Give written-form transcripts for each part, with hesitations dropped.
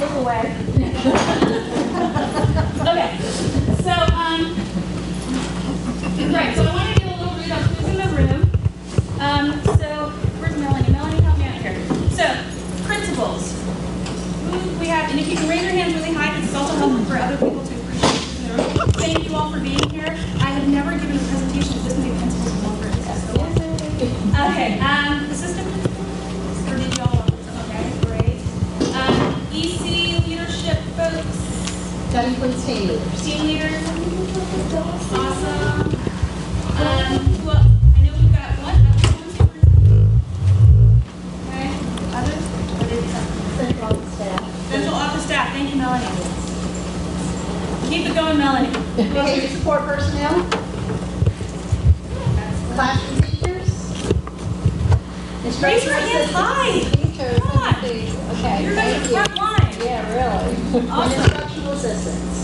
look away. Okay, so, right, so I want to get a little read on who's in the room. So, where's Melanie? Melanie, help me out here. So, principals. Who we have, and if you can raise your hands really high, because it's also helpful for other people to appreciate who's in the room. Thank you all for being here. I have never given a presentation with this many principals in one room. Okay, assistant principals, or did y'all? Okay, great. EC leadership folks. That includes team leaders. Team leaders. Awesome. Well, I know we've got one superintendent. Okay. Others? What did you say? Central office staff. Central office staff. Thank you, Melanie. Keep it going, Melanie. Behavior support personnel. Classroom teachers. Raise your hand high. Teachers. Come on. Okay. You're in the front line. Yeah, really. Awesome. And instructional assistants.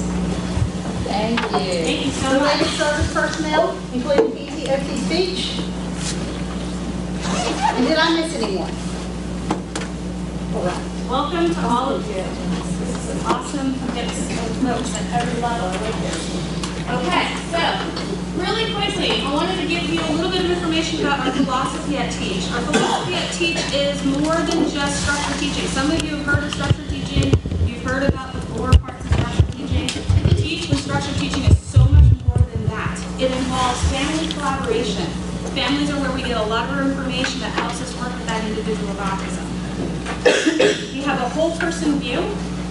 Thank you. Thank you so much. Related service personnel, including PT, OT, speech. And did I miss anyone? All right. Welcome to all of you. This is an awesome mix of folks at every level. I like this. Okay, so really quickly, I wanted to give you a little bit of information about our philosophy at Teach. Our philosophy at Teach is more than just structured teaching. Some of you have heard of structured teaching. You've heard about the 4 parts of structured teaching. Teach with structured teaching is so much more than that. It involves family collaboration. Families are where we get a lot of our information that helps us work with that individual with autism. We have a whole person view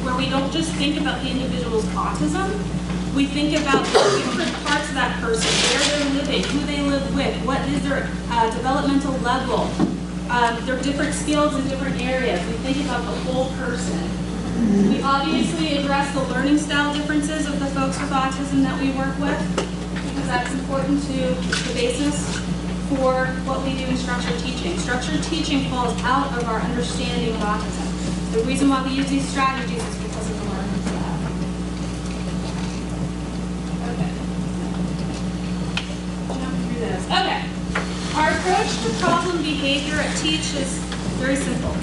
where we don't just think about the individual's autism. We think about the different parts of that person, where they're living, who they live with, what is their developmental level, their different skills in different areas. We think about the whole person. We obviously address the learning style differences of the folks with autism that we work with, because that's important to the basis for what we do in structured teaching. Structured teaching falls out of our understanding of autism. The reason why we use these strategies is because of the learning style. Okay. Jump through this. Okay. Our approach to problem behavior at Teach is very simple.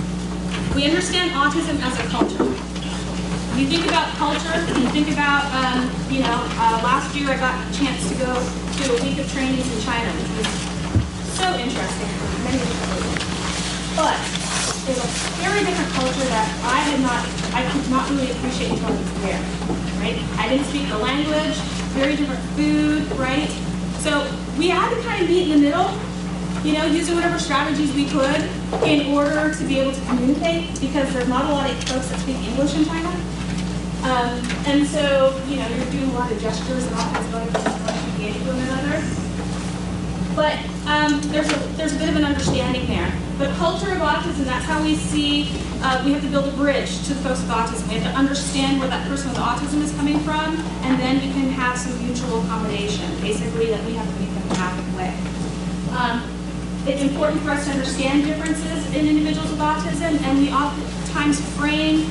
We understand autism as a culture. When you think about culture, you think about, last year I got a chance to go to a week of trainings in China, which was so interesting for many different reasons. But it's a very different culture that I could not really appreciate until I was there, right? I didn't speak the language, very different food, right? So we had to kind of meet in the middle, using whatever strategies we could in order to be able to communicate, because there's not a lot of folks that speak English in China. And so, you're doing a lot of gestures and all kinds of other things to engage with one another. But there's a bit of an understanding there. But culture of autism, that's how we see, we have to build a bridge to the folks with autism. We have to understand where that person with autism is coming from, and then we can have some mutual accommodation. Basically, that we have to meet them halfway. It's important for us to understand differences in individuals with autism, and we oftentimes frame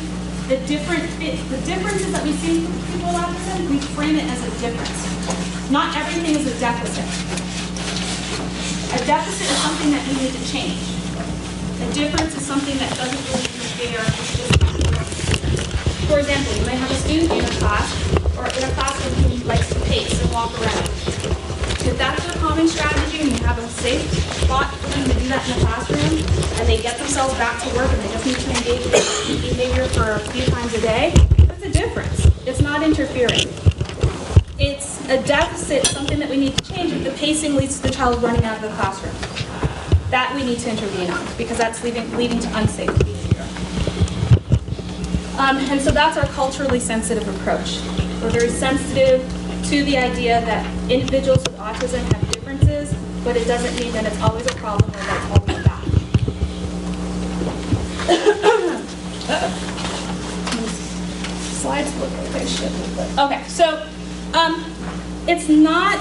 the differences that we see from people with autism, we frame it as a difference. Not everything is a deficit. A deficit is something that we need to change. A difference is something that doesn't really interfere. It's just for example, you may have a student in a class, or in a classroom who likes to pace and walk around. If that's their calming strategy and you have a safe spot for them to do that in the classroom, and they get themselves back to work and they just need to engage with behavior for a few times a day, that's a difference. It's not interfering. It's a deficit, something that we need to change if the pacing leads to the child running out of the classroom. That we need to intervene on, because that's leading to unsafe behavior. And so that's our culturally sensitive approach. We're very sensitive to the idea that individuals with autism have differences, but it doesn't mean that it's always a problem or that it's always bad. Slides look like they should. Okay, so it's not.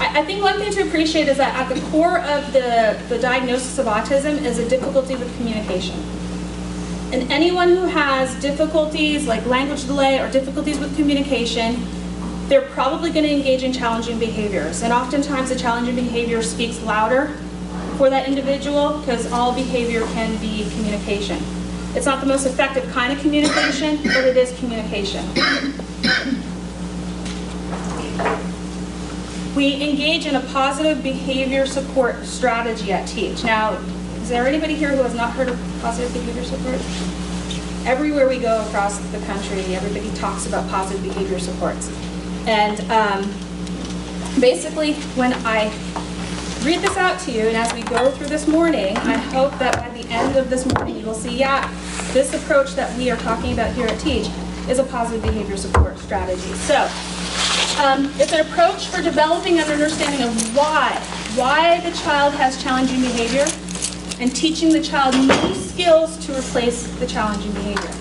I think one thing to appreciate is that at the core of the diagnosis of autism is a difficulty with communication. And anyone who has difficulties like language delay or difficulties with communication, they're probably going to engage in challenging behaviors. And oftentimes the challenging behavior speaks louder for that individual, because all behavior can be communication. It's not the most effective kind of communication, but it is communication. We engage in a positive behavior support strategy at Teach. Now, is there anybody here who has not heard of positive behavior support? Everywhere we go across the country, everybody talks about positive behavior supports. And basically, when I read this out to you, and as we go through this morning, I hope that by the end of this morning you will see, yeah, this approach that we are talking about here at Teach is a positive behavior support strategy. So, it's an approach for developing an understanding of why the child has challenging behavior, and teaching the child new skills to replace the challenging behavior.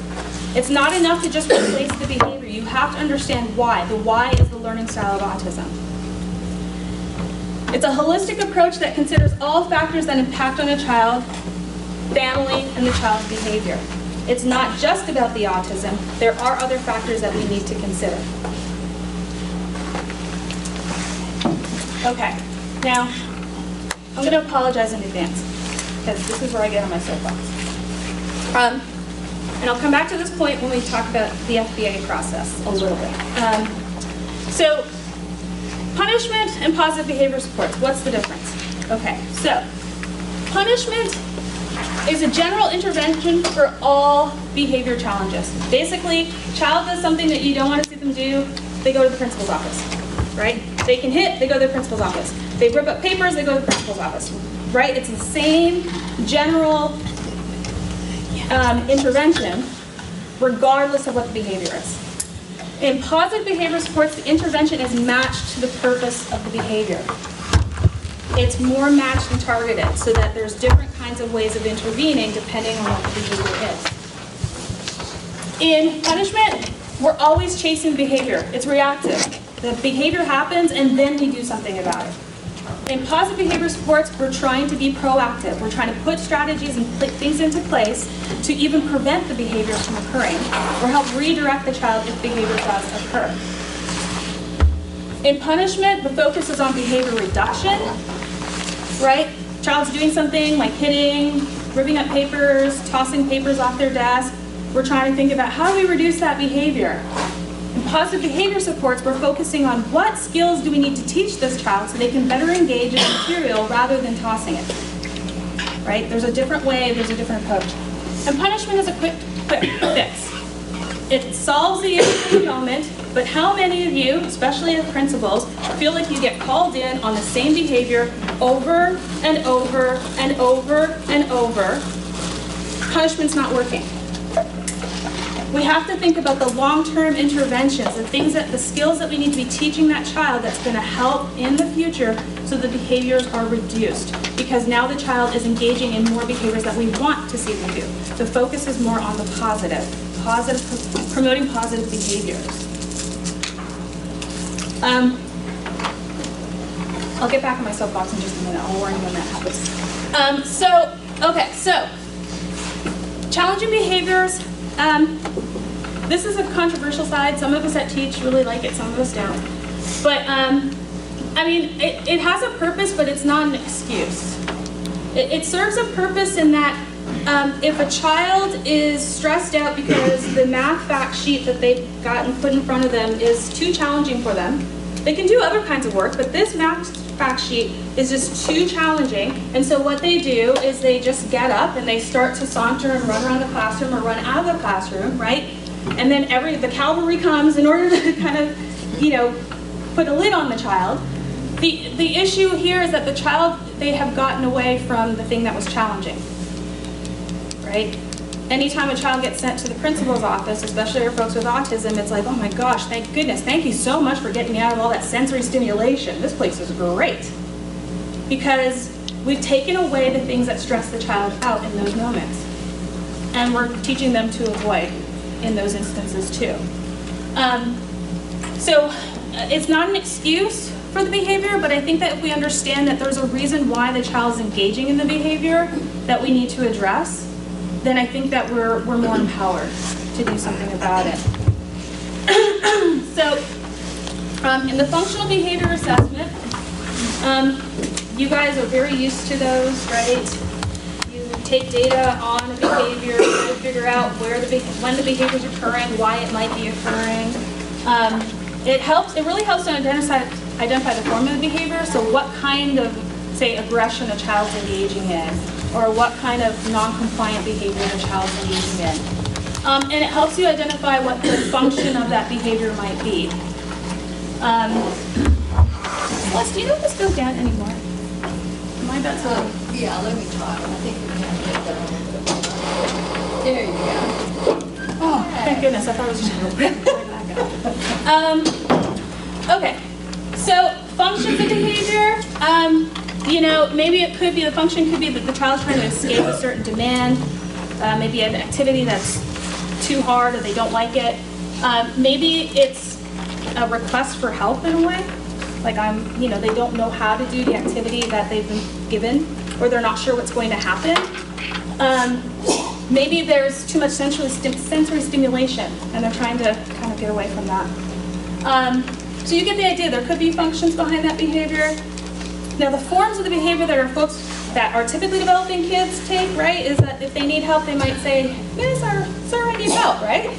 It's not enough to just replace the behavior. You have to understand why. The why is the learning style of autism. It's a holistic approach that considers all factors that impact on a child, family, and the child's behavior. It's not just about the autism. There are other factors that we need to consider. Okay, now, I'm going to apologize in advance, because this is where I get on my soapbox. And I'll come back to this point when we talk about the FBA process a little bit. So, punishment and positive behavior supports, what's the difference? Okay, so, punishment is a general intervention for all behavior challenges. Basically, child does something that you don't want to see them do, they go to the principal's office, right? They can hit, they go to the principal's office. They rip up papers, they go to the principal's office, right? It's the same general intervention, regardless of what the behavior is. In positive behavior supports, the intervention is matched to the purpose of the behavior. It's more matched and targeted so that there's different kinds of ways of intervening depending on what the behavior is. In punishment, we're always chasing behavior. It's reactive. The behavior happens and then we do something about it. In positive behavior supports, we're trying to be proactive. We're trying to put strategies and things into place to even prevent the behavior from occurring or help redirect the child if behavior does occur. In punishment, the focus is on behavior reduction, right? Child's doing something like hitting, ripping up papers, tossing papers off their desk. We're trying to think about how do we reduce that behavior. In positive behavior supports, we're focusing on what skills do we need to teach this child so they can better engage in material rather than tossing it, right? There's a different way, there's a different approach. And punishment is a quick fix. It solves the issue in the moment, but how many of you, especially as principals, feel like you get called in on the same behavior over and over and over and over? Punishment's not working. We have to think about the long-term interventions, the skills that we need to be teaching that child that's going to help in the future so the behaviors are reduced. Because now the child is engaging in more behaviors that we want to see them do. The focus is more on the promoting positive behaviors. I'll get back on my soapbox in just a minute. I'll warn you when that happens. So, challenging behaviors. This is a controversial side. Some of us at Teach really like it, some of us don't. But, I mean, it has a purpose, but it's not an excuse. It serves a purpose in that if a child is stressed out because the math fact sheet that they've gotten put in front of them is too challenging for them, they can do other kinds of work, but this math fact sheet is just too challenging, and so what they do is they just get up and they start to saunter and run around the classroom or run out of the classroom, right? And then the cavalry comes in order to kind of, put a lid on the child. The issue here is that the child, they have gotten away from the thing that was challenging, right? Anytime a child gets sent to the principal's office, especially for folks with autism, it's like, oh my gosh, thank goodness, thank you so much for getting me out of all that sensory stimulation. This place is great. Because we've taken away the things that stress the child out in those moments. And we're teaching them to avoid in those instances too. So it's not an excuse for the behavior, but I think that if we understand that there's a reason why the child is engaging in the behavior that we need to address, then I think that we're more empowered to do something about it. So, in the functional behavior assessment, you guys are very used to those, right? You take data on a behavior, try to figure out when the behavior is occurring, why it might be occurring. It really helps to identify the form of the behavior, so what kind of, say, aggression a child's engaging in, or what kind of non-compliant behavior the child's engaging in. And it helps you identify what the function of that behavior might be. Celeste, do you know if this goes down anymore? Am I about to? Yeah, let me try. I think we can get that a little bit more. There you go. Oh, thank goodness. I thought it was just okay. So functions of behavior. Maybe it could be, the function could be that the child's trying to escape a certain demand. Maybe an activity that's too hard or they don't like it. Maybe it's a request for help in a way. Like they don't know how to do the activity that they've been given, or they're not sure what's going to happen. Maybe there's too much sensory stimulation, and they're trying to kind of get away from that. So you get the idea. There could be functions behind that behavior. Now, the forms of the behavior that are typically developing kids take, right, is that if they need help, they might say, "Yes, sir, I need help," right?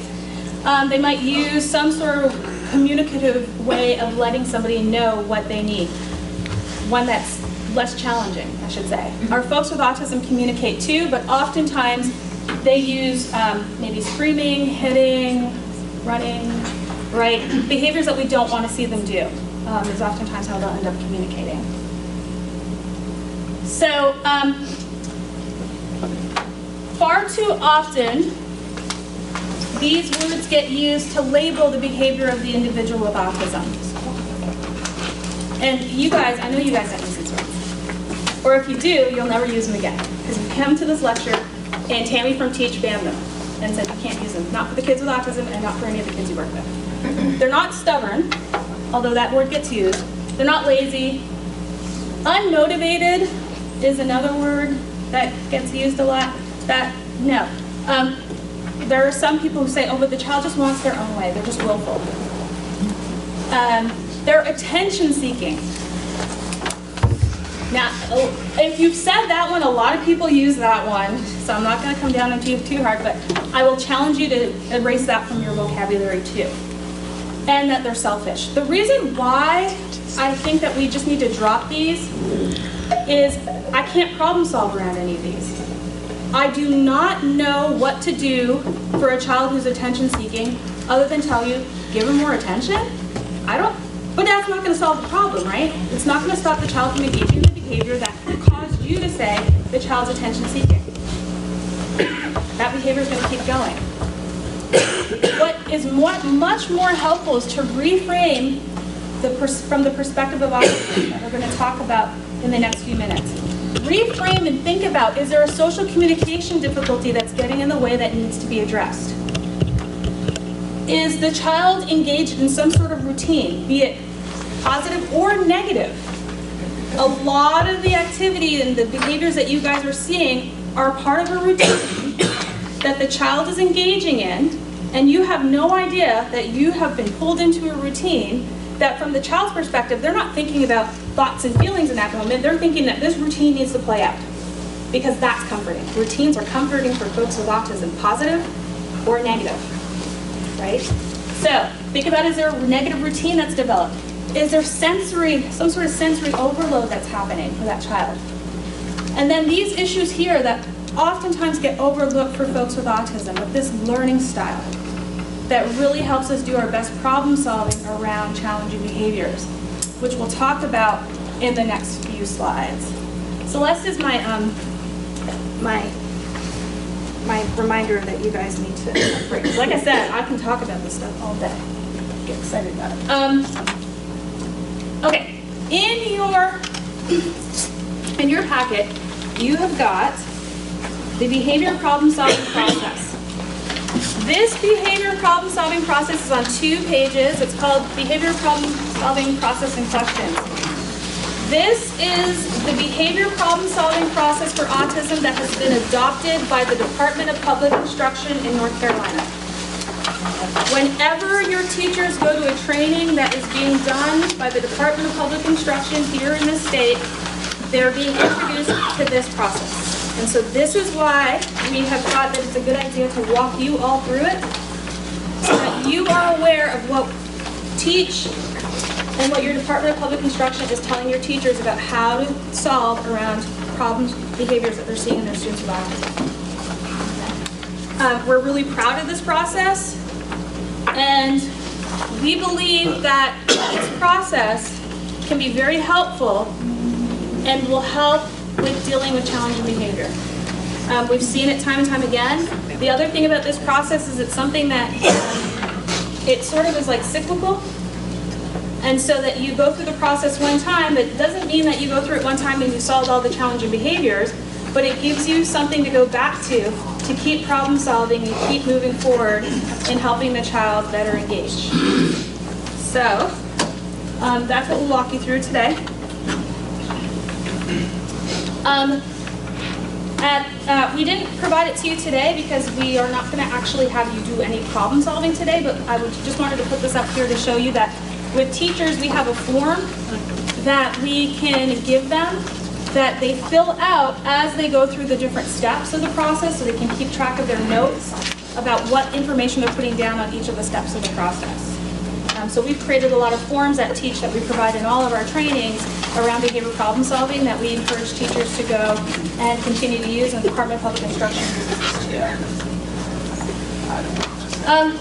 They might use some sort of communicative way of letting somebody know what they need. One that's less challenging, I should say. Our folks with autism communicate too, but oftentimes they use maybe screaming, hitting, running, right? Behaviors that we don't want to see them do is oftentimes how they'll end up communicating. So, far too often, these words get used to label the behavior of the individual with autism. And you guys, I know you guys don't use these words. Or if you do, you'll never use them again. Because you come to this lecture, and Tammy from Teach banned them and said you can't use them. Not for the kids with autism and not for any of the kids you work with. They're not stubborn, although that word gets used. They're not lazy. Unmotivated is another word that gets used a lot. No. There are some people who say, oh, but the child just wants their own way. They're just willful. They're attention seeking. Now, if you've said that one, a lot of people use that one, so I'm not going to come down on you too hard, but I will challenge you to erase that from your vocabulary too. And that they're selfish. The reason why I think that we just need to drop these is I can't problem solve around any of these. I do not know what to do for a child who's attention seeking other than tell you, give them more attention? But that's not going to solve the problem, right? It's not going to stop the child from engaging in the behavior that caused you to say the child's attention seeking. That behavior is going to keep going. What is much more helpful is to reframe from the perspective of autism that we're going to talk about in the next few minutes. Reframe and think about, is there a social communication difficulty that's getting in the way that needs to be addressed? Is the child engaged in some sort of routine, be it positive or negative? A lot of the activity and the behaviors that you guys are seeing are part of a routine that the child is engaging in, and you have no idea that you have been pulled into a routine that from the child's perspective, they're not thinking about thoughts and feelings in that moment. They're thinking that this routine needs to play out because that's comforting. Routines are comforting for folks with autism, positive or negative, right? So think about, is there a negative routine that's developed? Is there some sort of sensory overload that's happening for that child? And then these issues here that oftentimes get overlooked for folks with autism, with this learning style that really helps us do our best problem solving around challenging behaviors, which we'll talk about in the next few slides. Celeste is my reminder that you guys need to break. Like I said, I can talk about this stuff all day. Get excited about it. Okay, in your packet, you have got the behavior problem solving process. This behavior problem solving process is on 2 pages. It's called Behavior Problem Solving Process and Questions. This is the behavior problem solving process for autism that has been adopted by the Department of Public Instruction in North Carolina. Whenever your teachers go to a training that is being done by the Department of Public Instruction here in the state, they're being introduced to this process. And so this is why we have thought that it's a good idea to walk you all through it, so that you are aware of what Teach and what your Department of Public Instruction is telling your teachers about how to solve around problem behaviors that they're seeing in their students with autism. We're really proud of this process, and we believe that this process can be very helpful and will help with dealing with challenging behavior. We've seen it time and time again. The other thing about this process is it's something that it sort of is like cyclical. And so that you go through the process one time, but it doesn't mean that you go through it one time and you solve all the challenging behaviors, but it gives you something to go back to keep problem solving and keep moving forward in helping the child better engage. So, that's what we'll walk you through today. We didn't provide it to you today because we are not going to actually have you do any problem solving today, but I just wanted to put this up here to show you that with teachers we have a form that we can give them that they fill out as they go through the different steps of the process, so they can keep track of their notes about what information they're putting down on each of the steps of the process. So we've created a lot of forms at Teach that we provide in all of our trainings around behavior problem solving that we encourage teachers to go and continue to use, and the Department of Public Instruction uses this too.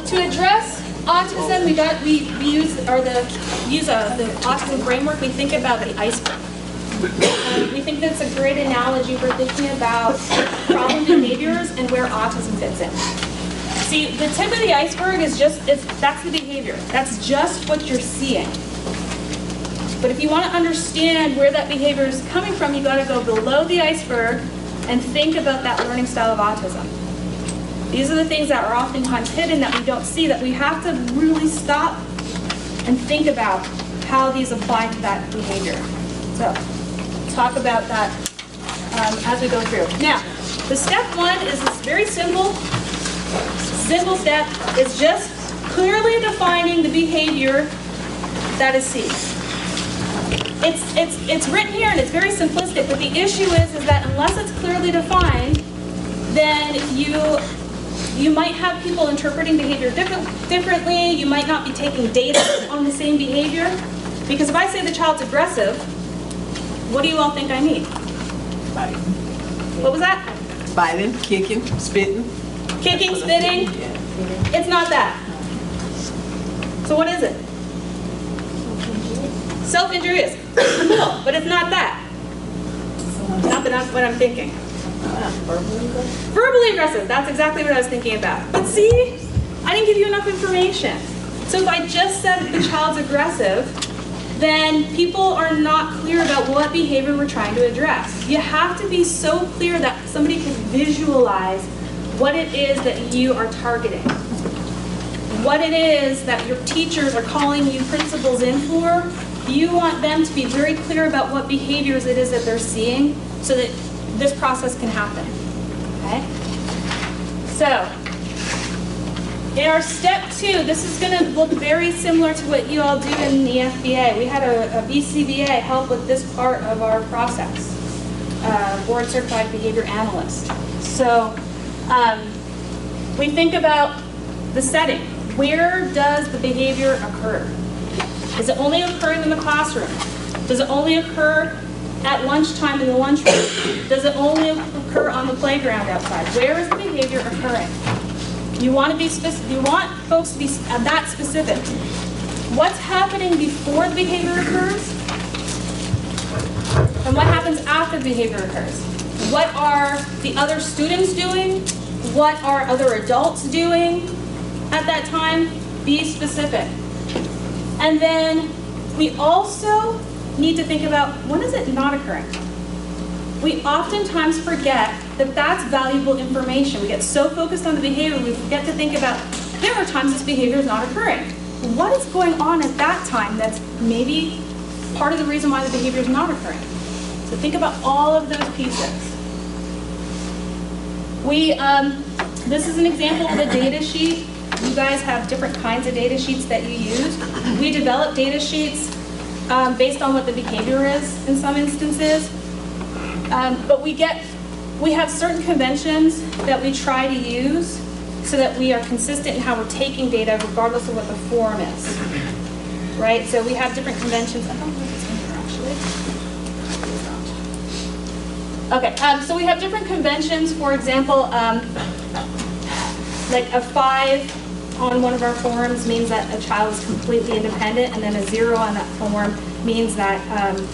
To address autism, we use the autism framework. We think about the iceberg. We think that's a great analogy for thinking about problem behaviors and where autism fits in. See, the tip of the iceberg is that's the behavior. That's just what you're seeing. But if you want to understand where that behavior is coming from, you got to go below the iceberg and think about that learning style of autism. These are the things that are oftentimes hidden that we don't see, that we have to really stop and think about how these apply to that behavior. So, talk about that as we go through. Now, the step one is this very simple step. Is just clearly defining the behavior that is seen. It's written here and it's very simplistic, but the issue is that unless it's clearly defined, then you might have people interpreting behavior differently. You might not be taking data on the same behavior. Because if I say the child's aggressive, what do you all think I mean? Biting. What was that? Biting, kicking, spitting. Kicking, spitting. Yeah. It's not that. So what is it? Self-injurious. Cool, but it's not that. Not that that's what I'm thinking. Verbally aggressive, that's exactly what I was thinking about. But see, I didn't give you enough information. So if I just said the child's aggressive, then people are not clear about what behavior we're trying to address. You have to be so clear that somebody can visualize what it is that you are targeting. What it is that your teachers are calling you principals in for. You want them to be very clear about what behaviors it is that they're seeing so that this process can happen. Okay? So, in our step 2, this is going to look very similar to what you all do in the FBA. We had a BCBA help with this part of our process, Board Certified Behavior Analyst. So, we think about the setting. Where does the behavior occur? Is it only occurring in the classroom? Does it only occur at lunchtime in the lunchroom? Does it only occur on the playground outside? Where is the behavior occurring? You want to be specific. You want folks to be that specific. What's happening before the behavior occurs? And what happens after the behavior occurs? What are the other students doing? What are other adults doing at that time? Be specific. And then we also need to think about, when is it not occurring? We oftentimes forget that that's valuable information. We get so focused on the behavior, we forget to think about, there are times this behavior is not occurring. What is going on at that time that's maybe part of the reason why the behavior is not occurring? So think about all of those pieces. This is an example of a data sheet. You guys have different kinds of data sheets that you use. We develop data sheets based on what the behavior is in some instances. But we get we have certain conventions that we try to use so that we are consistent in how we're taking data regardless of what the form is, right? So we have different conventions. I don't know if it's in here actually. Okay, so we have different conventions. For example, like a 5 on one of our forms means that a child is completely independent, and then a 0 on that form means that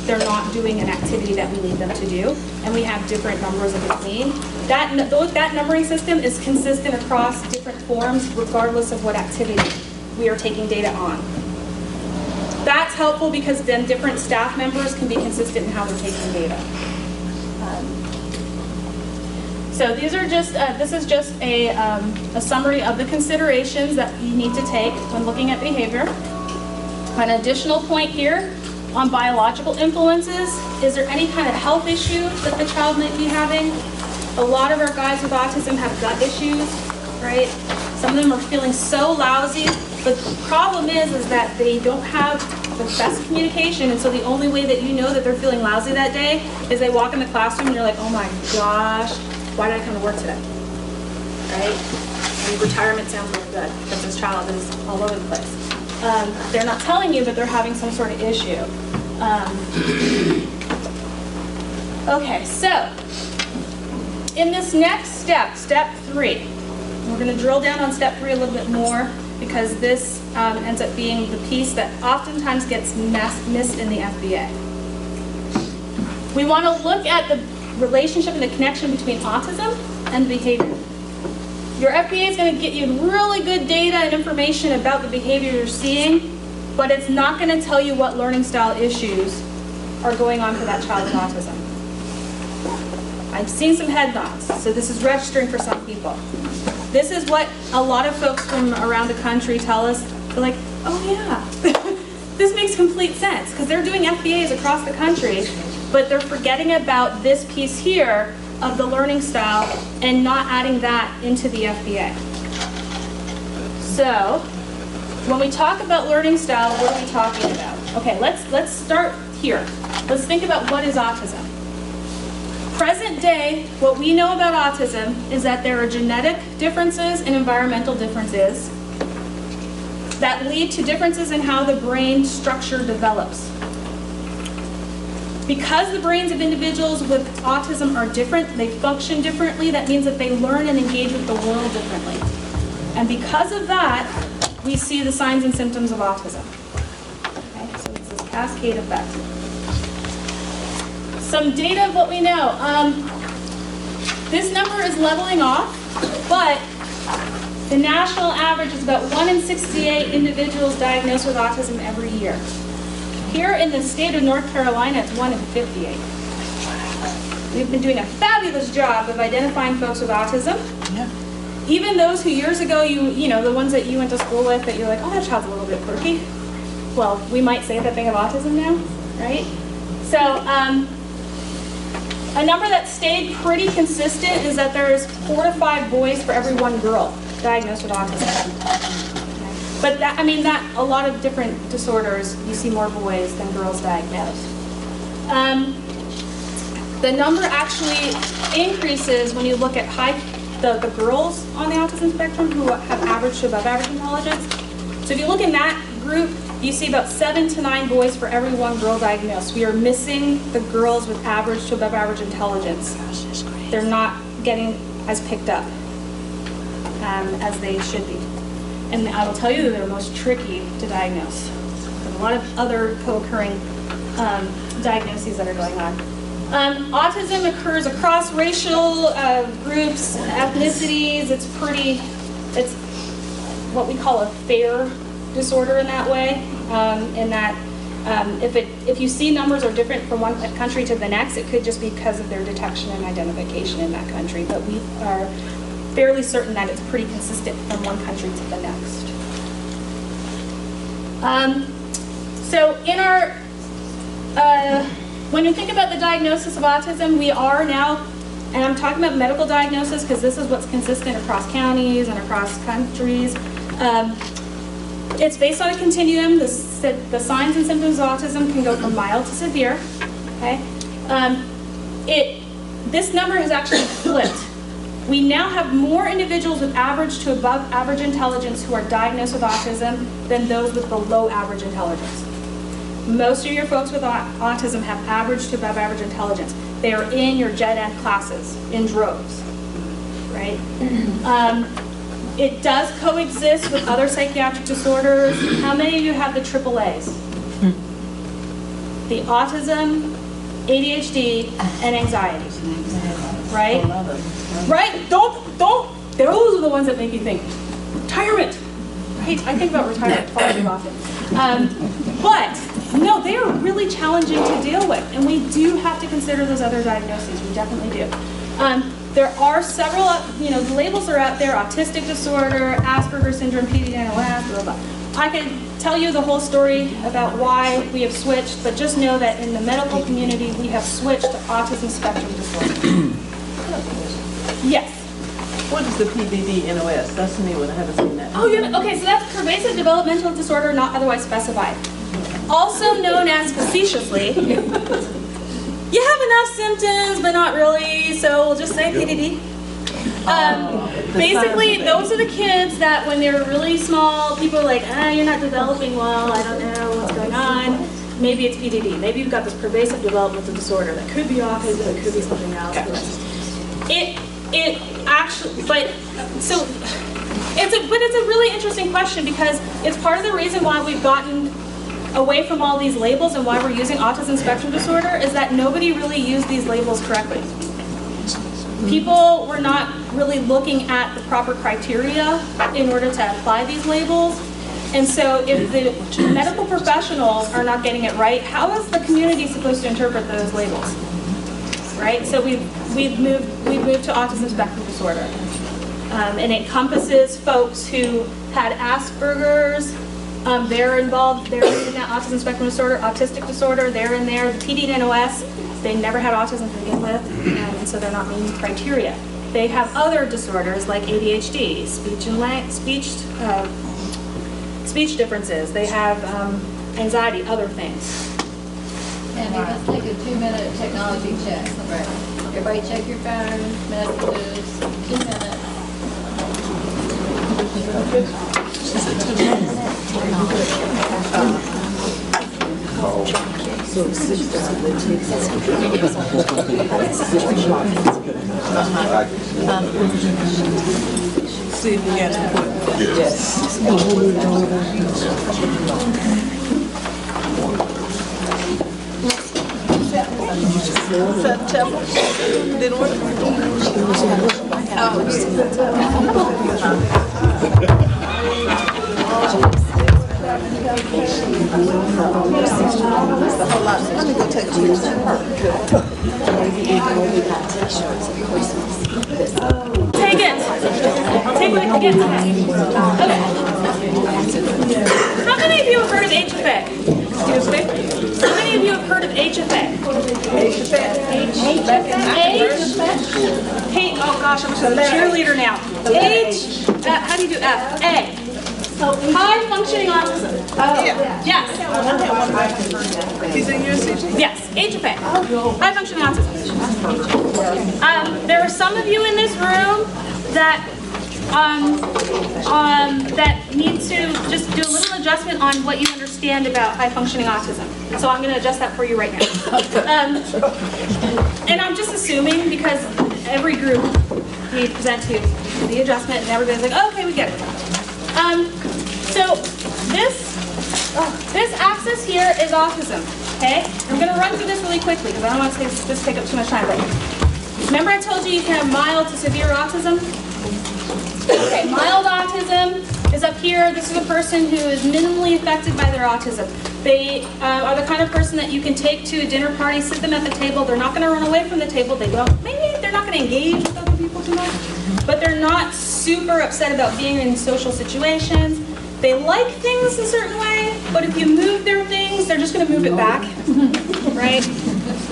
they're not doing an activity that we need them to do, and we have different numbers in between. That numbering system is consistent across different forms regardless of what activity we are taking data on. That's helpful because then different staff members can be consistent in how they're taking data. So these are just, this is just a summary of the considerations that you need to take when looking at behavior. An additional point here on biological influences. Is there any kind of health issue that the child might be having? A lot of our guys with autism have gut issues, right? Some of them are feeling so lousy, but the problem is that they don't have the best communication, and so the only way that you know that they're feeling lousy that day is they walk in the classroom and you're like, oh my gosh, why did I come to work today, right? And retirement sounds really good, but this child is all over the place. They're not telling you, but they're having some sort of issue. Okay, so in this next step, step 3, we're going to drill down on step 3 a little bit more because this ends up being the piece that oftentimes gets missed in the FBA. We want to look at the relationship and the connection between autism and behavior. Your FBA is going to get you really good data and information about the behavior you're seeing, but it's not going to tell you what learning style issues are going on for that child with autism. I've seen some head nods, so this is registering for some people. This is what a lot of folks from around the country tell us. They're like, oh yeah, this makes complete sense, because they're doing FBAs across the country, but they're forgetting about this piece here of the learning style and not adding that into the FBA. So, when we talk about learning style, what are we talking about? Okay, let's start here. Let's think about what is autism. Present day, what we know about autism is that there are genetic differences and environmental differences that lead to differences in how the brain structure develops. Because the brains of individuals with autism are different, they function differently, that means that they learn and engage with the world differently. And because of that, we see the signs and symptoms of autism. Okay, so it's this cascade effect. Some data of what we know. This number is leveling off, but the national average is about 1 in 68 individuals diagnosed with autism every year. Here in the state of North Carolina, it's 1 in 58. We've been doing a fabulous job of identifying folks with autism. Yeah. Even those who years ago, you know, the ones that you went to school with that you're like, oh, that child's a little bit quirky. Well, we might say that they have autism now, right? So, a number that stayed pretty consistent is that there's 4 to 5 boys for every 1 girl diagnosed with autism. But that, I mean, that a lot of different disorders, you see more boys than girls diagnosed. The number actually increases when you look at the girls on the autism spectrum who have average to above average intelligence. So if you look in that group, you see about 7 to 9 boys for every 1 girl diagnosed. We are missing the girls with average to above average intelligence. Gosh, that's great. They're not getting as picked up as they should be. And I will tell you that they're most tricky to diagnose. There's a lot of other co-occurring diagnoses that are going on. Autism occurs across racial groups, ethnicities. It's what we call a fair disorder in that way. In that if you see numbers are different from one country to the next, it could just be because of their detection and identification in that country. But we are fairly certain that it's pretty consistent from one country to the next. So in our, when you think about the diagnosis of autism, we are now, and I'm talking about medical diagnosis because this is what's consistent across counties and across countries. It's based on a continuum. The signs and symptoms of autism can go from mild to severe. Okay, it this number has actually flipped. We now have more individuals with average to above average intelligence who are diagnosed with autism than those with below average intelligence. Most of your folks with autism have average to above average intelligence. They are in your gen ed classes in droves, right? It does coexist with other psychiatric disorders. How many of you have the AAAs? The autism, ADHD, and anxiety, right? Right? Don't, those are the ones that make you think. Retirement. I think about retirement far too often. But, no, they are really challenging to deal with, and we do have to consider those other diagnoses. We definitely do. There are several, the labels are out there: autistic disorder, Asperger's syndrome, PDD-NOS, blah, blah. I can tell you the whole story about why we have switched, but just know that in the medical community, we have switched to autism spectrum disorder. Yes. What is the PDD-NOS? That's a new one. I haven't seen that. Oh, yeah. Okay, so that's pervasive developmental disorder not otherwise specified. Also known as facetiously, you have enough symptoms, but not really, so we'll just say PDD. Basically, those are the kids that when they're really small, people are like, you're not developing well, I don't know what's going on. Maybe it's PDD. Maybe you've got this pervasive developmental disorder that could be autism, it could be something else. It actually, but it's a really interesting question because it's part of the reason why we've gotten away from all these labels and why we're using autism spectrum disorder is that nobody really used these labels correctly. People were not really looking at the proper criteria in order to apply these labels. And so if the medical professionals are not getting it right, how is the community supposed to interpret those labels? Right? So we've moved to autism spectrum disorder. And it encompasses folks who had Asperger's. They're involved, they're in that autism spectrum disorder, autistic disorder, they're in there. The PDD-NOS, they never had autism to begin with, and so they're not meeting criteria. They have other disorders like ADHD, speech differences. They have anxiety, other things. And let's take a 2-minute technology check. Right. Everybody check your phone, messages, 2 minutes. See if you got to put. Yes. September. Didn't work. Let me go take a picture. Take it. Take what you get today. Okay. How many of you have heard of HFA? Excuse me? How many of you have heard of HFA? Hey, oh gosh, I'm a cheerleader now. How do you do F? A. High functioning autism. Yes. He's in USCG? Yes, HFA. High functioning autism. There are some of you in this room that that need to just do a little adjustment on what you understand about high functioning autism. So I'm going to adjust that for you right now. And I'm just assuming because every group we present to the adjustment and everybody's like, oh, okay, we get it. So this axis here is autism, okay? I'm going to run through this really quickly because I don't want to just take up too much time. But remember I told you you can have mild to severe autism? Okay, mild autism is up here. This is a person who is minimally affected by their autism. They are the kind of person that you can take to a dinner party, sit them at the table. They're not going to run away from the table. Maybe they're not going to engage with other people too much, but they're not super upset about being in social situations. They like things a certain way, but if you move their things, they're just going to move it back, right?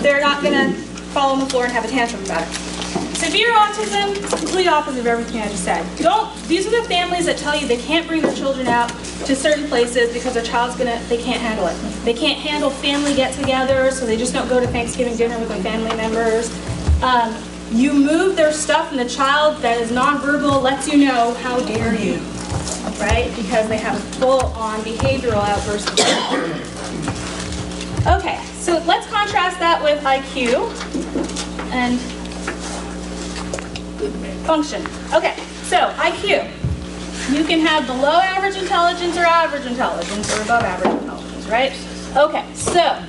They're not going to fall on the floor and have a tantrum about it. Severe autism, complete opposite of everything I just said. These are the families that tell you they can't bring their children out to certain places because their child's they can't handle it. They can't handle family get-togethers, so they just don't go to Thanksgiving dinner with their family members. You move their stuff and the child that is nonverbal lets you know, how dare you, right? Because they have a full-on behavioral outburst. Okay, so let's contrast that with IQ and function. Okay, so IQ. You can have below average intelligence or average intelligence or above average intelligence, right? Okay, so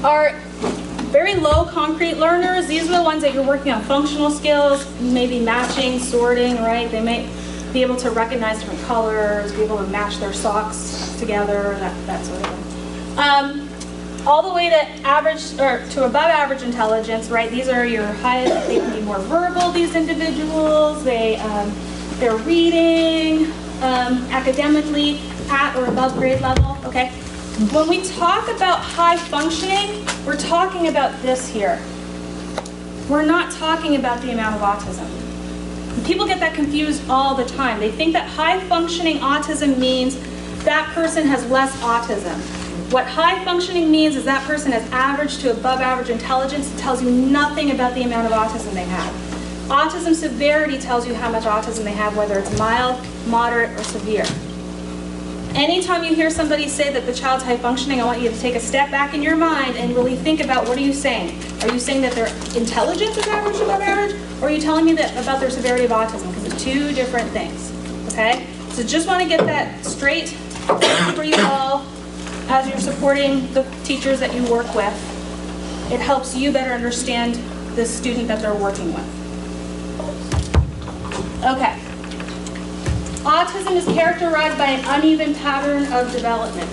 our very low concrete learners, these are the ones that you're working on functional skills, maybe matching, sorting, right? They may be able to recognize different colors, be able to match their socks together, that sort of thing. All the way to average or to above average intelligence, right? These are your highest. They can be more verbal. These individuals, they're reading academically at or above grade level. Okay. When we talk about high functioning, we're talking about this here. We're not talking about the amount of autism. People get that confused all the time. They think that high functioning autism means that person has less autism. What high functioning means is that person has average to above average intelligence. It tells you nothing about the amount of autism they have. Autism severity tells you how much autism they have, whether it's mild, moderate, or severe. Anytime you hear somebody say that the child's high functioning, I want you to take a step back in your mind and really think about, what are you saying? Are you saying that their intelligence is average to above average? Or are you telling me that about their severity of autism? Because it's two different things, okay? So just want to get that straight for you all as you're supporting the teachers that you work with. It helps you better understand the student that they're working with. Okay. Autism is characterized by an uneven pattern of development.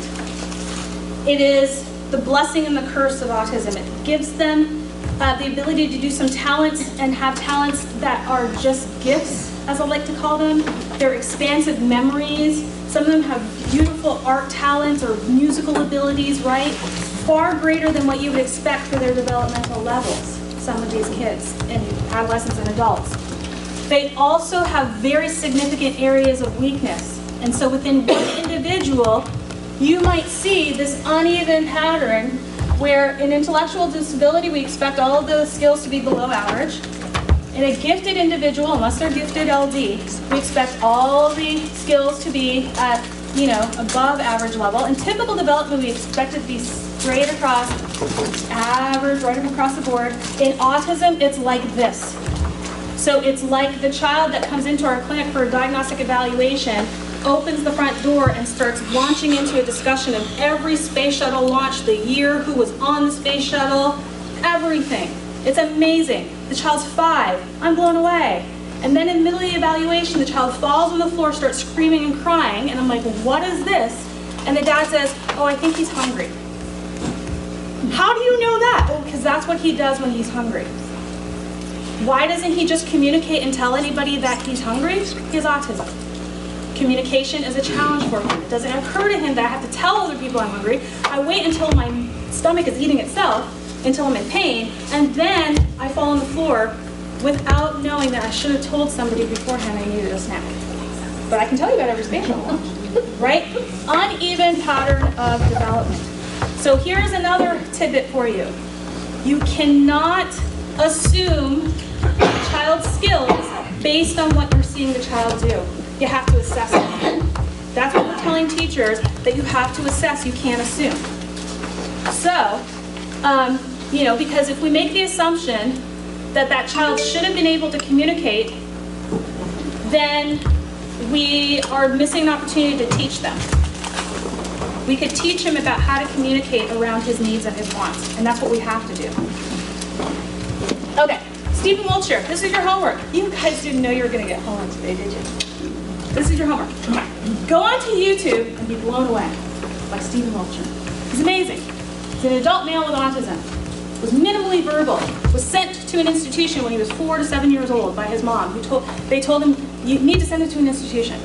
It is the blessing and the curse of autism. It gives them the ability to do some talents and have talents that are just gifts, as I like to call them. They're expansive memories. Some of them have beautiful art talents or musical abilities, right? Far greater than what you would expect for their developmental levels, some of these kids, and adolescents and adults. They also have very significant areas of weakness. And so within one individual, you might see this uneven pattern where in intellectual disability, we expect all of the skills to be below average. In a gifted individual, unless they're gifted LD, we expect all the skills to be at, above average level. In typical development, we expect it to be straight across, average, right across the board. In autism, it's like this. So it's like the child that comes into our clinic for a diagnostic evaluation, opens the front door and starts launching into a discussion of every space shuttle launch, the year, who was on the space shuttle, everything. It's amazing. The child's 5. I'm blown away. And then in the middle of the evaluation, the child falls on the floor, starts screaming and crying, and I'm like, what is this? And the dad says, oh, I think he's hungry. How do you know that? Oh, because that's what he does when he's hungry. Why doesn't he just communicate and tell anybody that he's hungry? He has autism. Communication is a challenge for him. It doesn't occur to him that I have to tell other people I'm hungry. I wait until my stomach is eating itself, until I'm in pain, and then I fall on the floor without knowing that I should have told somebody beforehand I needed a snack. But I can tell you about every spatial launch, right? Uneven pattern of development. So here's another tidbit for you. You cannot assume a child's skills based on what you're seeing the child do. You have to assess it. That's what we're telling teachers, that you have to assess, you can't assume. So, because if we make the assumption that that child should have been able to communicate, then we are missing an opportunity to teach them. We could teach him about how to communicate around his needs and his wants, and that's what we have to do. Okay, Stephen Wiltshire, this is your homework. You guys didn't know you were going to get homework today, did you? This is your homework. Go onto YouTube and be blown away by Stephen Wiltshire. He's amazing. He's an adult male with autism. Was minimally verbal. Was sent to an institution when he was 4 to 7 years old by his mom. They told him, you need to send him to an institution.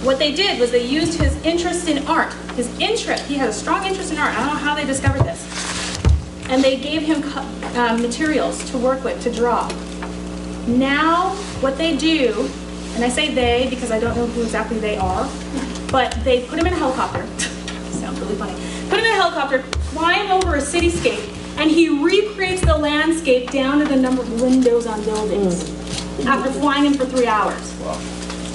What they did was they used his interest in art. He had a strong interest in art. I don't know how they discovered this. And they gave him materials to work with, to draw. Now, what they do, and I say they because I don't know who exactly they are, but they put him in a helicopter. Sounds really funny. Put him in a helicopter, fly him over a cityscape, And he recreates the landscape down to the number of windows on buildings after flying him for 3 hours.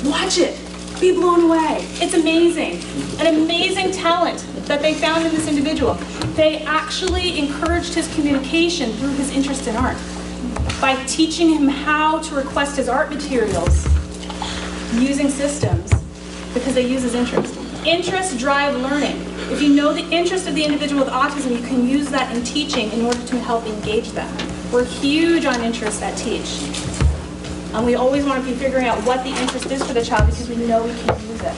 Watch it. Be blown away. It's amazing. An amazing talent that they found in this individual. They actually encouraged his communication through his interest in art by teaching him how to request his art materials using systems because they use his interest. Interests drive learning. If you know the interest of the individual with autism, you can use that in teaching in order to help engage them. We're huge on interest at Teach. And we always want to be figuring out what the interest is for the child because we know we can use it.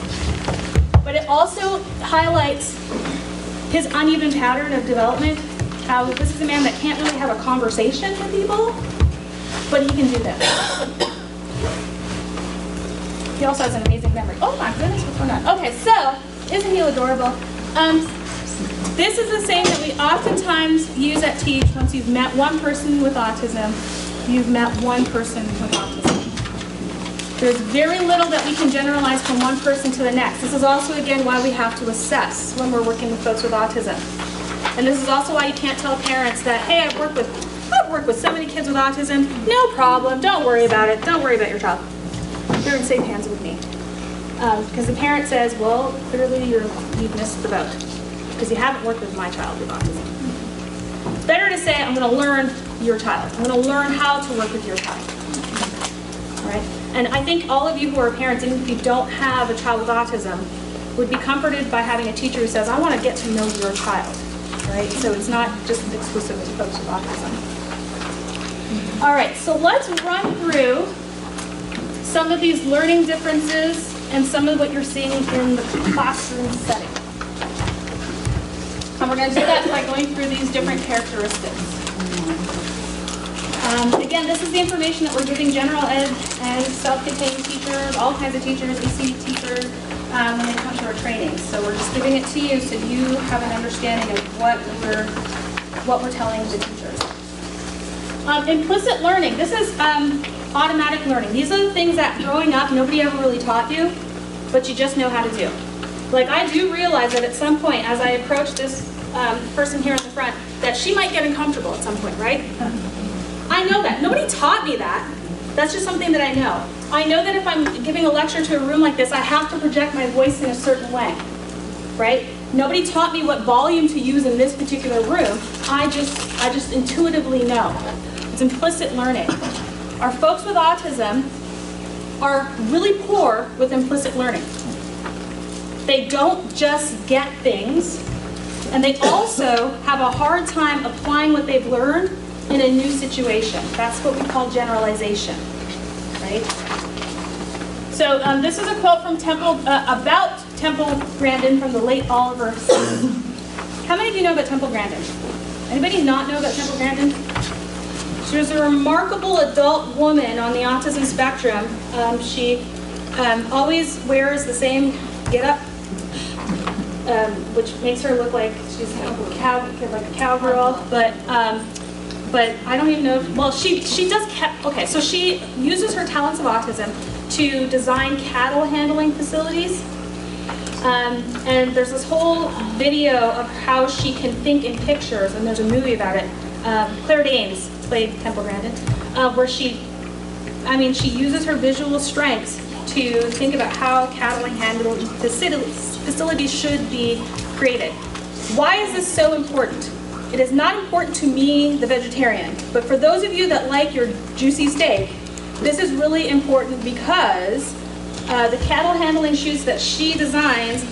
But it also highlights his uneven pattern of development, how this is a man that can't really have a conversation with people, but he can do that. He also has an amazing memory. Oh my goodness, what's going on? Okay, so, isn't he adorable? This is the same that we oftentimes use at Teach. Once you've met one person with autism, you've met one person with autism. There's very little that we can generalize from one person to the next. This is also, again, why we have to assess when we're working with folks with autism. And this is also why you can't tell parents that, hey, I've worked with so many kids with autism, no problem, don't worry about it, don't worry about your child. They're in safe hands with me. Because the parent says, well, clearly you've missed the boat because you haven't worked with my child with autism. It's better to say, I'm going to learn your child. I'm going to learn how to work with your child. All right? And I think all of you who are parents, even if you don't have a child with autism, would be comforted by having a teacher who says, I want to get to know your child. Right? So it's not just exclusive to folks with autism. All right, so let's run through some of these learning differences and some of what you're seeing in the classroom setting. And we're going to do that by going through these different characteristics. Again, this is the information that we're giving general ed and self-contained teachers, all kinds of teachers, EC teachers, when they come to our training. So we're just giving it to you so you have an understanding of what we're telling the teachers. Implicit learning. This is automatic learning. These are the things that growing up nobody ever really taught you, but you just know how to do. Like I do realize that at some point as I approach this person here in the front, that she might get uncomfortable at some point, right? I know that. Nobody taught me that. That's just something that I know. I know that if I'm giving a lecture to a room like this, I have to project my voice in a certain way, right? Nobody taught me what volume to use in this particular room. I just intuitively know. It's implicit learning. Our folks with autism are really poor with implicit learning. They don't just get things, and they also have a hard time applying what they've learned in a new situation. That's what we call generalization, right? So this is a quote from about Temple Grandin from the late Oliver Sacks. How many of you know about Temple Grandin? Anybody not know about Temple Grandin? She was a remarkable adult woman on the autism spectrum. She always wears the same get-up, which makes her look like she's like a cowgirl, but I don't even know if, well, she does, okay, so she uses her talents of autism to design cattle handling facilities. And there's this whole video of how she can think in pictures, and there's a movie about it. Claire Danes played Temple Grandin, where she uses her visual strengths to think about how cattle handling facilities should be created. Why is this so important? It is not important to me, the vegetarian, but for those of you that like your juicy steak, this is really important because the cattle handling chutes that she designs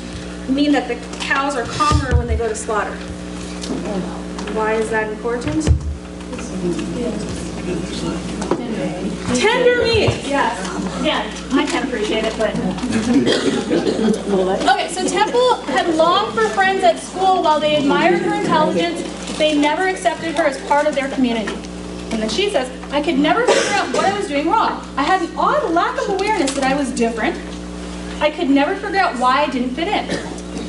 mean that the cows are calmer when they go to slaughter. Why is that important? Tender meat, yes. Again, I can't appreciate it, but... Okay, so Temple had longed for friends at school. While they admired her intelligence, they never accepted her as part of their community. And then she says, I could never figure out what I was doing wrong. I had an odd lack of awareness that I was different. I could never figure out why I didn't fit in.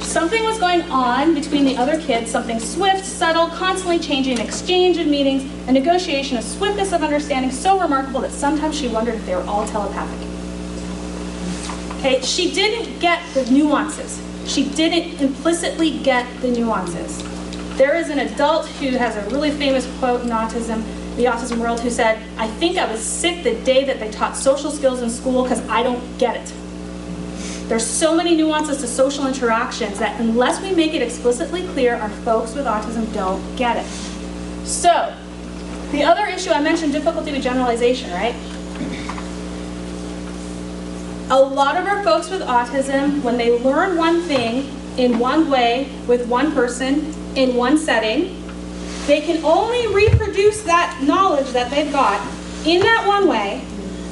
Something was going on between the other kids, something swift, subtle, constantly changing, exchange of meanings, a negotiation, a swiftness of understanding so remarkable that sometimes she wondered if they were all telepathic. Okay, she didn't get the nuances. She didn't implicitly get the nuances. There is an adult who has a really famous quote in the autism world, who said, "I think I was sick the day that they taught social skills in school because I don't get it." There's so many nuances to social interactions that unless we make it explicitly clear, our folks with autism don't get it. So, the other issue I mentioned, difficulty with generalization, right? A lot of our folks with autism, when they learn one thing in one way with one person in one setting, they can only reproduce that knowledge that they've got in that one way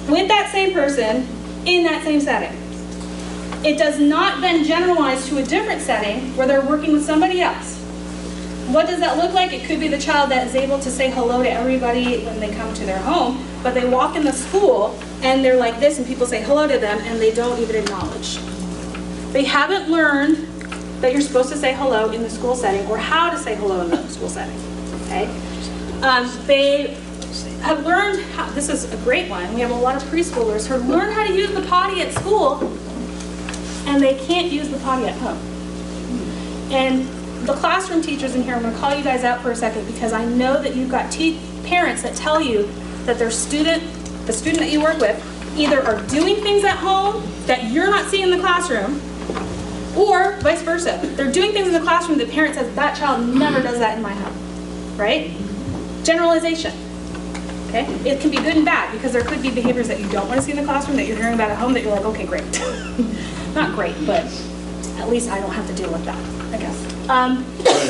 with that same person in that same setting. It does not then generalize to a different setting where they're working with somebody else. What does that look like? It could be the child that is able to say hello to everybody when they come to their home, but they walk in the school and they're like this and people say hello to them and they don't even acknowledge. They haven't learned that you're supposed to say hello in the school setting or how to say hello in the school setting. Okay? They have learned how, this is a great one, we have a lot of preschoolers who learn how to use the potty at school and they can't use the potty at home. And the classroom teachers in here, I'm going to call you guys out for a second because I know that you've got parents that tell you that the student that you work with either are doing things at home that you're not seeing in the classroom, or vice versa. They're doing things in the classroom that the parent says, that child never does that in my home, right? Generalization, okay? It can be good and bad because there could be behaviors that you don't want to see in the classroom that you're hearing about at home that you're like, okay, great. Not great, but at least I don't have to deal with that, I guess.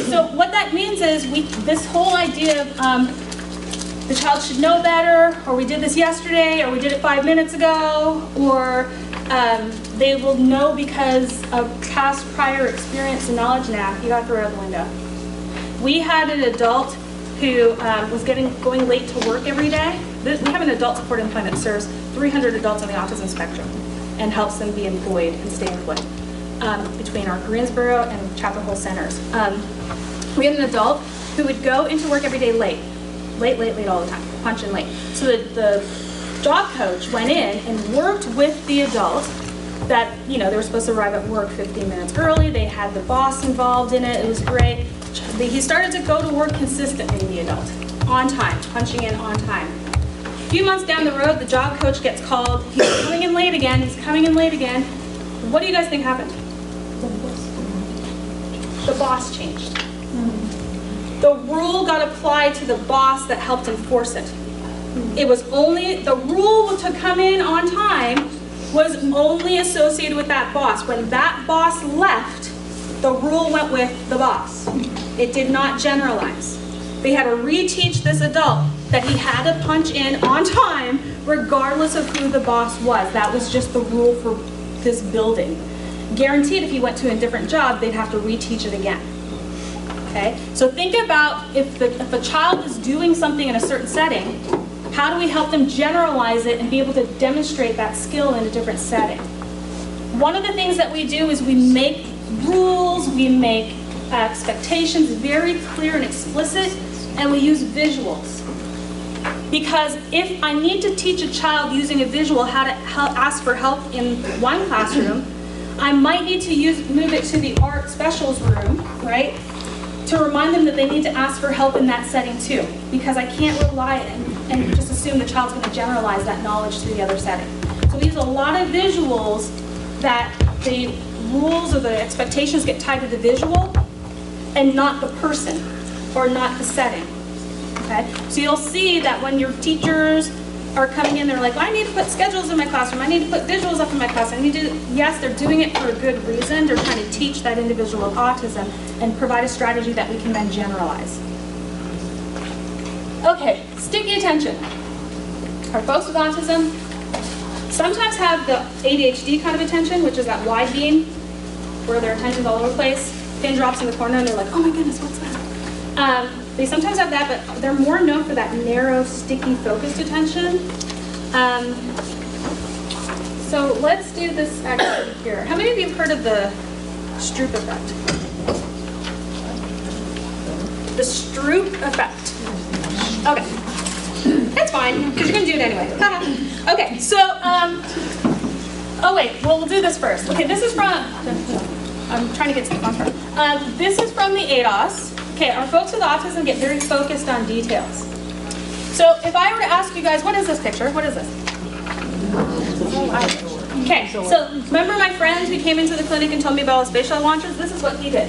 So what that means is this whole idea of the child should know better, or we did this yesterday, or we did it 5 minutes ago, or they will know because of past prior experience and knowledge. Now you got to throw it out the window. We had an adult who was going late to work every day. We have an adult support plan that serves 300 adults on the autism spectrum and helps them be employed and stay employed between our Greensboro and Chapel Hill centers. We had an adult who would go into work every day late all the time, punching late. So the job coach went in and worked with the adult that, they were supposed to arrive at work 15 minutes early. They had the boss involved in it. It was great. He started to go to work consistently, the adult, on time, punching in on time. A few months down the road, the job coach gets called. He's coming in late again. What do you guys think happened? The boss changed. The rule got applied to the boss that helped enforce it. It was only, the rule to come in on time was only associated with that boss. When that boss left, the rule went with the boss. It did not generalize. They had to reteach this adult that he had to punch in on time regardless of who the boss was. That was just the rule for this building. Guaranteed if he went to a different job, they'd have to reteach it again. Okay? So think about if a child is doing something in a certain setting, how do we help them generalize it and be able to demonstrate that skill in a different setting? One of the things that we do is we make rules, we make expectations very clear and explicit, and we use visuals. Because if I need to teach a child using a visual how to ask for help in one classroom, I might need to move it to the art specials room, right? To remind them that they need to ask for help in that setting too. Because I can't rely and just assume the child's going to generalize that knowledge to the other setting. So we use a lot of visuals that the rules or the expectations get tied to the visual and not the person or not the setting. Okay? So you'll see that when your teachers are coming in, they're like, I need to put schedules in my classroom, I need to put visuals up in my class, yes, they're doing it for a good reason. They're trying to teach that individual with autism and provide a strategy that we can then generalize. Okay, sticky attention. Our folks with autism sometimes have the ADHD kind of attention, which is that wide beam, where their attention's all over the place. Pin drops in the corner and they're like, oh my goodness, what's that? They sometimes have that, but they're more known for that narrow, sticky, focused attention. So let's do this activity here. How many of you have heard of the Stroop effect? The Stroop effect. Okay. That's fine, because you're going to do it anyway. Okay, so, oh wait, we'll do this first. Okay, this is from, I'm trying to get some fun. This is from the ADOS. Okay, our folks with autism get very focused on details. So if I were to ask you guys, what is this picture? What is this? Okay, so remember my friend who came into the clinic and told me about all the space shuttle launches? This is what he did.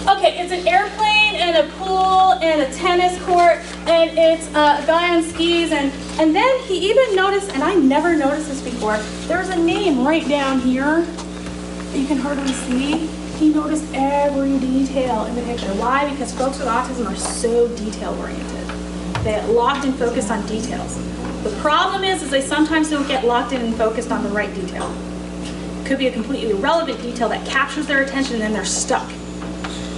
Okay, it's an airplane and a pool and a tennis court and it's a guy on skis and then he even noticed, and I never noticed this before, there's a name right down here that you can hardly see. He noticed every detail in the picture. Why? Because folks with autism are so detail oriented. They get locked and focused on details. The problem is they sometimes don't get locked in and focused on the right detail. It could be a completely irrelevant detail that captures their attention and then they're stuck.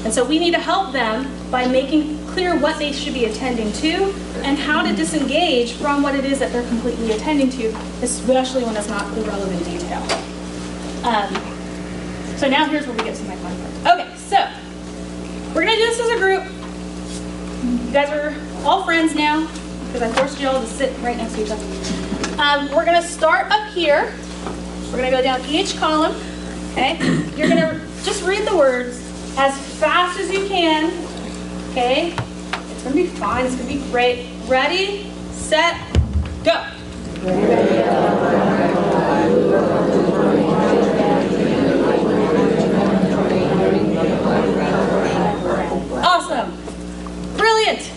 And so we need to help them by making clear what they should be attending to and how to disengage from what it is that they're completely attending to, especially when it's not the relevant detail. So now here's where we get to my fun part. Okay, so we're gonna do this as a group. You guys are all friends now because I forced you all to sit right next to each other. We're gonna start up here. We're gonna go down each column, okay? You're gonna just read the words as fast as you can, okay? It's gonna be fine, it's gonna be great. Ready, set, go. Awesome, brilliant.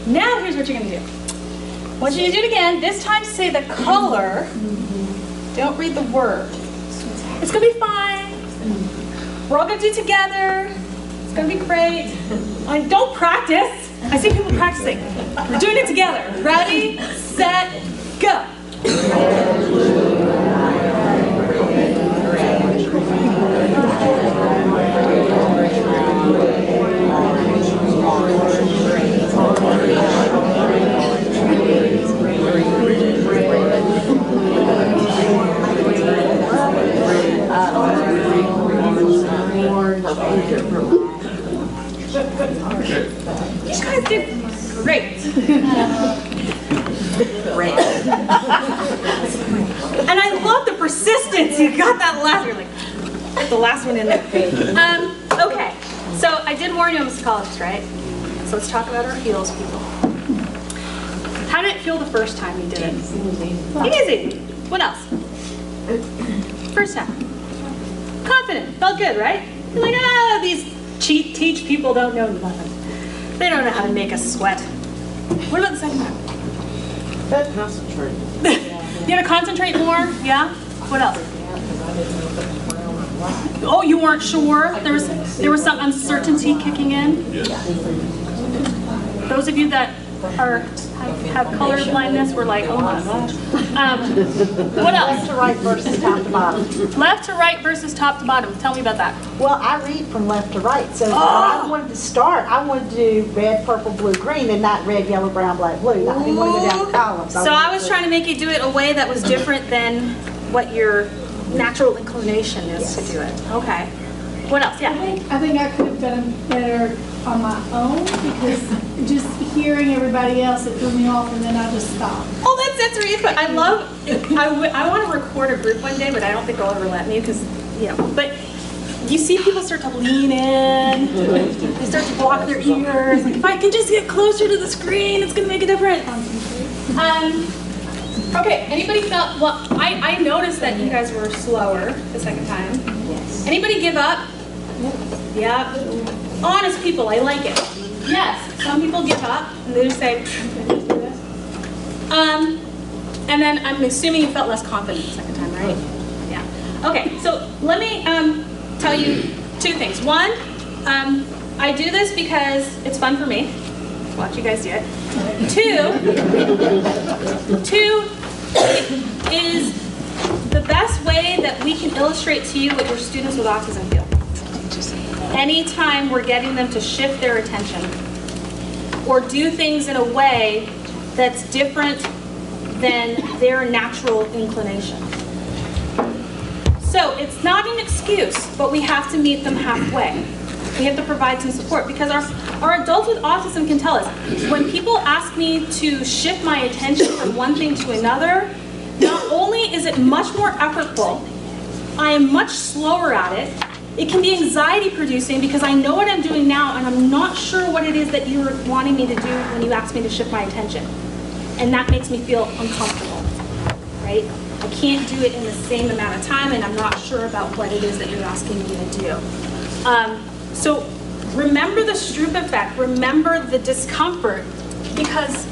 Now here's what you're gonna do. I want you to do it again. This time say the color, don't read the word. It's gonna be fine. We're all gonna do it together. It's gonna be great. Don't practice. I see people practicing. We're doing it together. Ready, set, go. You guys did great. Great. And I love the persistence. You got that last. You're like, the last one in there. Okay. So I did warn you I'm a psychologist, right? So let's talk about our feels, people. How did it feel the first time you did it? Easy. What else? First time. Confident. Felt good, right? You're like, these teach people don't know nothing. They don't know how to make us sweat. What about the second time? Concentrate. You had to concentrate more? Yeah? What else? Oh, you weren't sure? There was some uncertainty kicking in? Those of you that have color blindness were like, oh my gosh. What else? Left to right versus top to bottom. Left to right versus top to bottom. Tell me about that. Well, I read from left to right, so when I wanted to start, I wanted to do red, purple, blue, green, and not red, yellow, brown, black, blue. I didn't want to go down the columns. So I was trying to make you do it a way that was different than what your natural inclination is to do it. Okay. What else? Yeah. I think I could have done better on my own because just hearing everybody else, it threw me off and then I just stopped. Oh, that's really fun. I want to record a group one day, but I don't think they'll ever let me because, but you see people start to lean in, they start to block their ears. Like, if I can just get closer to the screen, it's going to make a difference. Okay, anybody felt, well, I noticed that you guys were slower the second time. Yes. Anybody give up? Yeah. Honest people, I like it. Yes, some people give up and they just say, I'm gonna do this. And then I'm assuming you felt less confident the second time, right? Yeah. Okay, so let me tell you two things. One, I do this because it's fun for me. Watch you guys do it. Two is the best way that we can illustrate to you what your students with autism feel. Anytime we're getting them to shift their attention or do things in a way that's different than their natural inclination. So it's not an excuse, but we have to meet them halfway. We have to provide some support because our adults with autism can tell us, when people ask me to shift my attention from one thing to another, not only is it much more effortful, I am much slower at it, It can be anxiety producing because I know what I'm doing now and I'm not sure what it is that you're wanting me to do when you ask me to shift my attention. And that makes me feel uncomfortable, right? I can't do it in the same amount of time and I'm not sure about what it is that you're asking me to do. So remember the Stroop effect, remember the discomfort, because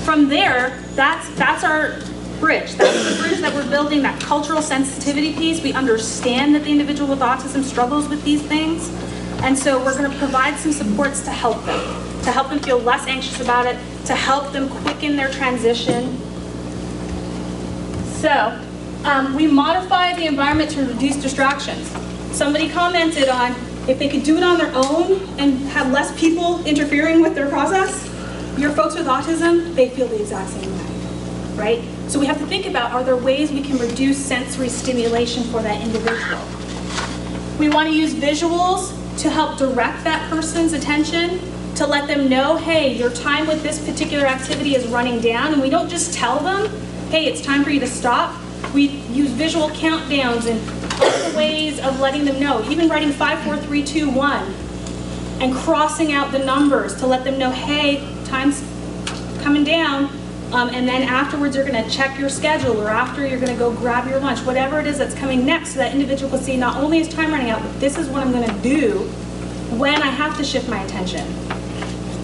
from there, that's our bridge. That's the bridge that we're building, that cultural sensitivity piece. We understand that the individual with autism struggles with these things. And so we're going to provide some supports to help them feel less anxious about it, to help them quicken their transition. So we modify the environment to reduce distractions. Somebody commented on if they could do it on their own and have less people interfering with their process. Your folks with autism, they feel the exact same way, right? So we have to think about, are there ways we can reduce sensory stimulation for that individual? We want to use visuals to help direct that person's attention, to let them know, hey, your time with this particular activity is running down, and we don't just tell them, hey, it's time for you to stop. We use visual countdowns and other ways of letting them know, even writing 5, 4, 3, 2, 1, and crossing out the numbers to let them know, hey, time's coming down, and then afterwards you're going to check your schedule, or after you're going to go grab your lunch, whatever it is that's coming next, so that individual can see not only is time running out, but this is what I'm going to do when I have to shift my attention.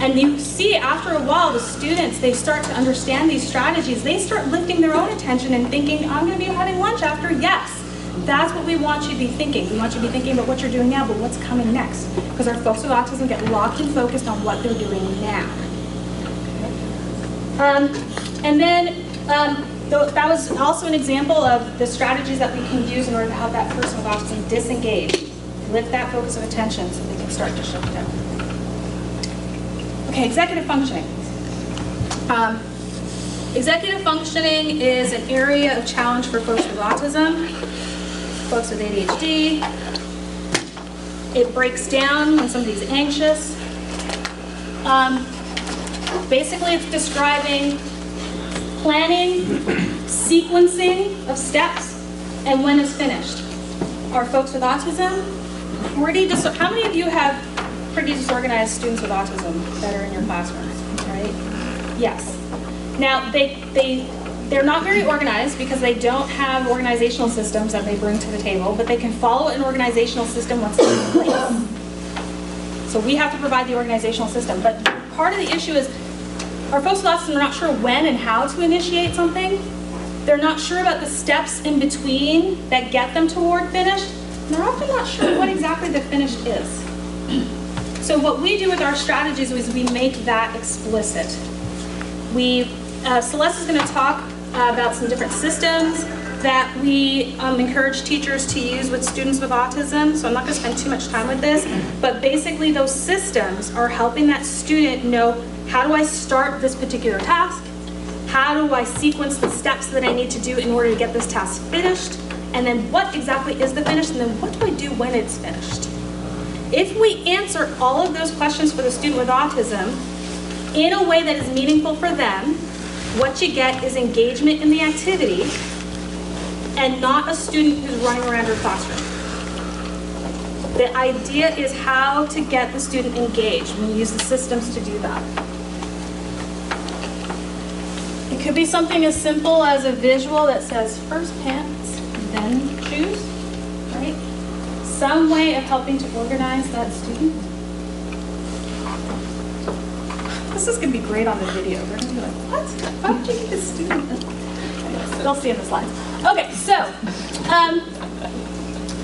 And you see after a while the students, they start to understand these strategies. They start lifting their own attention and thinking, I'm going to be having lunch after. Yes, that's what we want you to be thinking. We want you to be thinking about what you're doing now, but what's coming next. Because our folks with autism get locked and focused on what they're doing now. And then that was also an example of the strategies that we can use in order to help that person with autism disengage. Lift that focus of attention so they can start to shift it. Okay, executive functioning. Executive functioning is an area of challenge for folks with autism, folks with ADHD. It breaks down when somebody's anxious. Basically, it's describing planning, sequencing of steps, and when it's finished. Our folks with autism, how many of you have pretty disorganized students with autism that are in your classrooms, right? Yes. Now, they're not very organized because they don't have organizational systems that they bring to the table, but they can follow an organizational system once it's in place. So we have to provide the organizational system. But part of the issue is our folks with autism are not sure when and how to initiate something. They're not sure about the steps in between that get them toward finish. And they're often not sure what exactly the finish is. So what we do with our strategies is we make that explicit. Celeste is going to talk about some different systems that we encourage teachers to use with students with autism, so I'm not going to spend too much time with this, but basically those systems are helping that student know, how do I start this particular task? How do I sequence the steps that I need to do in order to get this task finished? And then what exactly is the finish? And then what do I do when it's finished? If we answer all of those questions for the student with autism in a way that is meaningful for them, what you get is engagement in the activity and not a student who's running around your classroom. The idea is how to get the student engaged. We use the systems to do that. It could be something as simple as a visual that says first pants, then shoes, right? Some way of helping to organize that student. This is going to be great on the video. They're going to be like, what? Why would you get a student? They'll see in the slides. Okay, so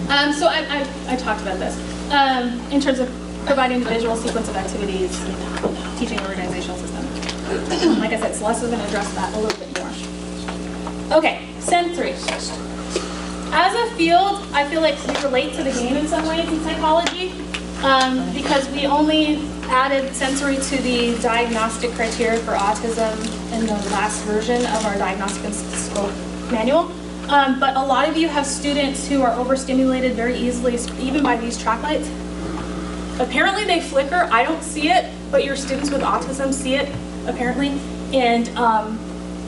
I talked about this in terms of providing the visual sequence of activities, teaching organizational system. Like I said, Celeste is going to address that a little bit more. Okay, sensory. As a field, I feel like we relate to the game in some ways in psychology because we only added sensory to the diagnostic criteria for autism in the last version of our diagnostic and statistical manual. But a lot of you have students who are overstimulated very easily, even by these track lights. Apparently they flicker. I don't see it, but your students with autism see it, apparently. And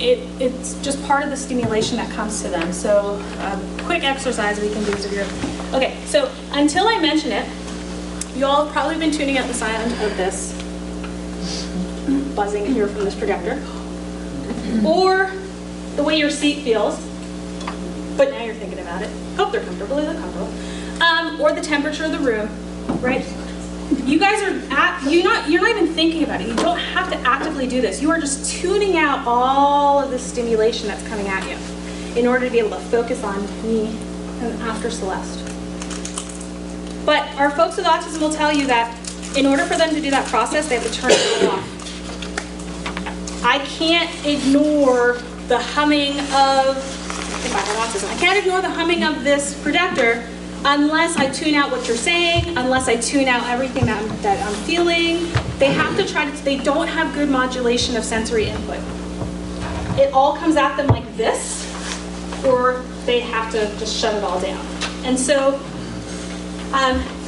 it's just part of the stimulation that comes to them. So quick exercise we can do is okay, so until I mention it, you all have probably been tuning out the sound of this buzzing here from this projector, or the way your seat feels, but now you're thinking about it. Hope they're comfortable, or the temperature of the room, right? You guys are you're not even thinking about it. You don't have to actively do this. You are just tuning out all of the stimulation that's coming at you in order to be able to focus on me and after Celeste. But our folks with autism will tell you that in order for them to do that process, they have to turn it off. I can't ignore the humming of, if I have autism, I can't ignore the humming of this projector unless I tune out what you're saying, unless I tune out everything that I'm feeling. They have to they don't have good modulation of sensory input. It all comes at them like this, or they have to just shut it all down. And so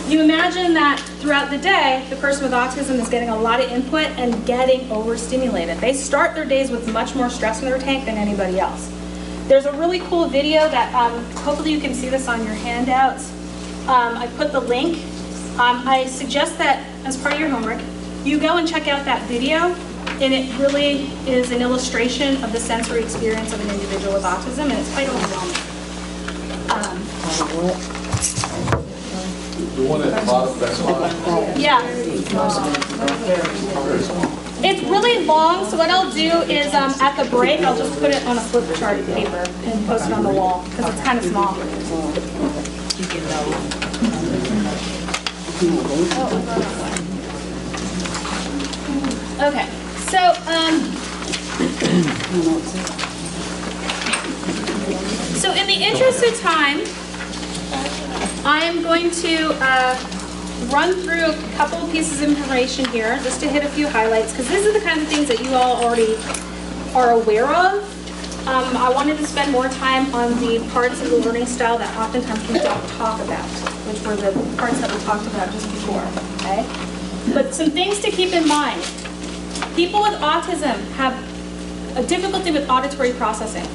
you imagine that throughout the day, the person with autism is getting a lot of input and getting overstimulated. They start their days with much more stress in their tank than anybody else. There's a really cool video that hopefully you can see this on your handouts. I put the link. I suggest that as part of your homework, you go and check out that video, and it really is an illustration of the sensory experience of an individual with autism, and it's quite overwhelming. The one at the bottom, that's fine. Yeah. It's really long, so what I'll do is at the break, I'll just put it on a flip chart paper and post it on the wall, because it's kind of small. Okay, so in the interest of time, I am going to run through a couple of pieces of information here just to hit a few highlights, because these are the kind of things that you all already are aware of. I wanted to spend more time on the parts of the learning style that oftentimes we don't talk about, which were the parts that we talked about just before, okay? But some things to keep in mind. People with autism have a difficulty with auditory processing.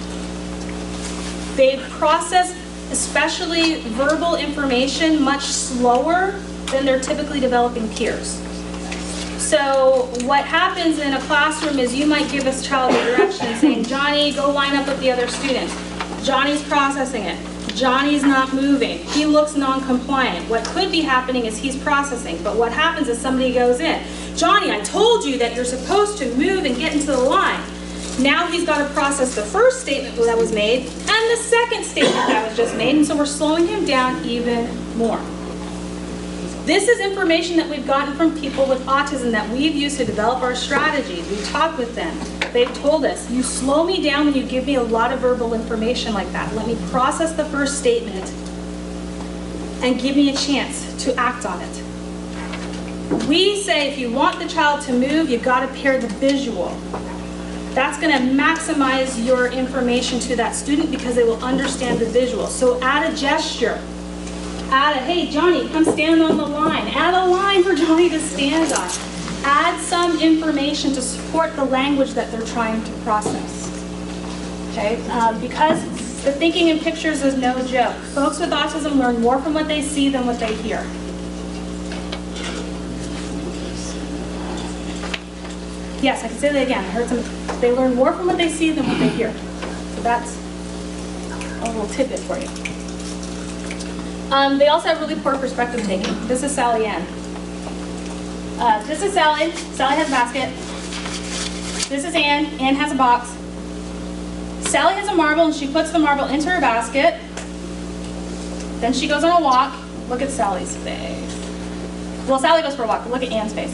They process especially verbal information much slower than their typically developing peers. So what happens in a classroom is you might give a child a direction saying, Johnny, go line up with the other students. Johnny's processing it. Johnny's not moving. He looks non-compliant. What could be happening is he's processing, but what happens is somebody goes in. Johnny, I told you that you're supposed to move and get into the line. Now he's got to process the first statement that was made and the second statement that was just made, and so we're slowing him down even more. This is information that we've gotten from people with autism that we've used to develop our strategies. We've talked with them. They've told us, you slow me down when you give me a lot of verbal information like that. Let me process the first statement and give me a chance to act on it. We say if you want the child to move, you've got to pair the visual. That's going to maximize your information to that student because they will understand the visual. So add a gesture. Add a, hey Johnny, come stand on the line. Add a line for Johnny to stand on. Add some information to support the language that they're trying to process. Okay, because the thinking in pictures is no joke. Folks with autism learn more from what they see than what they hear. Yes, I can say that again. I heard some. They learn more from what they see than what they hear. So that's a little tidbit for you. They also have really poor perspective taking. This is Sally Ann. This is Sally. Sally has a basket. This is Ann. Ann has a box. Sally has a marble and she puts the marble into her basket. Then she goes on a walk. Look at Sally's face. Well, Sally goes for a walk, but look at Ann's face.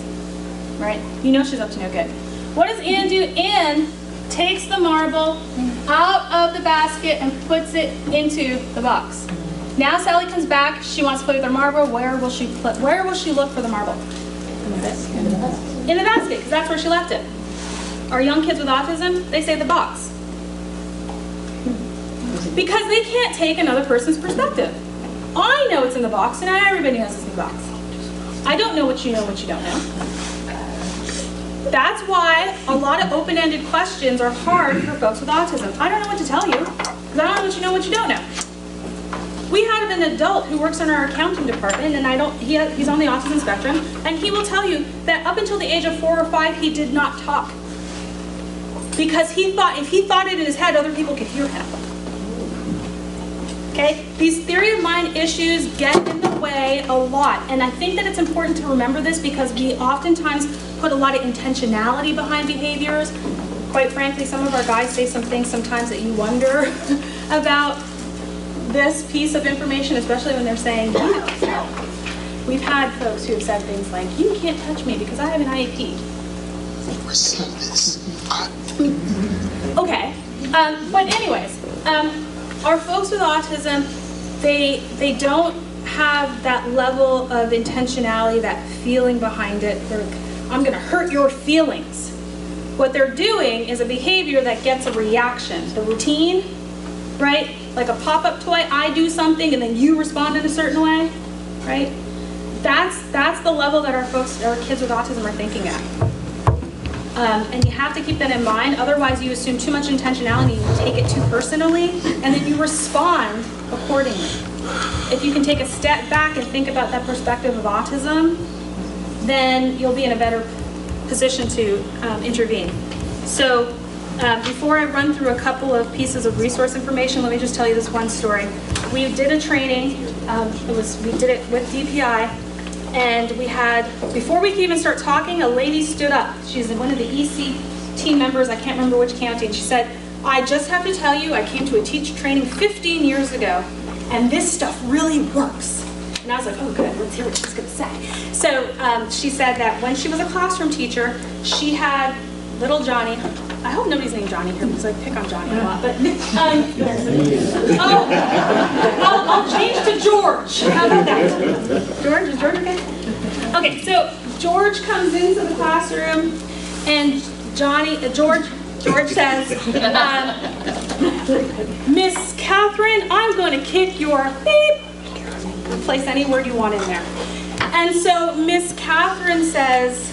Right? You know she's up to no good. What does Ann do? Ann takes the marble out of the basket and puts it into the box. Now Sally comes back. She wants to play with her marble. Where will she look for the marble? In the basket, because that's where she left it. Our young kids with autism, they say the box. Because they can't take another person's perspective. I know it's in the box, and not everybody knows it's in the box. I don't know what you know, what you don't know. That's why a lot of open-ended questions are hard for folks with autism. I don't know what to tell you, because I don't know what you don't know. We had an adult who works in our accounting department, and he's on the autism spectrum, and he will tell you that up until the age of 4 or 5, he did not talk. Because he thought, if he thought it in his head, other people could hear him. Okay? These theory of mind issues get in the way a lot, and I think that it's important to remember this because we oftentimes put a lot of intentionality behind behaviors. Quite frankly, some of our guys say some things sometimes that you wonder about this piece of information, especially when they're saying, you don't know. We've had folks who have said things like, you can't touch me because I have an IEP. Okay, but anyways, our folks with autism, they don't have that level of intentionality, that feeling behind it. They're like, I'm gonna hurt your feelings. What they're doing is a behavior that gets a reaction. The routine, right? Like a pop-up toy, I do something and then you respond in a certain way, right? That's the level that our kids with autism are thinking at. And you have to keep that in mind, otherwise you assume too much intentionality, you take it too personally, and then you respond accordingly. If you can take a step back and think about that perspective of autism, then you'll be in a better position to intervene. So before I run through a couple of pieces of resource information, let me just tell you this one story. We did a training, we did it with DPI, and we had, before we could even start talking, a lady stood up. She's one of the EC team members, I can't remember which county, and she said, I just have to tell you, I came to a teacher training 15 years ago, and this stuff really works. And I was like, oh good, let's hear what she's gonna say. So she said that when she was a classroom teacher, she had little Johnny. I hope nobody's named Johnny here because I pick on Johnny a lot, but I'll change to George. How about that? George, is George okay? Okay, so George comes into the classroom and George says, Miss Catherine, I'm going to kick your beep. Place any word you want in there. And so Miss Catherine says,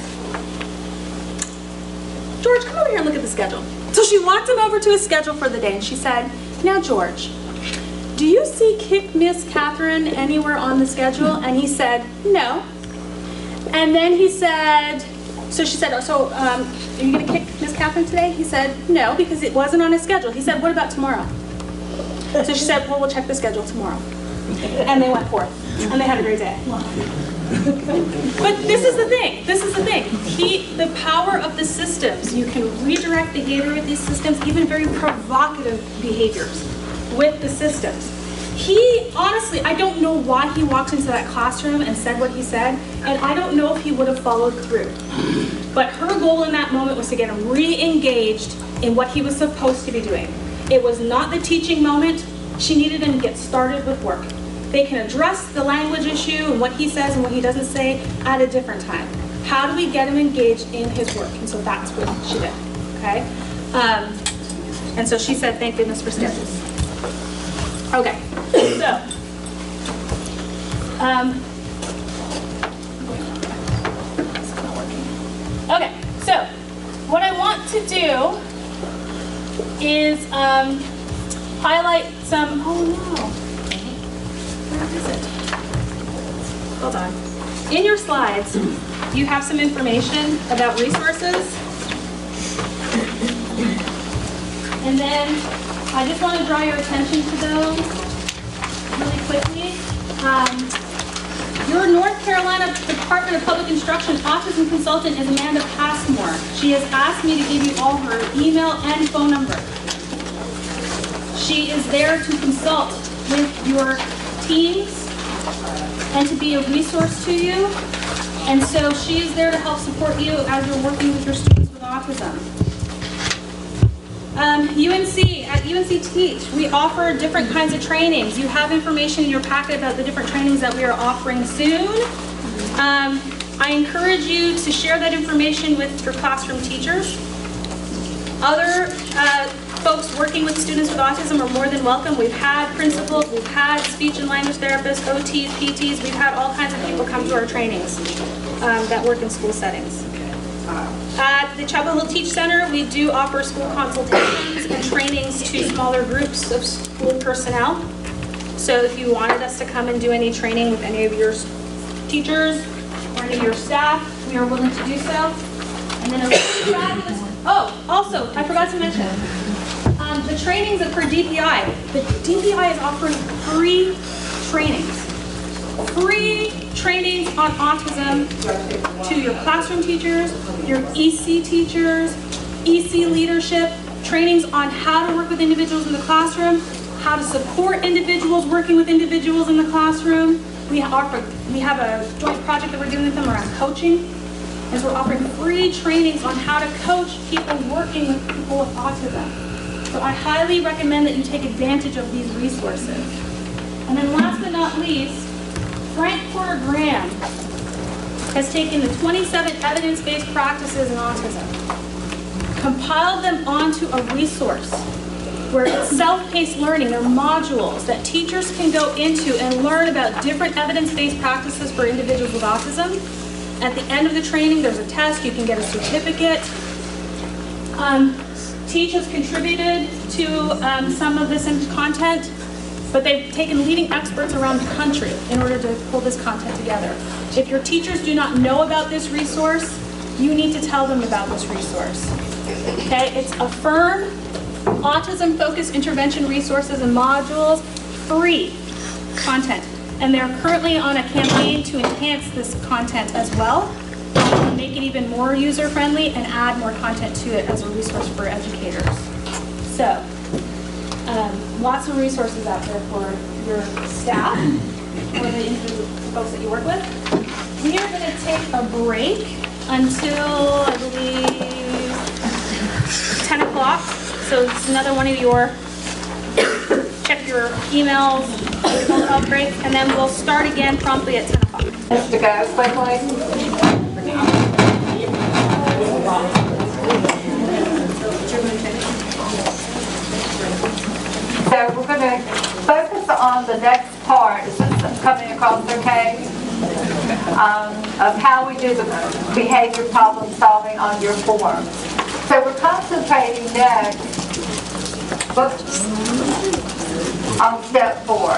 George, come over here and look at the schedule. So she walked him over to his schedule for the day and she said, now George, do you see kick Miss Catherine anywhere on the schedule? And he said, no. And then he said, so she said, so are you going to kick Miss Catherine today? He said, no, because it wasn't on his schedule. He said, what about tomorrow? So she said, well, we'll check the schedule tomorrow. And they went forth, and they had a great day. But this is the thing, the power of the systems, you can redirect behavior with these systems, even very provocative behaviors with the systems. He, honestly, I don't know why he walked into that classroom and said what he said, and I don't know if he would have followed through. But her goal in that moment was to get him re-engaged in what he was supposed to be doing. It was not the teaching moment. She needed him to get started with work. They can address the language issue and what he says and what he doesn't say at a different time. How do we get him engaged in his work? And so that's what she did, okay? And so she said, thank goodness for schedules. Okay, so, okay, so what I want to do is highlight some, oh no. Where is it? Hold on. In your slides, you have some information about resources. And then I just want to draw your attention to those really quickly. Your North Carolina Department of Public Instruction autism consultant is Amanda Passmore. She has asked me to give you all her email and phone number. She is there to consult with your teams and to be a resource to you. And so she is there to help support you as you're working with your students with autism. At UNC Teach, we offer different kinds of trainings. You have information in your packet about the different trainings that we are offering soon. I encourage you to share that information with your classroom teachers. Other folks working with students with autism are more than welcome. We've had principals, we've had speech and language therapists, OTs, PTs, we've had all kinds of people come to our trainings that work in school settings. At the Chapel Hill Teach Center, we do offer school consultations and trainings to smaller groups of school personnel. So if you wanted us to come and do any training with any of your teachers or any of your staff, we are willing to do so. And then a really fabulous, oh, also, I forgot to mention, the trainings are for DPI. The DPI is offering free trainings. Free trainings on autism to your classroom teachers, your EC teachers, EC leadership, trainings on how to work with individuals in the classroom, how to support individuals working with individuals in the classroom. We have a joint project that we're doing with them around coaching, as we're offering free trainings on how to coach people working with people with autism. So I highly recommend that you take advantage of these resources. And then last but not least, Frank Porter Graham has taken the 27 evidence-based practices in autism, compiled them onto a resource where it's self-paced learning. They're modules that teachers can go into and learn about different evidence-based practices for individuals with autism. At the end of the training, there's a test. You can get a certificate. Teach has contributed to some of this content, but they've taken leading experts around the country in order to pull this content together. If your teachers do not know about this resource, you need to tell them about this resource. Okay, it's Affirm, autism-focused intervention resources and modules, free content. And they're currently on a campaign to enhance this content as well, make it even more user-friendly and add more content to it as a resource for educators. So, lots of resources out there for your staff or the individual folks that you work with. We are going to take a break until, I believe, 10 o'clock. So it's another one of your, check your emails, health break, and then we'll start again promptly at 10 o'clock. Just to go quickly. So we're going to focus on the next part, is this coming across okay, of how we do the behavior problem solving on your form. So we're concentrating next on step 4,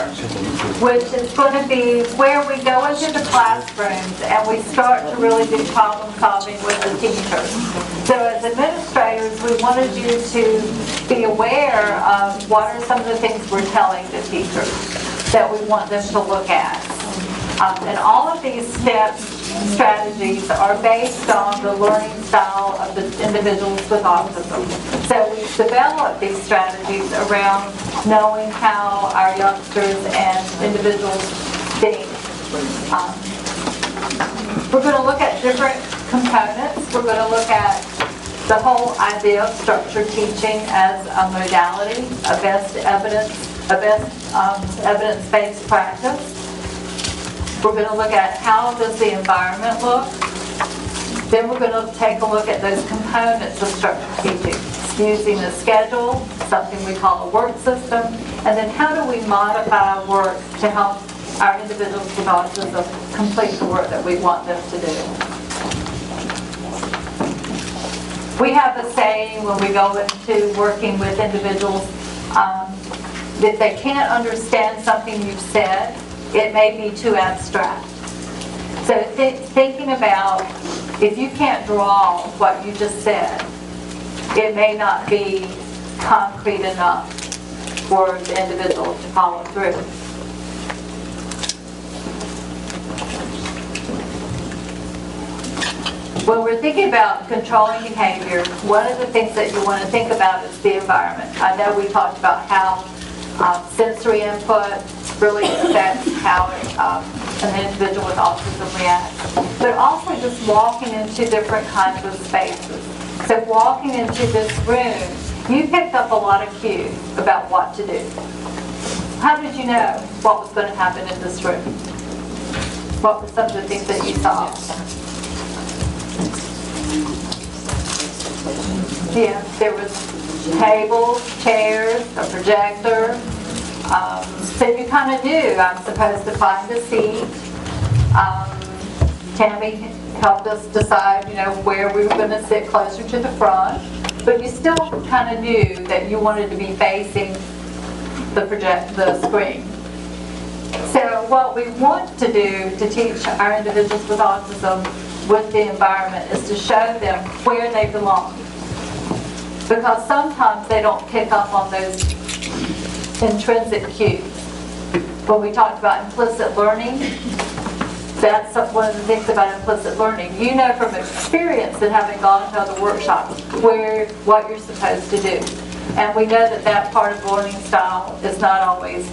which is going to be where we go into the classrooms and we start to really do problem solving with the teachers. So as administrators, we wanted you to be aware of what are some of the things we're telling the teachers that we want them to look at. And all of these strategies are based on the learning style of the individuals with autism. So we've developed these strategies around knowing how our youngsters and individuals think. We're going to look at different components. We're going to look at the whole idea of structured teaching as a modality, a best evidence-based practice. We're going to look at how does the environment look. Then we're going to take a look at those components of structured teaching, using a schedule, something we call a work system, and then how do we modify work to help our individuals with autism complete the work that we want them to do. We have a saying when we go into working with individuals, if they can't understand something you've said, it may be too abstract. So thinking about, if you can't draw what you just said, it may not be concrete enough for the individual to follow through. When we're thinking about controlling behavior, one of the things that you want to think about is the environment. I know we talked about how sensory input really affects how an individual with autism reacts, but also just walking into different kinds of spaces. So walking into this room, you picked up a lot of cues about what to do. How did you know what was going to happen in this room? What were some of the things that you saw? Yeah, there was tables, chairs, a projector. So you kind of knew I'm supposed to find a seat, Tammy helped us decide, where we were going to sit closer to the front, but you still kind of knew that you wanted to be facing the screen. So what we want to do to teach our individuals with autism with the environment is to show them where they belong. Because sometimes they don't pick up on those intrinsic cues. When we talked about implicit learning, that's one of the things about implicit learning. You know from experience and having gone to other workshops what you're supposed to do. And we know that part of learning style is not always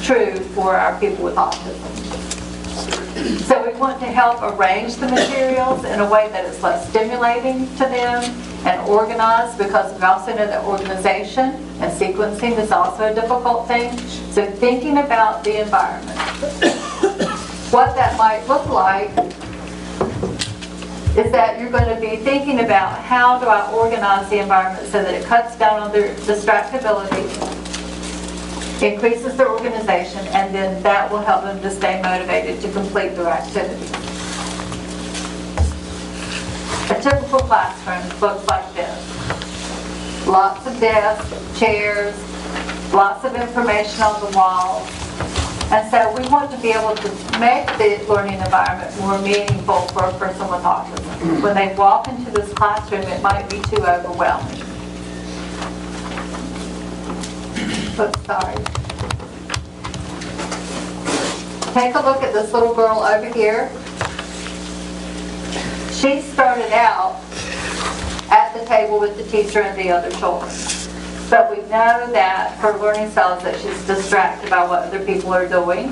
true for our people with autism. So we want to help arrange the materials in a way that is less stimulating to them and organized, because we also know that organization and sequencing is also a difficult thing. So thinking about the environment. What that might look like is that you're going to be thinking about how do I organize the environment so that it cuts down on their distractibility, increases their organization, and then that will help them to stay motivated to complete their activities. A typical classroom looks like this. Lots of desks, chairs, lots of information on the walls. And so we want to be able to make the learning environment more meaningful for a person with autism. When they walk into this classroom, it might be too overwhelming. Oops, sorry. Take a look at this little girl over here. She started out at the table with the teacher and the other children. But we know that her learning style is that she's distracted by what other people are doing,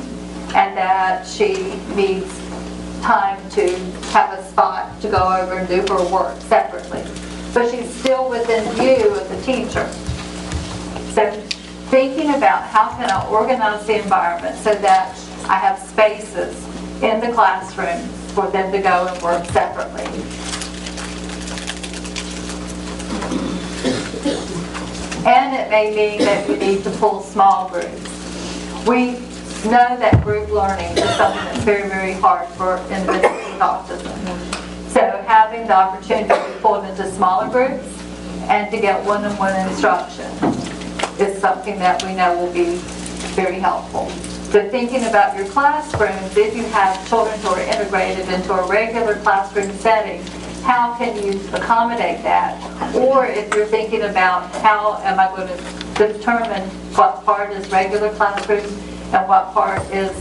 and that she needs time to have a spot to go over and do her work separately. But she's still within view of the teacher. So thinking about how can I organize the environment so that I have spaces in the classroom for them to go and work separately. And it may mean that you need to pull small groups. We know that group learning is something that's very, very hard for individuals with autism. So having the opportunity to be pulled into smaller groups and to get one-on-one instruction is something that we know will be very helpful. So thinking about your classrooms, if you have children who are integrated into a regular classroom setting, how can you accommodate that? Or if you're thinking about how am I going to determine what part is regular classroom and what part is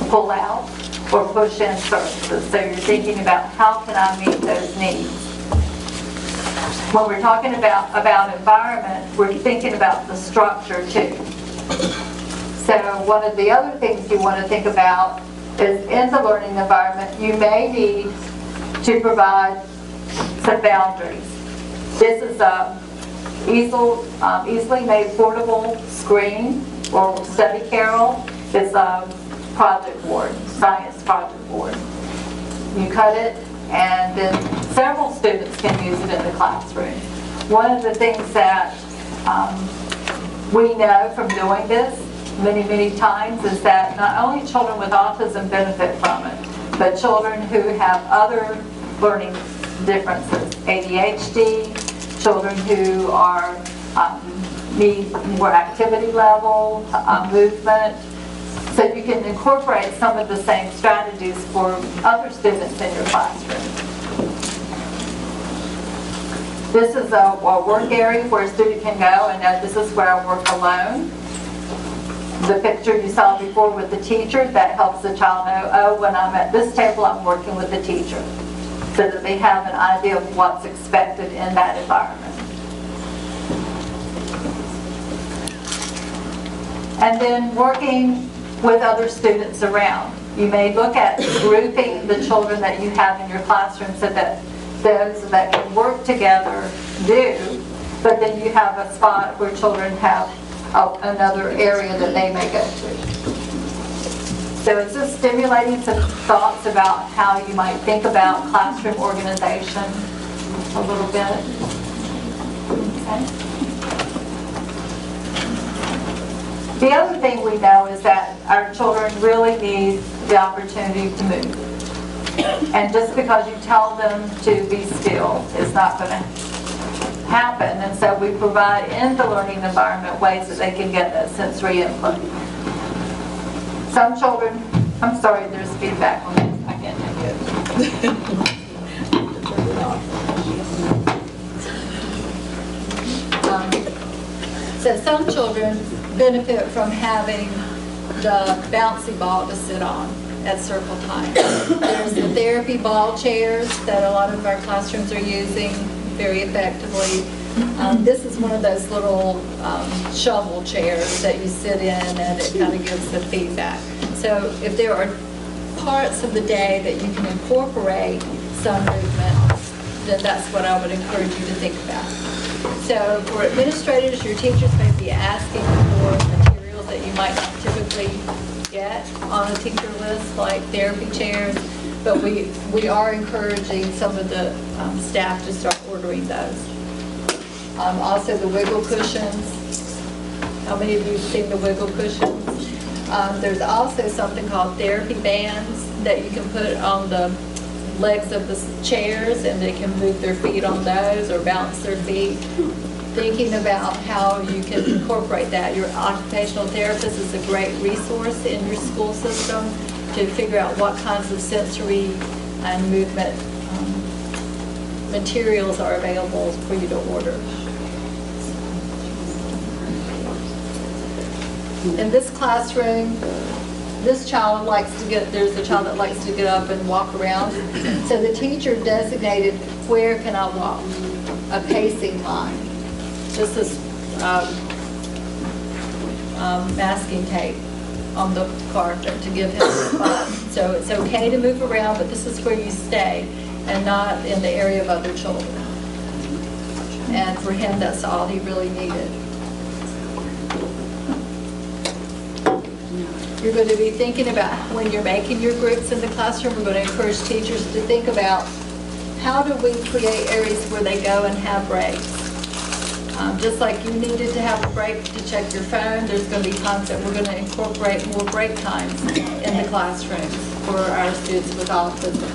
pull out or push in services. So you're thinking about how can I meet those needs. When we're talking about environment, we're thinking about the structure too. So one of the other things you want to think about is in the learning environment, you may need to provide some boundaries. This is a easily made portable screen or study carrel. It's a project board, science project board. You cut it and then several students can use it in the classroom. One of the things that we know from doing this many, many times is that not only children with autism benefit from it, but children who have other learning differences, ADHD, children who are need more activity level, movement. So you can incorporate some of the same strategies for other students in your classroom. This is a work area where a student can go and know this is where I work alone. The picture you saw before with the teacher, that helps the child know, oh, when I'm at this table, I'm working with the teacher, so that they have an idea of what's expected in that environment. And then working with other students around. You may look at grouping the children that you have in your classroom so that those that can work together do, but then you have a spot where children have another area that they may go to. So it's just stimulating some thoughts about how you might think about classroom organization a little bit. Okay. The other thing we know is that our children really need the opportunity to move. And just because you tell them to be still, it's not going to happen. And so we provide in the learning environment ways that they can get that sensory input. Some children, I'm sorry, there's feedback on this. I can't take it. So some children benefit from having the bouncy ball to sit on at circle time. There's the therapy ball chairs that a lot of our classrooms are using very effectively. This is one of those little shovel chairs that you sit in and it kind of gives the feedback. So if there are parts of the day that you can incorporate some movement, then that's what I would encourage you to think about. So for administrators, your teachers may be asking for materials that you might not typically get on a teacher list, like therapy chairs, but we are encouraging some of the staff to start ordering those. Also the wiggle cushions. How many of you have seen the wiggle cushions? There's also something called therapy bands that you can put on the legs of the chairs and they can move their feet on those or bounce their feet. Thinking about how you can incorporate that. Your occupational therapist is a great resource in your school system to figure out what kinds of sensory and movement materials are available for you to order. In this classroom, there's a child that likes to get up and walk around. So the teacher designated, where can I walk? A pacing line. This is masking tape on the carpet to give him a spot. So it's okay to move around, but this is where you stay and not in the area of other children. And for him, that's all he really needed. You're going to be thinking about when you're making your groups in the classroom, we're going to encourage teachers to think about how do we create areas where they go and have breaks. Just like you needed to have a break to check your phone, there's going to be times that we're going to incorporate more break times in the classrooms for our students with autism.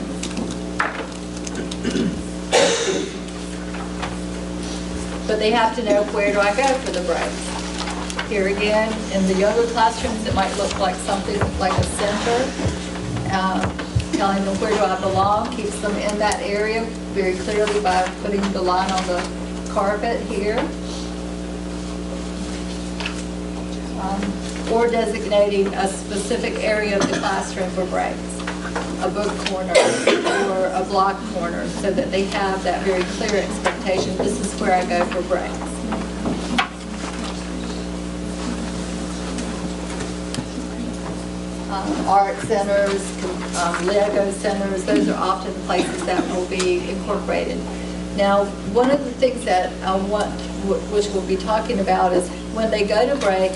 But they have to know, where do I go for the breaks? Here again, in the younger classrooms, it might look like something like a center. Telling them where do I belong, keeps them in that area very clearly by putting the line on the carpet here. Or designating a specific area of the classroom for breaks. A book corner or a block corner, so that they have that very clear expectation, this is where I go for breaks. Art centers, Lego centers, those are often places that will be incorporated. Now, one of the things that I want, which we'll be talking about, is when they go to break,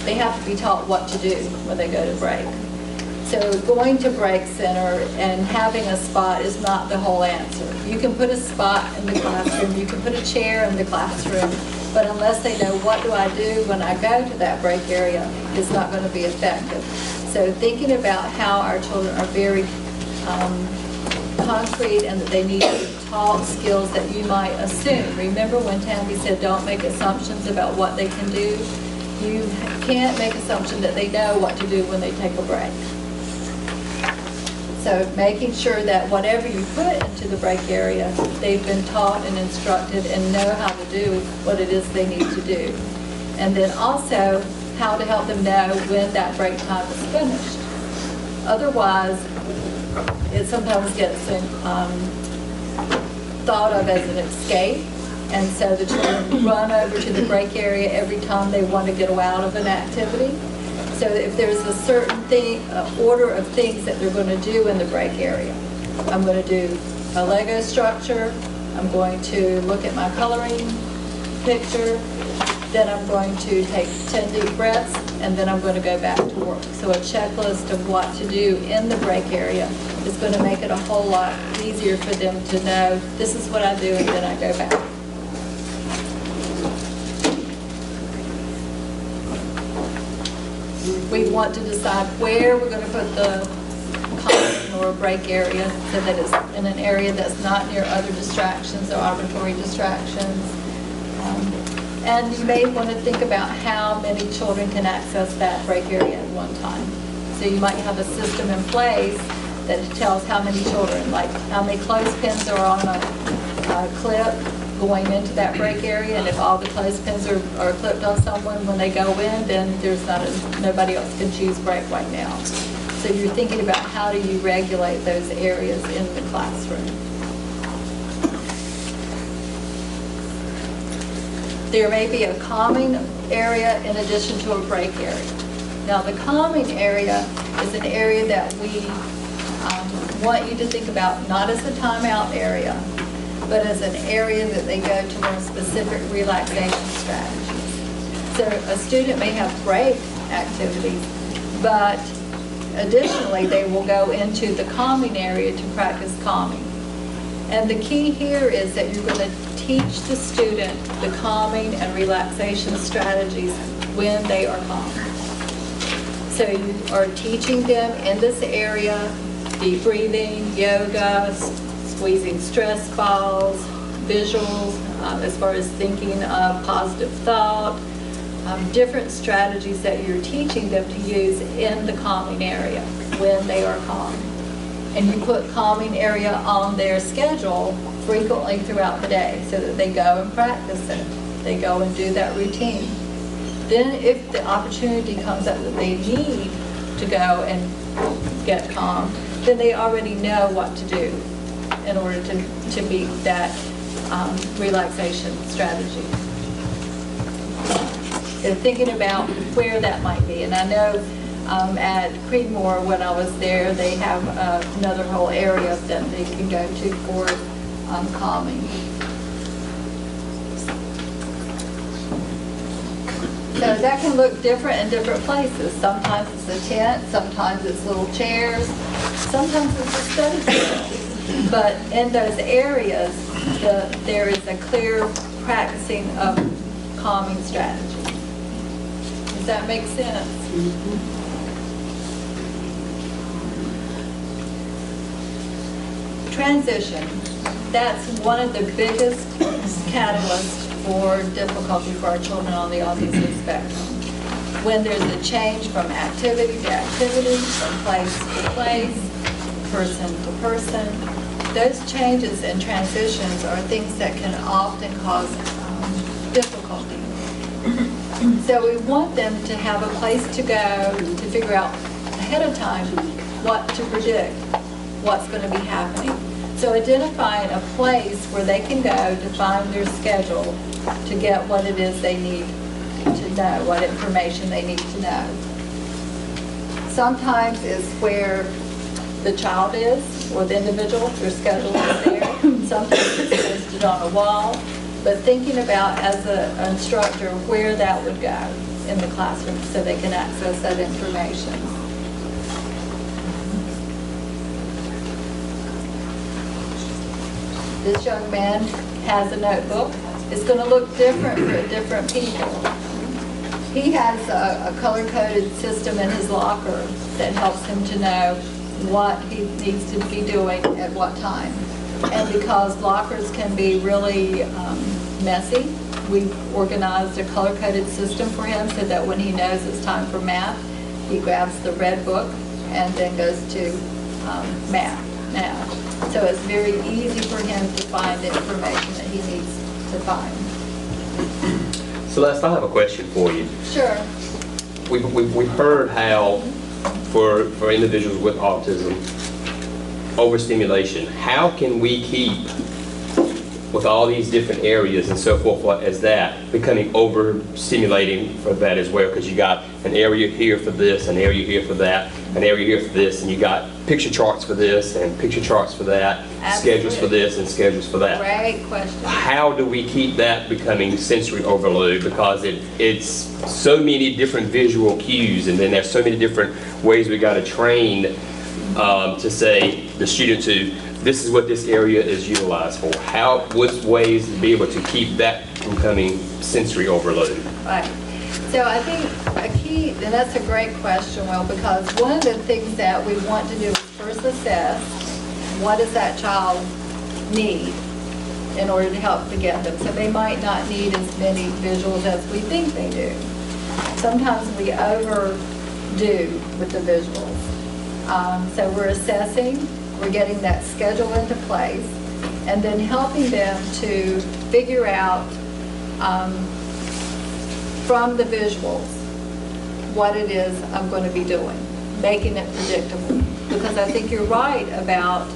they have to be taught what to do when they go to break. So going to break center and having a spot is not the whole answer. You can put a spot in the classroom, you can put a chair in the classroom, but unless they know what do I do when I go to that break area, it's not going to be effective. So thinking about how our children are very concrete and that they need to be taught skills that you might assume. Remember when Tammy said don't make assumptions about what they can do? You can't make assumptions that they know what to do when they take a break. So making sure that whatever you put into the break area, they've been taught and instructed and know how to do what it is they need to do. And then also how to help them know when that break time is finished. Otherwise, it sometimes gets thought of as an escape, and so the children run over to the break area every time they want to get out of an activity. So if there's a certain order of things that they're going to do in the break area, I'm going to do a Lego structure, I'm going to look at my coloring picture, then I'm going to take 10 deep breaths, and then I'm going to go back to work. So a checklist of what to do in the break area is going to make it a whole lot easier for them to know, this is what I do, and then I go back. We want to decide where we're going to put the or a break area so that it's in an area that's not near other distractions or arbitrary distractions. And you may want to think about how many children can access that break area at one time. So you might have a system in place that tells how many children, like how many clothespins are on a clip going into that break area, and if all the clothespins are clipped on someone when they go in, then there's nobody else can choose break right now. So you're thinking about how do you regulate those areas in the classroom. There may be a calming area in addition to a break area. Now the calming area is an area that we want you to think about not as a timeout area, but as an area that they go to learn specific relaxation strategies. So a student may have break activities, but additionally they will go into the calming area to practice calming. And the key here is that you're going to teach the student the calming and relaxation strategies when they are calm. So you are teaching them in this area deep breathing, yoga, squeezing stress balls, visuals, as far as thinking of positive thought, different strategies that you're teaching them to use in the calming area when they are calm. And you put calming area on their schedule frequently throughout the day so that they go and practice it. They go and do that routine. Then if the opportunity comes up that they need to go and get calm, then they already know what to do in order to meet that relaxation strategy. So thinking about where that might be. And I know at Creedmoor, when I was there, they have another whole area that they can go to for calming. So that can look different in different places. Sometimes it's a tent, sometimes it's little chairs, sometimes it's a study table. But in those areas, there is a clear practicing of calming strategy. Does that make sense? Transition. That's one of the biggest catalysts for difficulty for our children on the autism spectrum. When there's a change from activity to activity, from place to place, person to person, those changes and transitions are things that can often cause difficulty. So we want them to have a place to go to figure out ahead of time what to predict, what's going to be happening. So identifying a place where they can go to find their schedule to get what it is they need to know, what information they need to know. Sometimes it's where the child is, or the individual, their schedule is there. Sometimes it's posted on a wall. But thinking about, as an instructor, where that would go in the classroom so they can access that information. This young man has a notebook. It's going to look different for different people. He has a color-coded system in his locker that helps him to know what he needs to be doing at what time. And because lockers can be really messy, we've organized a color-coded system for him so that when he knows it's time for math, he grabs the red book and then goes to math now. So it's very easy for him to find the information that he needs to find. Celeste, I have a question for you. Sure. We've heard how for individuals with autism, overstimulation, how can we keep, with all these different areas and so forth as that, becoming overstimulating for that as well? Because you got an area here for this, an area here for that, an area here for this, and you got picture charts for this and picture charts for that, schedules for this and schedules for that. Great question. How do we keep that becoming sensory overload? Because it's so many different visual cues, and then there's so many different ways we got to train to say the student to, this is what this area is utilized for. What's ways to be able to keep that from becoming sensory overload? Right. So I think a key, and that's a great question, Will, because one of the things that we want to do is first assess what does that child need in order to help to get them. So they might not need as many visuals as we think they do. Sometimes we overdo with the visuals. So we're assessing, we're getting that schedule into place, and then helping them to figure out from the visuals what it is I'm going to be doing, making it predictable. Because I think you're right about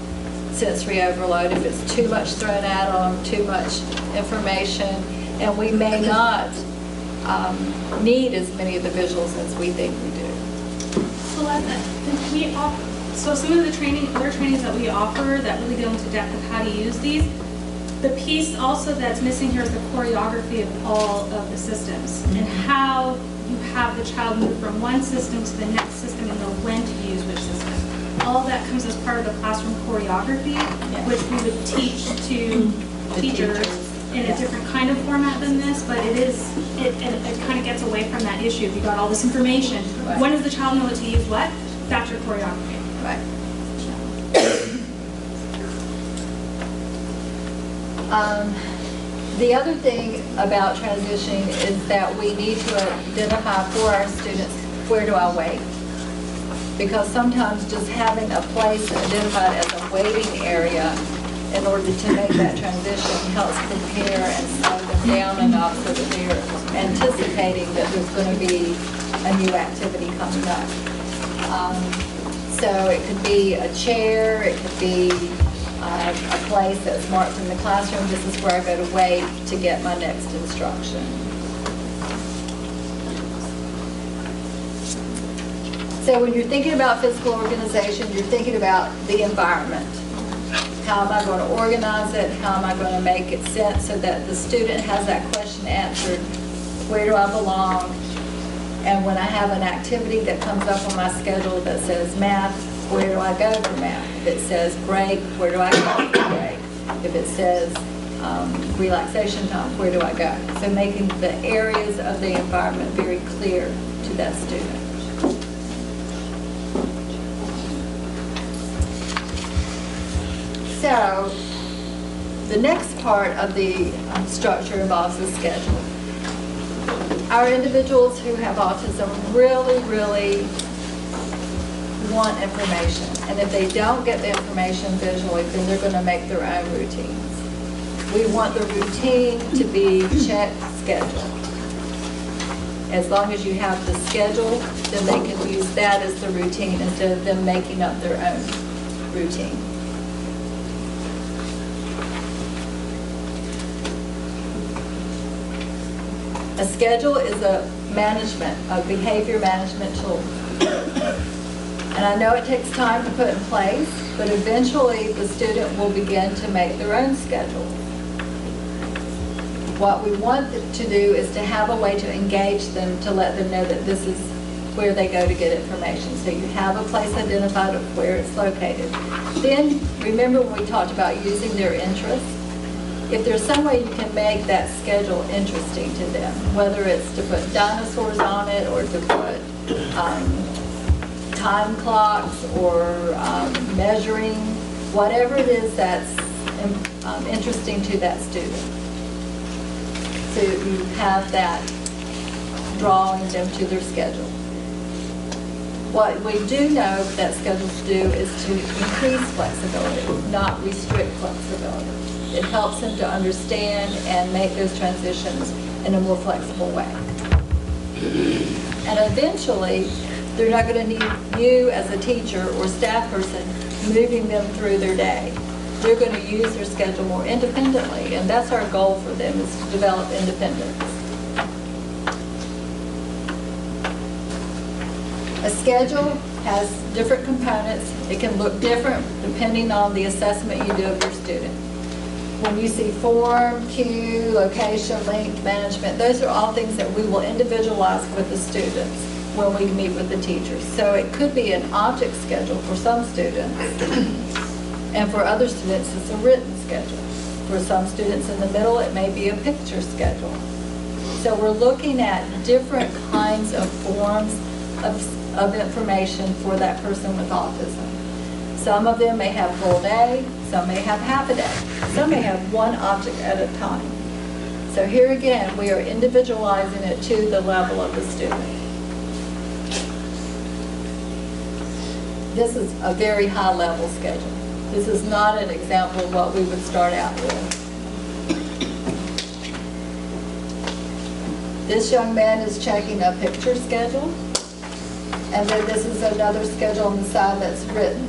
sensory overload. If it's too much thrown at them, too much information, and we may not need as many of the visuals as we think we do. So some of the other trainings that we offer that really go into depth of how to use these, the piece also that's missing here is the choreography of all of the systems and how you have the child move from one system to the next system and know when to use which system. All of that comes as part of the classroom choreography, which we would teach to teachers in a different kind of format than this, but it kind of gets away from that issue. If you got all this information, when does the child know what to use what? That's your choreography. Right. The other thing about transitioning is that we need to identify for our students, where do I wait? Because sometimes just having a place identified as a waiting area in order to make that transition helps prepare and slow them down enough so that they're anticipating that there's going to be a new activity coming up. So it could be a chair, it could be a place that's marked in the classroom. This is where I go to wait to get my next instruction. So when you're thinking about physical organization, you're thinking about the environment. How am I going to organize it? How am I going to make it sense so that the student has that question answered? Where do I belong? And when I have an activity that comes up on my schedule that says math, where do I go for math? If it says break, where do I go for break? If it says relaxation time, where do I go? So making the areas of the environment very clear to that student. So the next part of the structure involves the schedule. Our individuals who have autism really, really want information. And if they don't get the information visually, then they're going to make their own routines. We want the routine to be check schedule. As long as you have the schedule, then they can use that as the routine instead of them making up their own routine. A schedule is a behavior management tool. And I know it takes time to put in place, but eventually the student will begin to make their own schedule. What we want to do is to have a way to engage them, to let them know that this is where they go to get information. So you have a place identified of where it's located. Then, remember when we talked about using their interests? If there's some way you can make that schedule interesting to them, whether it's to put dinosaurs on it or to put time clocks or measuring, whatever it is that's interesting to that student. So you have that drawing them to their schedule. What we do know that schedules do is to increase flexibility, not restrict flexibility. It helps them to understand and make those transitions in a more flexible way. And eventually, they're not going to need you as a teacher or staff person moving them through their day. They're going to use their schedule more independently, and that's our goal for them, is to develop independence. A schedule has different components. It can look different depending on the assessment you do of your student. When you see form, cue, location, length, management, those are all things that we will individualize with the students when we meet with the teachers. So it could be an object schedule for some students, and for other students it's a written schedule. For some students in the middle it may be a picture schedule. So we're looking at different kinds of forms of information for that person with autism. Some of them may have full day, some may have half a day, some may have one object at a time. So here again, we are individualizing it to the level of the student. This is a very high level schedule. This is not an example of what we would start out with. This young man is checking a picture schedule, and then this is another schedule on the side that's written.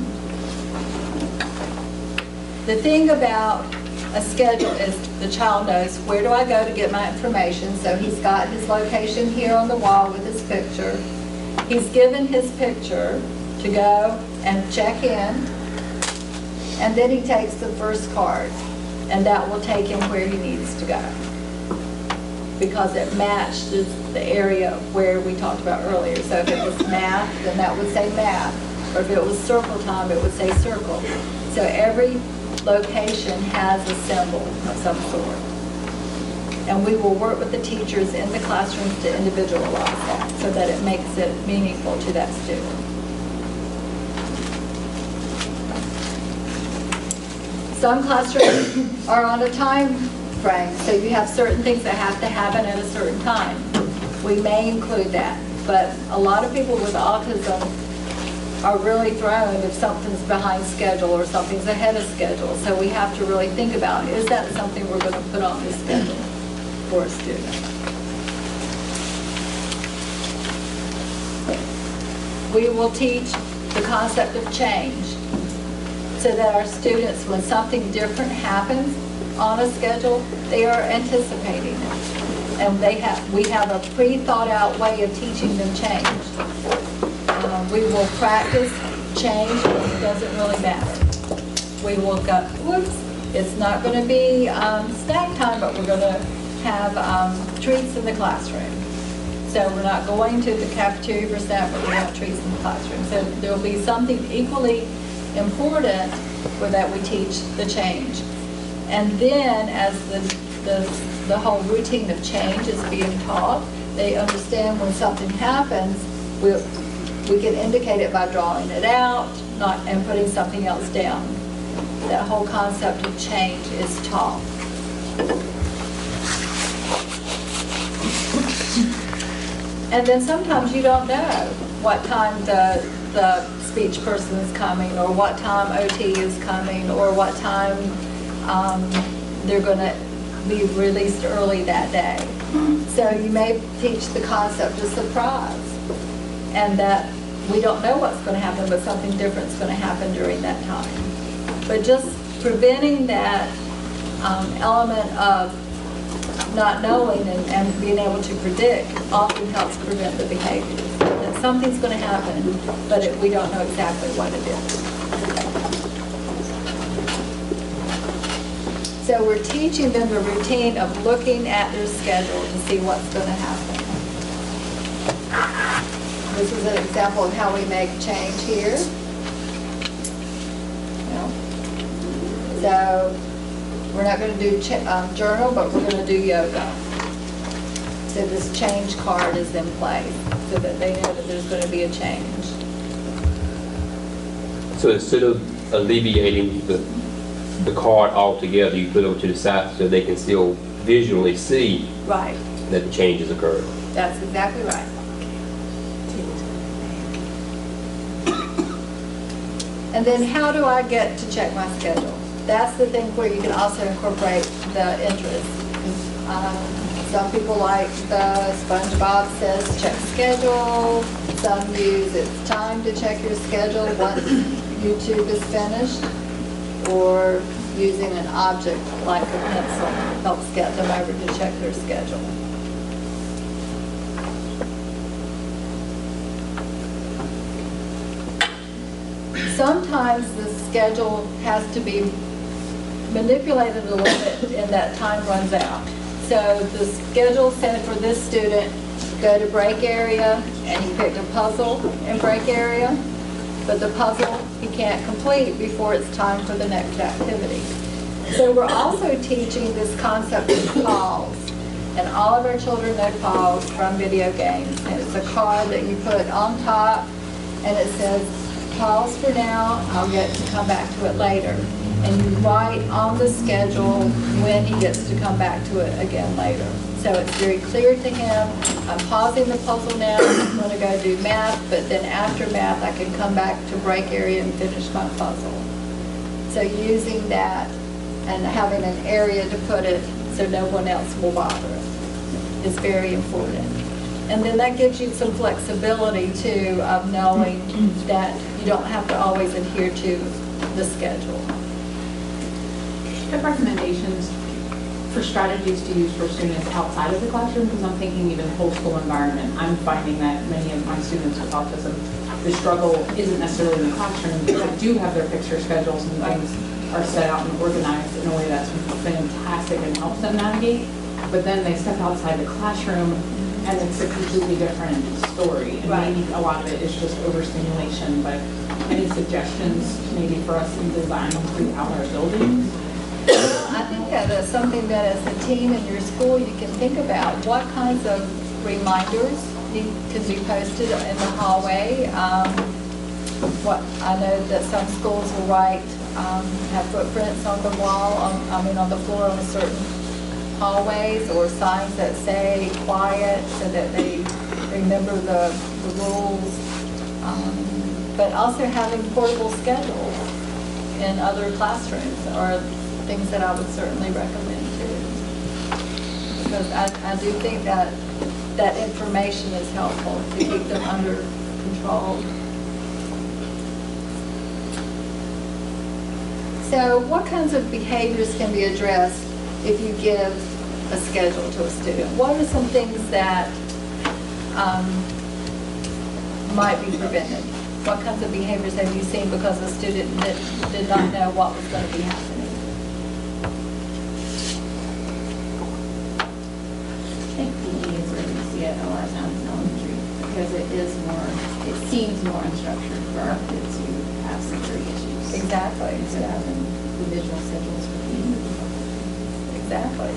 The thing about a schedule is the child knows, where do I go to get my information? So he's got his location here on the wall with his picture. He's given his picture to go and check in, and then he takes the first card, and that will take him where he needs to go, because it matches the area where we talked about earlier. So if it was math, then that would say math, or if it was circle time, it would say circle. So every location has a symbol of some sort. And we will work with the teachers in the classrooms to individualize that so that it makes it meaningful to that student. Some classrooms are on a time frame, so you have certain things that have to happen at a certain time. We may include that, but a lot of people with autism are really thrown if something's behind schedule or something's ahead of schedule. So we have to really think about, is that something we're going to put on the schedule for a student? We will teach the concept of change so that our students, when something different happens on a schedule, they are anticipating it. And we have a pre-thought out way of teaching them change. We will practice change, but it doesn't really matter. We will go, whoops, it's not going to be snack time, but we're going to have treats in the classroom. So we're not going to the cafeteria for snack, but we have treats in the classroom. So there will be something equally important where that we teach the change. And then as the whole routine of change is being taught, they understand when something happens, we can indicate it by drawing it out, and putting something else down. That whole concept of change is taught. And then sometimes you don't know what time the speech person is coming, or what time OT is coming, or what time they're going to be released early that day. So you may teach the concept of surprise, and that we don't know what's going to happen, but something different is going to happen during that time. But just preventing that element of not knowing and being able to predict often helps prevent the behavior. That something's going to happen, but we don't know exactly what it is. So we're teaching them the routine of looking at their schedule to see what's going to happen. This is an example of how we make change here. So we're not going to do journal, but we're going to do yoga. So this change card is in place so that they know that there's going to be a change. So instead of alleviating the card altogether, you put it over to the side so they can still visually see Right. that the change has occurred. That's exactly right. And then how do I get to check my schedule? That's the thing where you can also incorporate the interest. Some people like the SpongeBob says check schedule. Some use it's time to check your schedule once YouTube is finished. Or using an object like a pencil helps get them over to check their schedule. Sometimes the schedule has to be manipulated a little bit and that time runs out. So the schedule said for this student, go to break area, and he picked a puzzle in break area, but the puzzle he can't complete before it's time for the next activity. So we're also teaching this concept of calls. And all of our children know calls from video games. And it's a card that you put on top, and it says, pause for now, I'll get to come back to it later. And you write on the schedule when he gets to come back to it again later. So it's very clear to him, I'm pausing the puzzle now, I'm gonna go do math, but then after math, I can come back to break area and finish my puzzle. So using that and having an area to put it so no one else will bother it is very important. And then that gives you some flexibility too of knowing that you don't have to always adhere to the schedule. Have recommendations for strategies to use for students outside of the classroom? Because I'm thinking even whole school environment. I'm finding that many of my students with autism, the struggle isn't necessarily in the classroom. They do have their fixture schedules and things are set out and organized in a way that's fantastic and helps them navigate. But then they step outside the classroom and it's a completely different story. And maybe a lot of it is just overstimulation, but any suggestions maybe for us in design throughout our buildings? I think that is something that as a team in your school, you can think about what kinds of reminders can be posted in the hallway. What I know that some schools will write, have footprints on the wall, on the floor on certain hallways, or signs that say quiet so that they remember the rules. But also having portable schedules in other classrooms are things that I would certainly recommend too. Because I do think that that information is helpful to keep them under control. So what kinds of behaviors can be addressed if you give a schedule to a student? What are some things that might be prevented? What kinds of behaviors have you seen because a student did not know what was going to be happening? I think PE is where we see it a lot of times in elementary because it seems more unstructured for our kids who have sensory issues. Exactly. Instead of having the visual schedules for PE. Exactly.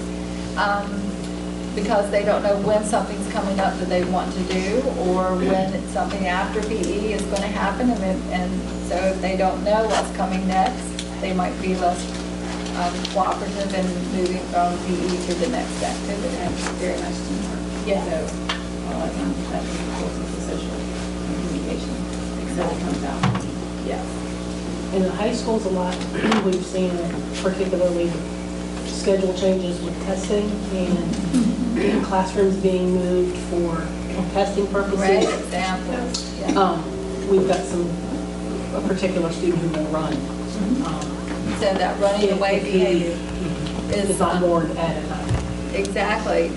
Because they don't know when something's coming up that they want to do, or when something after PE is going to happen, and so if they don't know what's coming next, they might be less cooperative in moving from PE to the next activity. And very much teamwork. Yeah. So a lot of times that's the course of the social communication, except it comes out. Yeah. In the high schools a lot, we've seen particularly schedule changes with testing and classrooms being moved for testing purposes. Great examples. Yeah. We've got a particular student who will run. So that running away behavior is on board at a time. Exactly.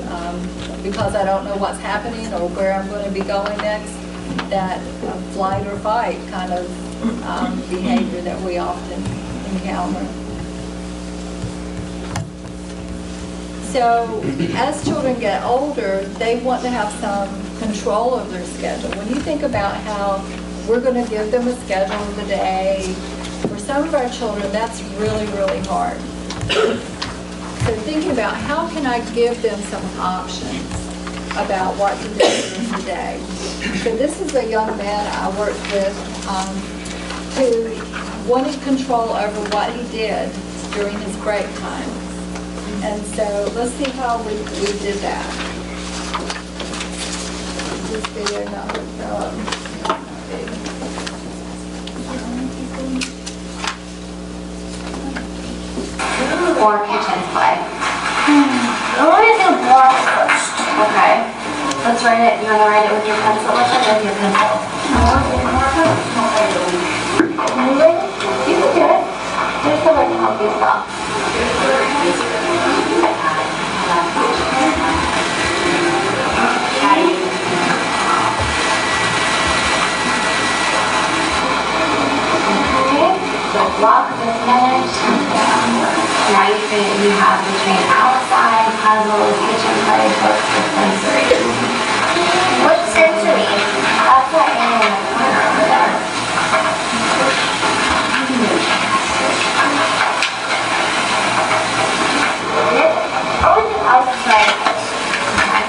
Because I don't know what's happening or where I'm going to be going next, that flight or fight kind of behavior that we often encounter. So as children get older, they want to have some control of their schedule. When you think about how we're going to give them a schedule of the day, for some of our children, that's really, really hard. So thinking about how can I give them some options about what to do during the day. So this is a young man I worked with who wanted control over what he did during his break time. And so let's see how we did that. This video not or kitchen play. I want to do block first. Okay. Let's write it. You want to write it with your pencil? Let's write it with your pencil. I want to do block first. Really? You can do it. Just so I can help you stop. The block is finished. Now you have between outside, puzzles, kitchen play, books, and sensory. What sensory? That's that area in the corner over there. Oh, outside. Okay.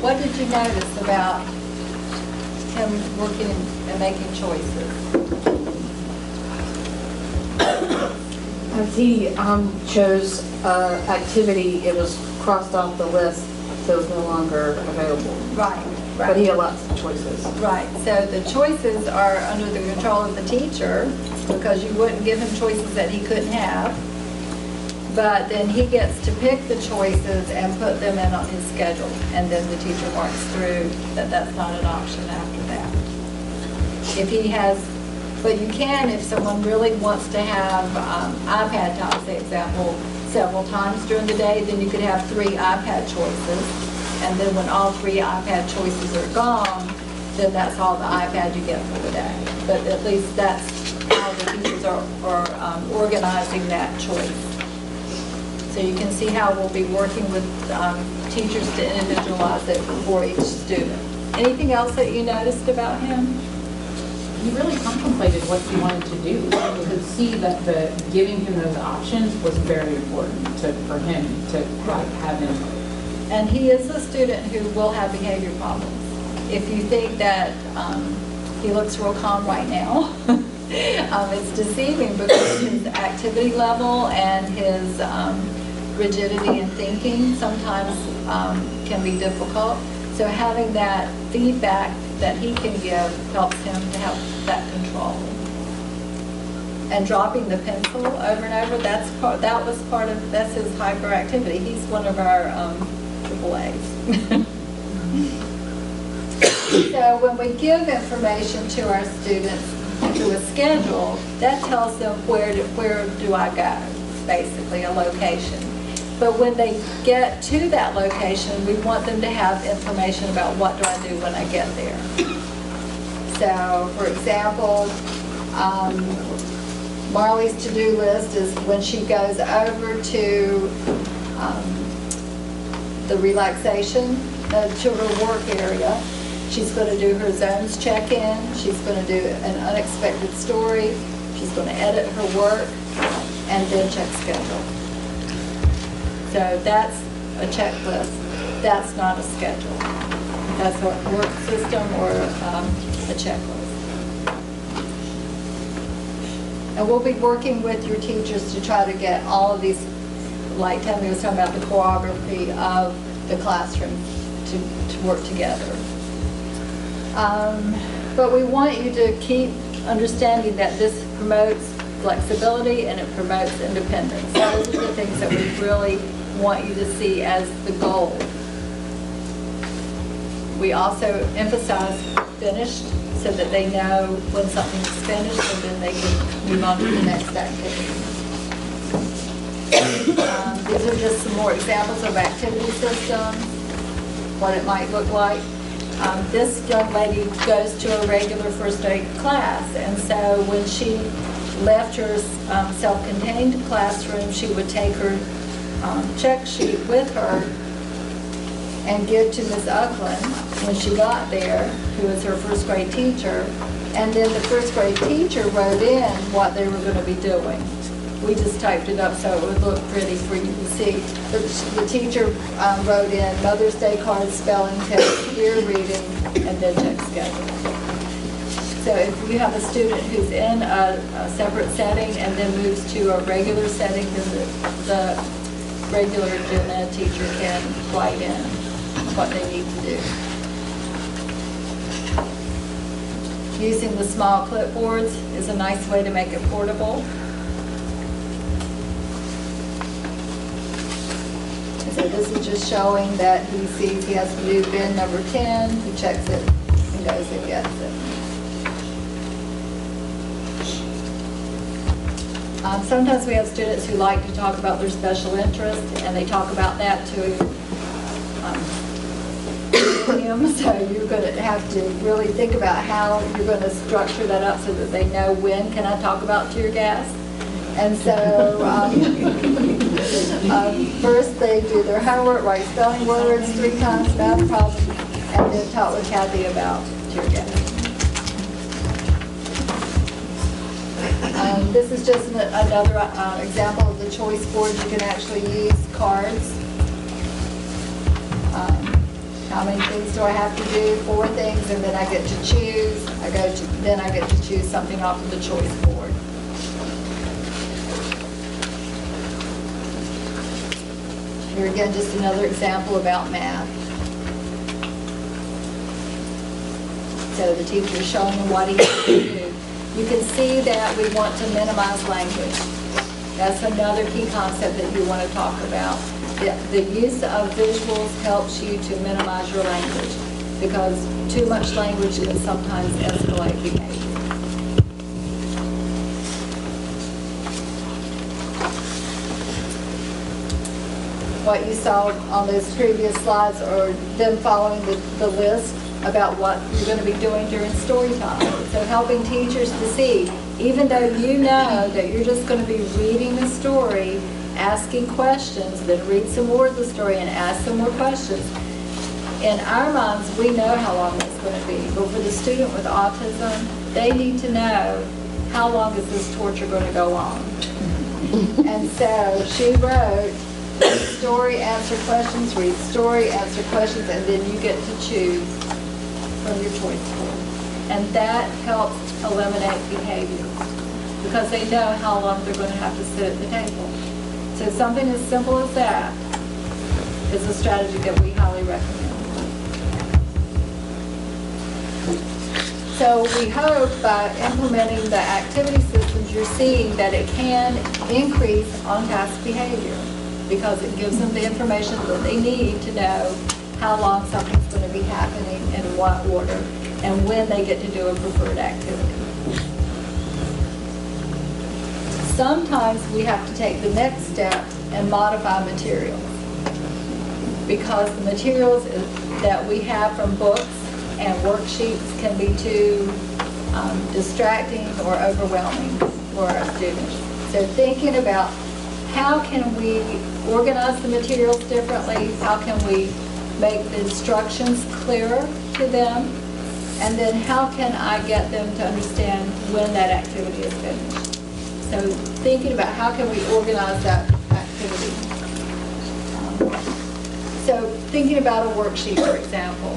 What did you notice about him working and making choices? As he chose activity, it was crossed off the list, so it was no longer available. Right, But he had lots of choices. Right, so the choices are under the control of the teacher, because you wouldn't give him choices that he couldn't have. But then he gets to pick the choices and put them in on his schedule, and then the teacher marks through that that's not an option after that. If he has, but you can, if someone really wants to have iPad time, say example, several times during the day, then you could have 3 iPad choices. And then when all 3 iPad choices are gone, then that's all the iPad you get for the day. But at least that's how the teachers are organizing that choice. So you can see how we'll be working with teachers to individualize it for each student. Anything else that you noticed about him? He really contemplated what he wanted to do. You could see that giving him those options was very important for him to have input. And he is a student who will have behavior problems. If you think that he looks real calm right now, it's deceiving, because his activity level and his rigidity in thinking sometimes can be difficult. So having that feedback that he can give helps him to have that control. And dropping the pencil over and over, that's his hyperactivity. He's one of our AAAs. So when we give information to our students through a schedule, that tells them where do I go, basically a location. But when they get to that location, we want them to have information about what do I do when I get there. So, for example, Marley's to-do list is when she goes over to the relaxation, to her work area, she's going to do her zones check-in, she's going to do an unexpected story, she's going to edit her work, and then check schedule. So that's a checklist. That's not a schedule. That's a work system or a checklist. And we'll be working with your teachers to try to get all of these, like Tammy was talking about, the choreography of the classroom to work together. But we want you to keep understanding that this promotes flexibility and it promotes independence. Those are the things that we really want you to see as the goal. We also emphasize finished so that they know when something's finished and then they can move on to the next activity. These are just some more examples of activity systems, what it might look like. This young lady goes to a regular first aid class, and so when she left her self-contained classroom, she would take her check sheet with her and give to Ms. Uckland when she got there, who was her first grade teacher, and then the first grade teacher wrote in what they were going to be doing. We just typed it up so it would look pretty for you to see. The teacher wrote in Mother's Day card, spelling test, ear reading, and then check schedule. So if you have a student who's in a separate setting and then moves to a regular setting, then the regular gen ed teacher can write in what they need to do. Using the small clipboards is a nice way to make it portable. So this is just showing that he sees he has to do bin number 10, he checks it and goes and gets it. Sometimes we have students who like to talk about their special interest, and they talk about that to him. So you're going to have to really think about how you're going to structure that up so that they know when can I talk about tear gas. And so first they do their homework, write spelling words 3 times, math problems, and then talk with Kathy about tear gas. This is just another example of the choice board. You can actually use cards how many things do I have to do? 4 things, and then I get to choose. Then I get to choose something off of the choice board. Here again, just another example about math. So the teacher is showing him what he has to do. You can see that we want to minimize language. That's another key concept that you want to talk about. The use of visuals helps you to minimize your language because too much language can sometimes escalate behavior. What you saw on those previous slides are them following the list about what you're going to be doing during story time. So helping teachers to see, even though you know that you're just going to be reading the story, asking questions, then read some more of the story and ask some more questions. In our minds, we know how long it's going to be, but for the student with autism, they need to know how long is this torture going to go on. And so she wrote, read story, answer questions, read story, answer questions, and then you get to choose from your choice board. And that helps eliminate behavior because they know how long they're going to have to sit at the table. So something as simple as that is a strategy that we highly recommend. So we hope by implementing the activity systems, you're seeing that it can increase on-task behavior because it gives them the information that they need to know how long something's going to be happening, in what order, and when they get to do a preferred activity. Sometimes we have to take the next step and modify materials because the materials that we have from books and worksheets can be too distracting or overwhelming for our students. So thinking about how can we organize the materials differently, how can we make the instructions clearer to them, and then how can I get them to understand when that activity is finished. So thinking about how can we organize that activity. So thinking about a worksheet, for example,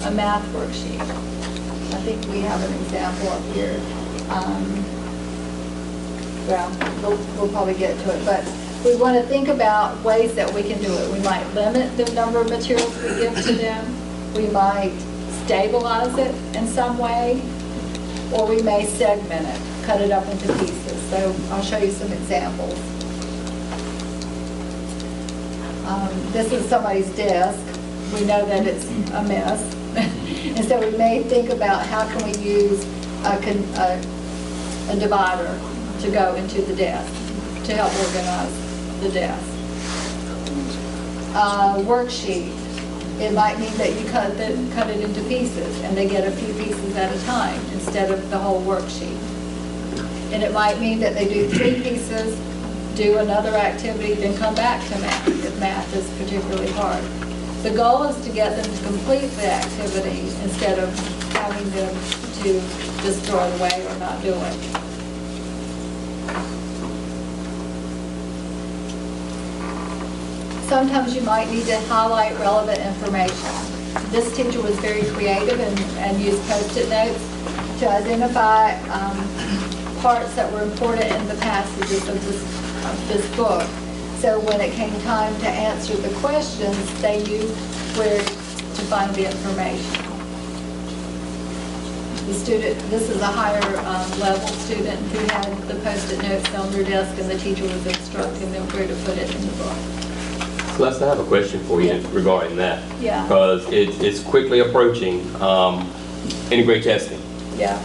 a math worksheet. I think we have an example up here. Well, we'll probably get to it, but we want to think about ways that we can do it. We might limit the number of materials we give to them. We might stabilize it in some way, or we may segment it, cut it up into pieces. So I'll show you some examples. This is somebody's desk. We know that it's a mess. And so we may think about how can we use a divider to go into the desk to help organize the desk. Worksheet. It might mean that you cut it into pieces and they get a few pieces at a time instead of the whole worksheet. And it might mean that they do 3 pieces, do another activity, then come back to math if math is particularly hard. The goal is to get them to complete the activity instead of having them to just throw it away or not do it. Sometimes you might need to highlight relevant information. This teacher was very creative and used Post-it notes to identify parts that were important in the passages of this book. So when it came time to answer the questions, they knew where to find the information. The student, this is a higher level student who had the Post-it notes on their desk and the teacher was instructing them where to put it in the book. Celeste, I have a question for you regarding that. Yeah. Because it's quickly approaching integrated testing. Yeah.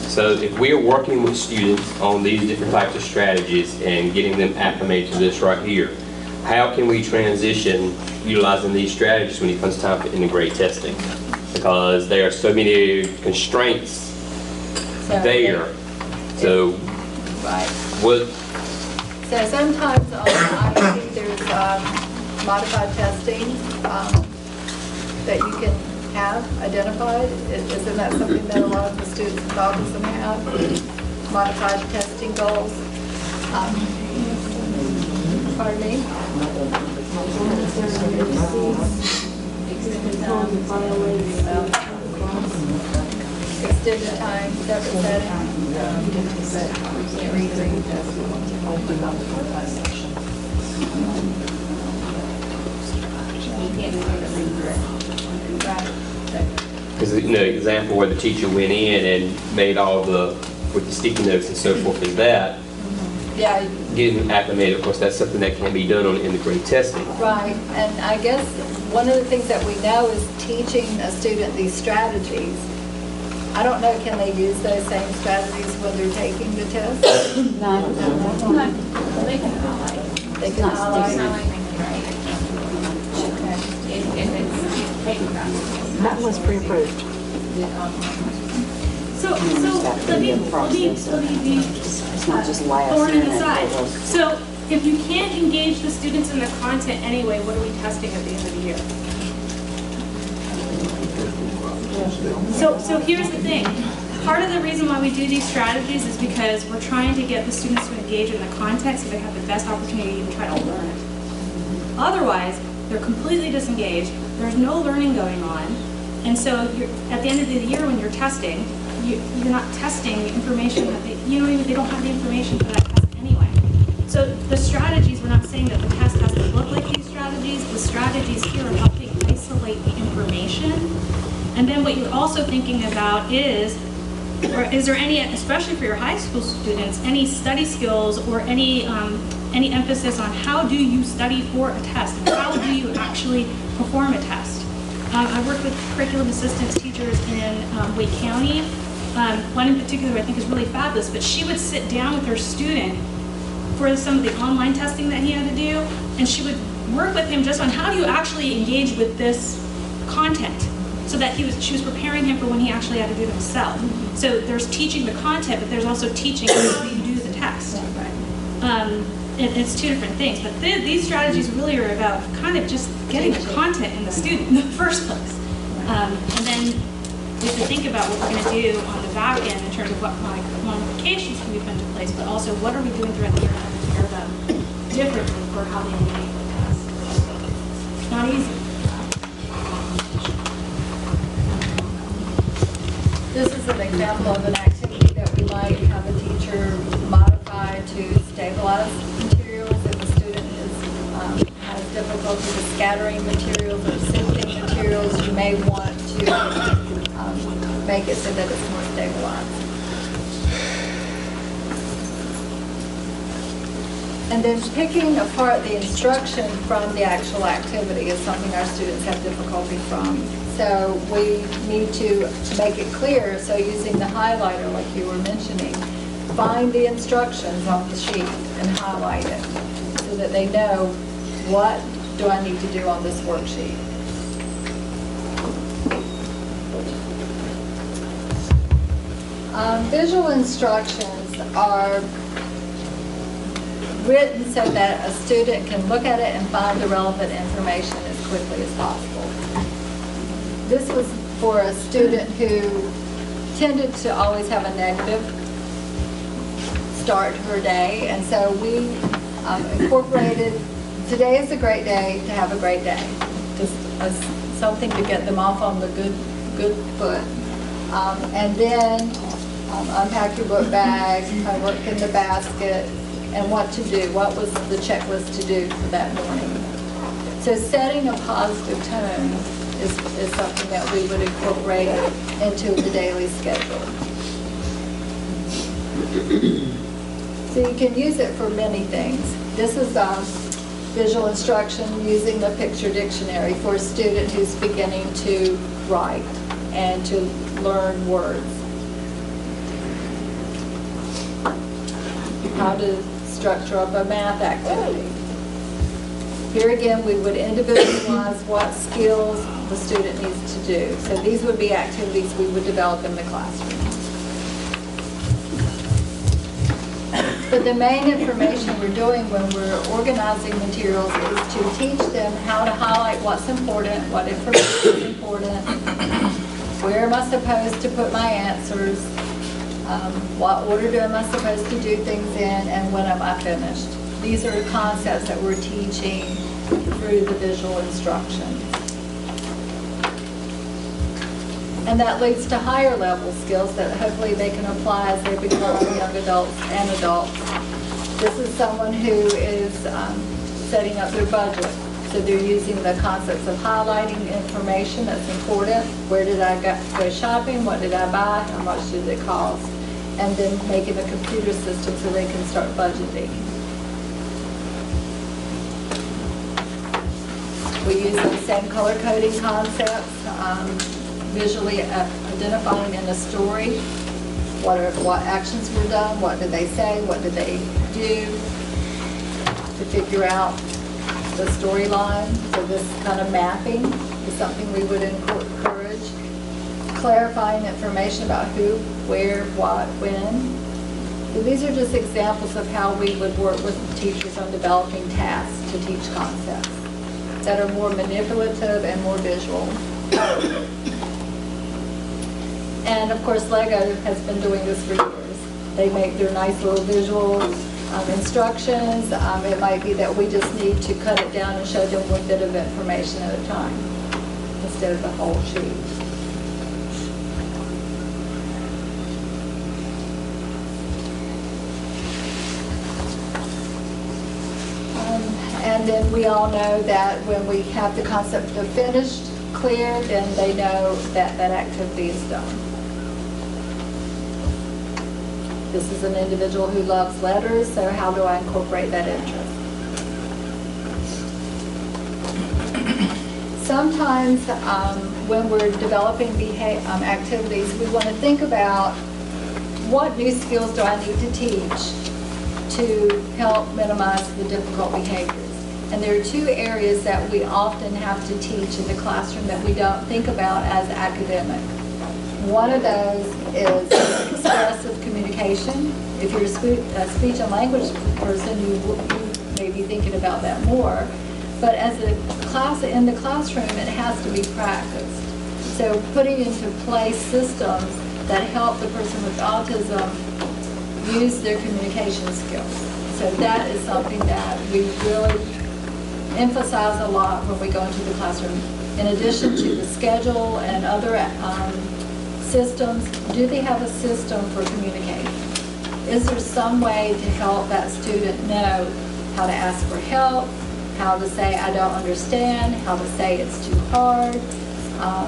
So if we are working with students on these different types of strategies and getting them acclimated to this right here, how can we transition utilizing these strategies when it comes time for integrated testing? Because there are so many constraints there. So right. What? So sometimes on IEP there's modified testing that you can have identified. Isn't that something that a lot of the students with autism have? Modified testing goals. Pardon me? Extended time, separate setting. Because, example where the teacher went in and made all the, with the sticky notes and so forth is that, Yeah, getting acclimated, of course, that's something that can be done in the grade testing. right. And I guess one of the things that we know is teaching a student these strategies. I don't know, can they use those same strategies when they're taking the test? No. They can highlight. They can highlight. That was pre-approved. So let me be thorn in the side. So if you can't engage the students in the content anyway, what are we testing at the end of the year? So here's the thing. Part of the reason why we do these strategies is because we're trying to get the students to engage in the content so they have the best opportunity to try to learn it. Otherwise, they're completely disengaged. There's no learning going on. And so at the end of the year when you're testing, you're not testing information that they don't have the information for that test anyway. So the strategies, we're not saying that the test has to look like these strategies. The strategies here are helping isolate the information. And then what you're also thinking about is there any, especially for your high school students, any study skills or any emphasis on how do you study for a test? How do you actually perform a test? I work with curriculum assistance teachers in Wake County. One in particular I think is really fabulous, but she would sit down with her student for some of the online testing that he had to do, and she would work with him just on how do you actually engage with this content, so that she was preparing him for when he actually had to do it himself. So there's teaching the content, but there's also teaching how you do the test. It's two different things, but these strategies really are about kind of just getting the content in the student in the first place. And then we have to think about what we're going to do on the back end in terms of what modifications can be put into place, but also what are we doing throughout the year to prepare them differently for how they engage with tests. It's not easy. This is an example of an activity that we might have a teacher modify to stabilize materials if the student has difficulty with scattering materials or sifting materials. You may want to make it so that it's more stabilized. And then picking apart the instruction from the actual activity is something our students have difficulty from. So we need to make it clear, so using the highlighter like you were mentioning, find the instructions on the sheet and highlight it so that they know what do I need to do on this worksheet. Visual instructions are written so that a student can look at it and find the relevant information as quickly as possible. This was for a student who tended to always have a negative start to her day, and so we incorporated, today is a great day to have a great day. Just something to get them off on the good foot. And then unpack your book bag, work in the basket, and what to do. What was the checklist to do for that morning? So setting a positive tone is something that we would incorporate into the daily schedule. So you can use it for many things. This is visual instruction using the picture dictionary for a student who's beginning to write and to learn words. How to structure up a math activity. Here again, we would individualize what skills the student needs to do. So these would be activities we would develop in the classroom. But the main information we're doing when we're organizing materials is to teach them how to highlight what's important, what information is important, where am I supposed to put my answers, what order am I supposed to do things in, and when am I finished. These are the concepts that we're teaching through the visual instruction. And that leads to higher level skills that hopefully they can apply as they become young adults and adults. This is someone who is setting up their budget. So they're using the concepts of highlighting information that's important. Where did I go shopping? What did I buy? How much did it cost? And then making a computer system so they can start budgeting. We use the same color coding concepts, visually identifying in a story what actions were done, what did they say, what did they do, to figure out the storyline. So this kind of mapping is something we would encourage. Clarifying information about who, where, what, when. So these are just examples of how we would work with teachers on developing tasks to teach concepts that are more manipulative and more visual. And of course, Lego has been doing this for years. They make their nice little visual instructions. It might be that we just need to cut it down and show them one bit of information at a time instead of the whole sheet. And then we all know that when we have the concept of finished clear, then they know that that activity is done. This is an individual who loves letters, so how do I incorporate that interest? Sometimes when we're developing activities, we want to think about what new skills do I need to teach to help minimize the difficult behaviors. And there are two areas that we often have to teach in the classroom that we don't think about as academic. One of those is expressive communication. If you're a speech and language person, you may be thinking about that more. But as a class in the classroom, it has to be practiced. So putting into place systems that help the person with autism use their communication skills. So that is something that we really emphasize a lot when we go into the classroom. In addition to the schedule and other systems, do they have a system for communicating? Is there some way to help that student know how to ask for help, how to say I don't understand, how to say it's too hard, how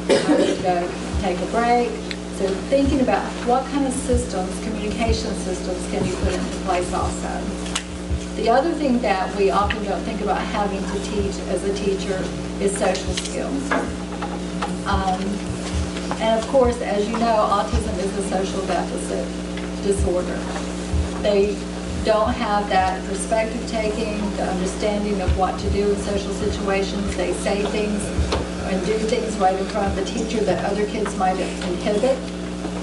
to go take a break? So thinking about what kind of systems, communication systems, can you put into place also? The other thing that we often don't think about having to teach as a teacher is social skills. And of course, as you know, autism is a social deficit disorder. They don't have that perspective taking, the understanding of what to do in social situations. They say things and do things right in front of the teacher that other kids might inhibit.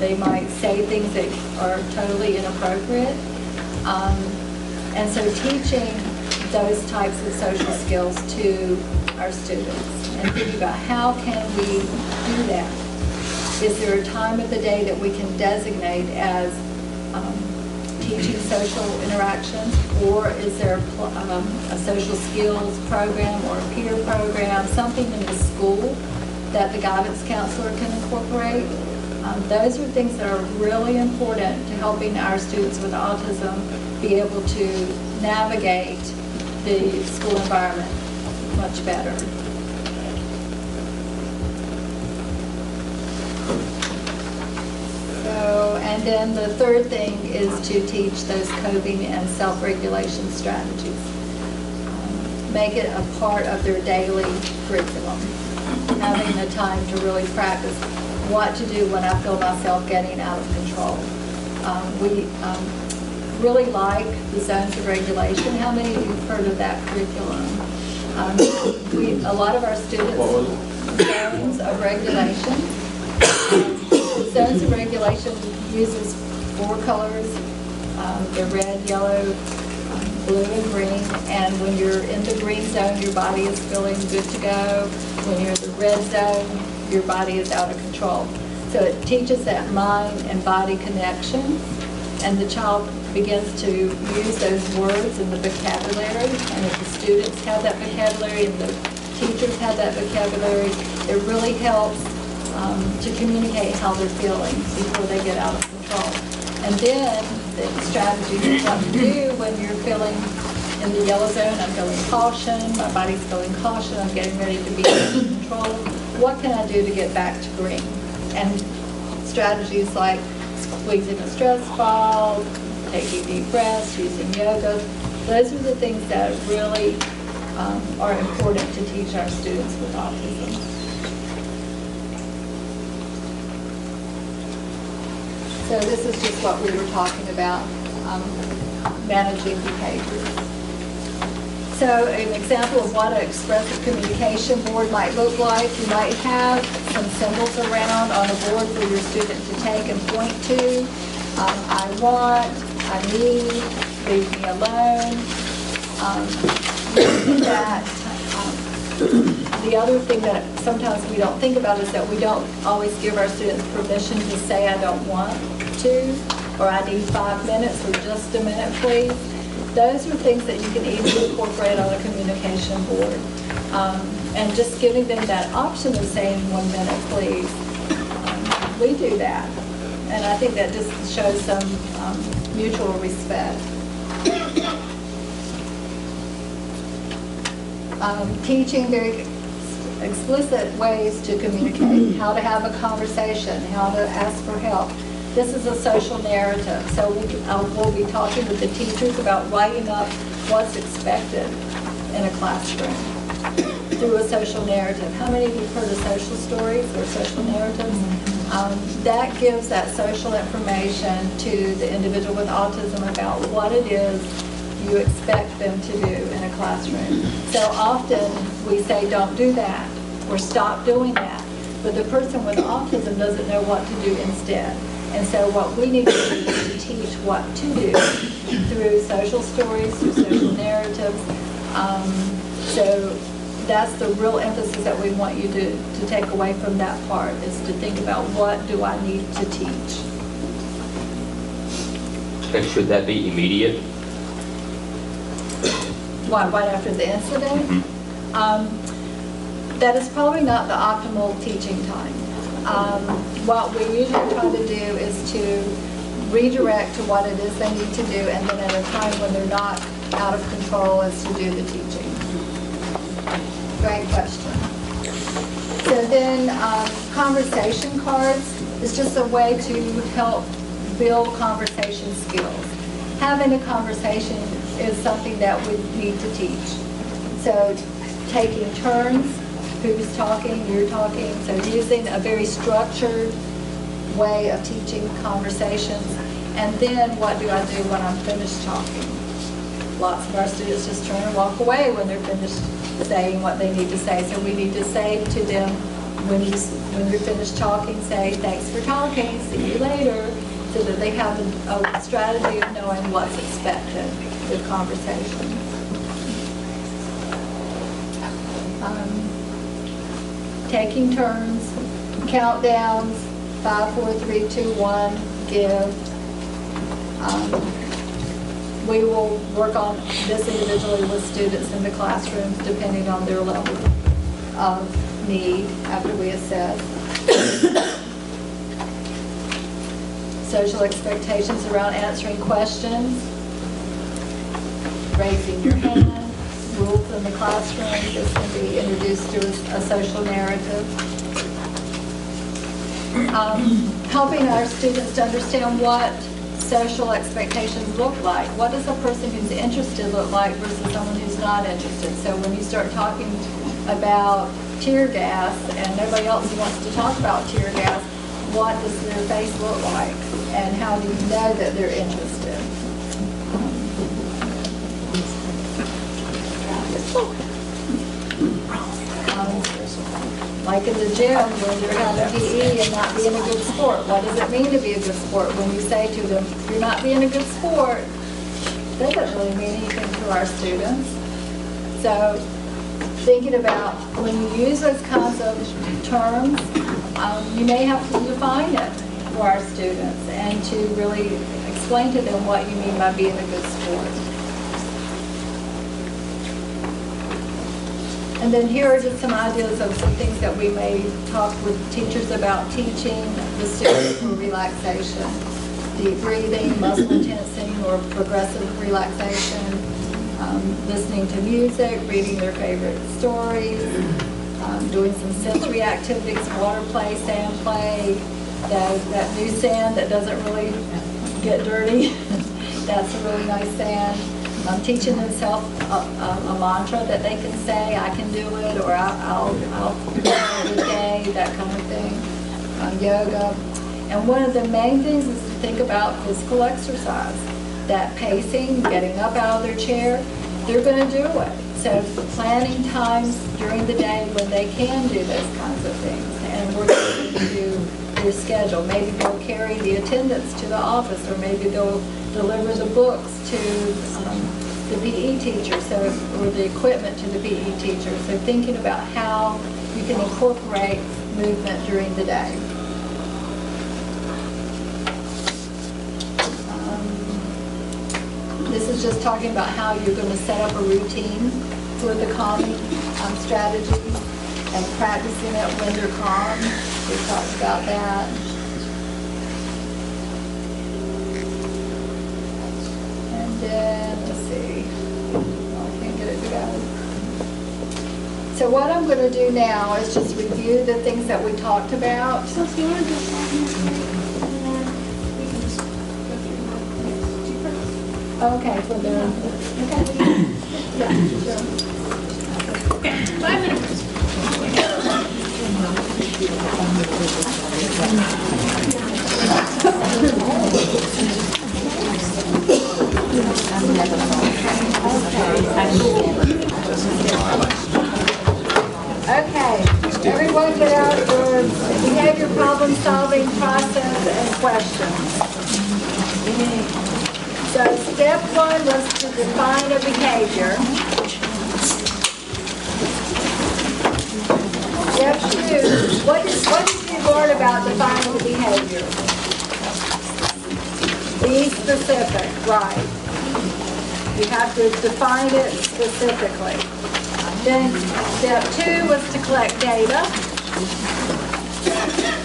They might say things that are totally inappropriate. And so teaching those types of social skills to our students and thinking about how can we do that. Is there a time of the day that we can designate as teaching social interactions, or is there a social skills program or a peer program, something in the school that the guidance counselor can incorporate? Those are things that are really important to helping our students with autism be able to navigate the school environment much better. So, and then the third thing is to teach those coping and self-regulation strategies. Make it a part of their daily curriculum. Having the time to really practice what to do when I feel myself getting out of control. We really like the zones of regulation. How many of you have heard of that curriculum? A lot of our students, zones of regulation. Zones of regulation uses 4 colors. They're red, yellow, blue, and green. And when you're in the green zone, your body is feeling good to go. When you're in the red zone, your body is out of control. So it teaches that mind and body connection, and the child begins to use those words in the vocabulary, and if the students have that vocabulary and the teachers have that vocabulary, it really helps to communicate how they're feeling before they get out of control. And then the strategy of what to do when you're feeling in the yellow zone. I'm feeling caution, my body's feeling caution, I'm getting ready to be in control. What can I do to get back to green? And strategies like squeezing a stress ball, taking deep breaths, using yoga, those are the things that really are important to teach our students with autism. So this is just what we were talking about, managing behaviors. So an example of what an expressive communication board might look like, you might have some symbols around on a board for your student to take and point to. I want, I need, leave me alone. The other thing that sometimes we don't think about is that we don't always give our students permission to say I don't want to, or I need 5 minutes, or just a minute please. Those are things that you can easily incorporate on a communication board. And just giving them that option of saying 1 minute please. We do that. And I think that just shows some mutual respect. Teaching very explicit ways to communicate, how to have a conversation, how to ask for help. This is a social narrative, so we'll be talking with the teachers about writing up what's expected in a classroom through a social narrative. How many of you have heard of social stories or social narratives? That gives that social information to the individual with autism about what it is you expect them to do in a classroom. So often we say, don't do that, or stop doing that. But the person with autism doesn't know what to do instead. And so what we need to do is to teach what to do through social stories, through social narratives. So that's the real emphasis that we want you to take away from that part, is to think about what do I need to teach. And should that be immediate? What, right after the incident? That is probably not the optimal teaching time. What we usually try to do is to redirect to what it is they need to do, and then at a time when they're not out of control is to do the teaching. Great question. So then conversation cards is just a way to help build conversation skills. Having a conversation is something that we need to teach. So taking turns, who's talking, you're talking, so using a very structured way of teaching conversations. And then what do I do when I'm finished talking? Lots of our students just turn and walk away when they're finished saying what they need to say. So we need to say to them, when you're finished talking, say, thanks for talking, see you later, so that they have a strategy of knowing what's expected with conversation. Taking turns, countdowns, 5, 4, 3, 2, 1, give. We will work on this individually with students in the classrooms depending on their level of need after we assess. Social expectations around answering questions, raising your hand, rules in the classroom. This can be introduced through a social narrative. Helping our students to understand what social expectations look like. What does a person who's interested look like versus someone who's not interested? So when you start talking about tear gas and nobody else wants to talk about tear gas, what does their face look like? And how do you know that they're interested? Like in the gym, when you're having PE and not being a good sport, what does it mean to be a good sport? When you say to them, you're not being a good sport, that doesn't really mean anything to our students. So thinking about when you use those kinds of terms, you may have to define it for our students and to really explain to them what you mean by being a good sport. And then here are just some ideas of some things that we may talk with teachers about teaching the students for relaxation. Deep breathing, muscle tensing, or progressive relaxation, listening to music, reading their favorite stories, doing some sensory activities, water play, sand play, that new sand that doesn't really get dirty. That's a really nice sand. Teaching themselves a mantra that they can say, I can do it, or I'll do it every day, that kind of thing. Yoga. And one of the main things is to think about physical exercise. That pacing, getting up out of their chair, they're going to do it. So planning times during the day when they can do those kinds of things and working into their schedule. Maybe they'll carry the attendance to the office, or maybe they'll deliver the books to the PE teacher, or the equipment to the PE teacher. So thinking about how you can incorporate movement during the day. This is just talking about how you're going to set up a routine for the calming strategies and practicing it when they're calm. We talked about that. And then, let's see. Oh, I can't get it together. So what I'm going to do now is just review the things that we talked about. So if you want to just stop here, and then we can just go through more things deeper. Okay, for the, okay. Yeah, sure. Okay, 5 minutes. Okay, everyone get out your behavior problem solving process and questions. So step 1 was to define a behavior. Step 2, what did you learn about defining the behavior? Be specific, right. You have to define it specifically. Then step 2 was to collect data.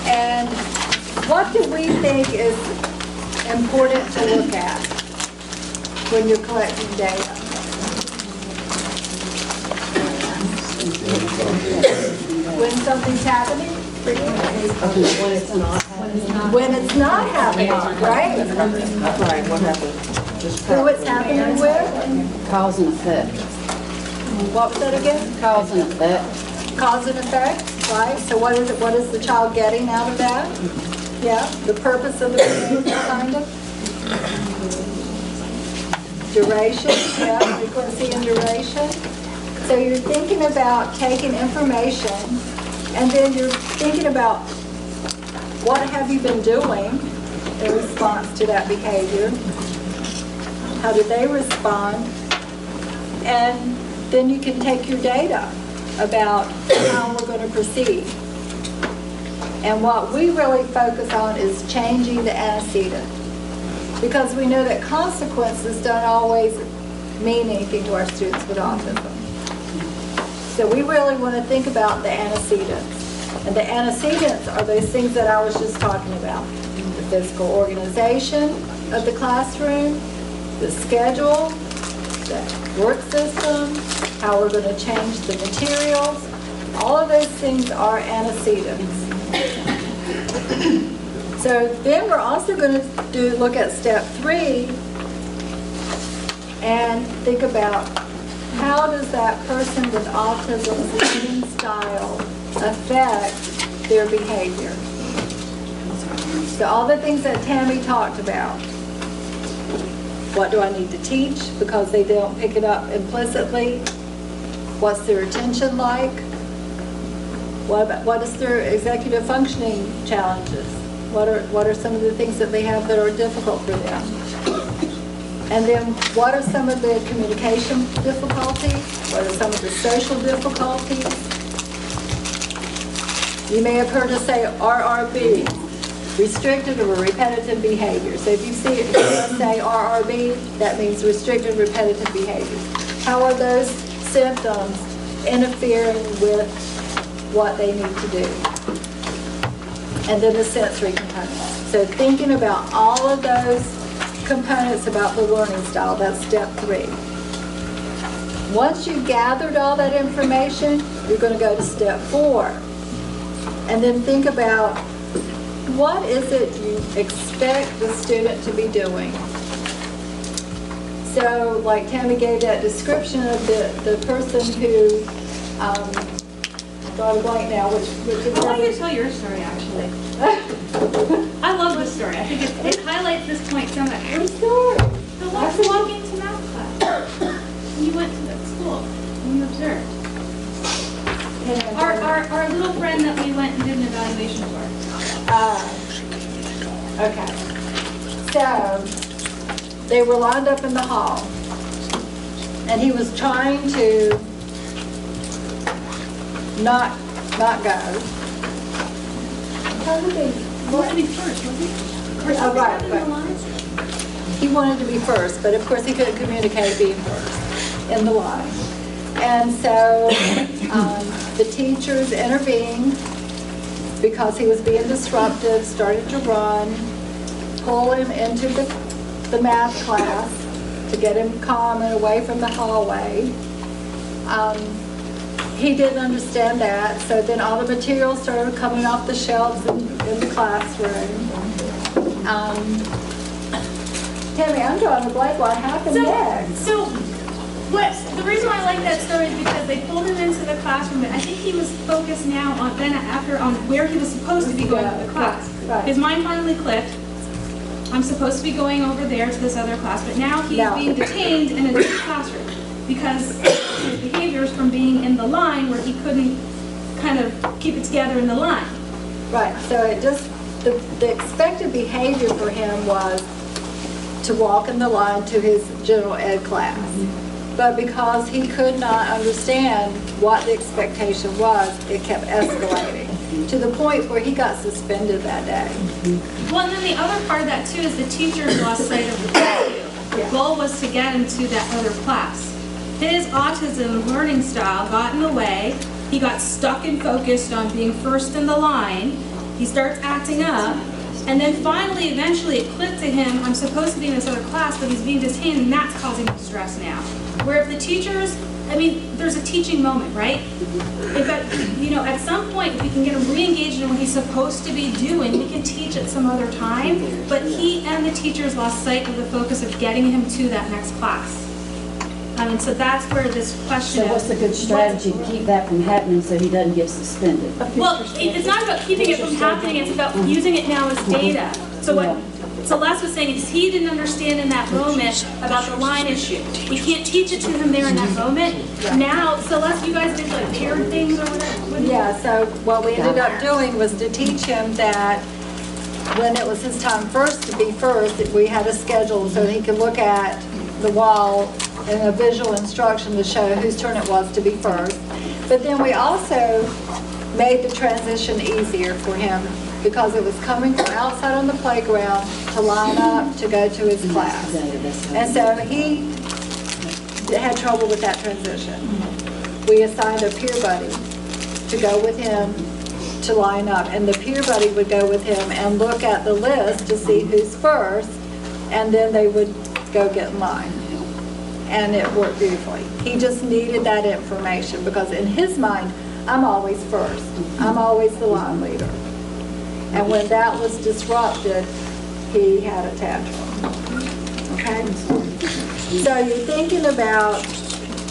And what do we think is important to look at when you're collecting data? When something's happening? When it's not happening. When it's not happening, right? Right, what happened? Who it's happening with? Cause and effect. What was that again? Cause and effect. Cause and effect, right? So what is it? What is the child getting out of that? Yeah, the purpose of the behavior, kind of. Duration, yeah, frequency and duration. So you're thinking about taking information, and then you're thinking about what have you been doing in response to that behavior? How did they respond? And then you can take your data about how we're going to proceed. And what we really focus on is changing the antecedent, because we know that consequences don't always mean anything to our students with autism. So we really want to think about the antecedents. And the antecedents are those things that I was just talking about. The physical organization of the classroom, the schedule, the work system, how we're going to change the materials. All of those things are antecedents. So then we're also going to look at step 3 and think about how does that person with autism's learning style affect their behavior. So all the things that Tammy talked about. What do I need to teach because they don't pick it up implicitly? What's their attention like? What is their executive functioning challenges? What are some of the things that they have that are difficult for them? And then what are some of the communication difficulties? What are some of the social difficulties? You may have heard us say RRB, restricted or repetitive behavior. So if you see it, say RRB, that means restricted repetitive behavior. How are those symptoms interfering with what they need to do. And then the sensory component. So thinking about all of those components about the learning style, that's step 3. Once you've gathered all that information, you're going to go to step 4. And then think about what is it you expect the student to be doing. So like Tammy gave that description of the person who, I'm drawing a blank now, which is... I want you to tell your story, actually. I love this story. I think it highlights this point so much. What story? The one walking to math class. And you went to that school and you observed. Our little friend that we went and did an evaluation for. Okay. So, they were lined up in the hall, and he was trying to not go. How did they? He wanted to be first, wasn't he? Oh, right. He wanted to be first, but of course he couldn't communicate being first in the line. And so the teachers intervened because he was being disruptive, started to run, pull him into the math class to get him calm and away from the hallway. He didn't understand that, so then all the materials started coming off the shelves in the classroom. Tammy, I'm drawing a blank. What happened next? So, the reason why I like that story is because they pulled him into the classroom, and I think he was focused now on where he was supposed to be going to the class. Right. His mind finally clicked. I'm supposed to be going over there to this other class, but now he's being detained in a different classroom because his behaviors from being in the line where he couldn't kind of keep it together in the line. Right, so it just, the expected behavior for him was to walk in the line to his general ed class. But because he could not understand what the expectation was, it kept escalating to the point where he got suspended that day. Well, and then the other part of that too is the teachers lost sight of the goal. The goal was to get him to that other class. His autism learning style got in the way. He got stuck and focused on being first in the line. He starts acting up. And then finally, eventually, it clicked to him, I'm supposed to be in this other class, but he's being detained, and that's causing him stress now. Where if the teachers, there's a teaching moment, right? If at some point, if we can get him re-engaged in what he's supposed to be doing, we can teach at some other time. But he and the teachers lost sight of the focus of getting him to that next class. So that's where this question So what's a good strategy to keep that from happening so he doesn't get suspended? Well, it's not about keeping it from happening, it's about using it now as data. So what Celeste was saying is he didn't understand in that moment about the line issue. We can't teach it to him there in that moment. Now, Celeste, you guys did like paired things or whatever? Yeah, so what we ended up doing was to teach him that when it was his time first to be first, we had a schedule so he could look at the wall and a visual instruction to show whose turn it was to be first. But then we also made the transition easier for him because it was coming from outside on the playground to line up to go to his class. And so he had trouble with that transition. We assigned a peer buddy to go with him to line up, and the peer buddy would go with him and look at the list to see who's first, and then they would go get in line. And it worked beautifully. He just needed that information because in his mind, I'm always first. I'm always the line leader. And when that was disrupted, he had a tantrum. Okay? So you're thinking about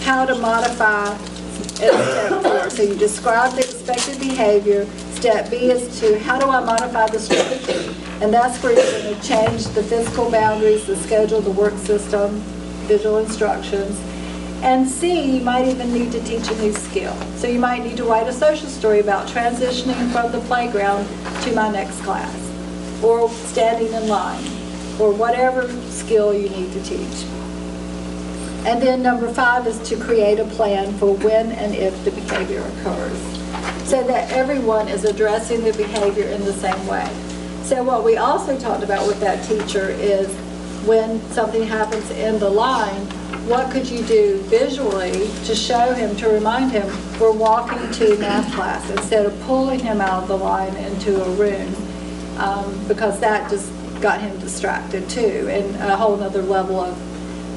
how to modify at step 4. So you describe the expected behavior. Step B is to how do I modify the strategy? And that's where you're going to change the physical boundaries, the schedule, the work system, visual instructions. And C, you might even need to teach a new skill. So you might need to write a social story about transitioning from the playground to my next class, or standing in line, or whatever skill you need to teach. And then number 5 is to create a plan for when and if the behavior occurs, so that everyone is addressing the behavior in the same way. So what we also talked about with that teacher is when something happens in the line, what could you do visually to show him, to remind him, we're walking to math class, instead of pulling him out of the line into a room, because that just got him distracted too, and a whole nother level of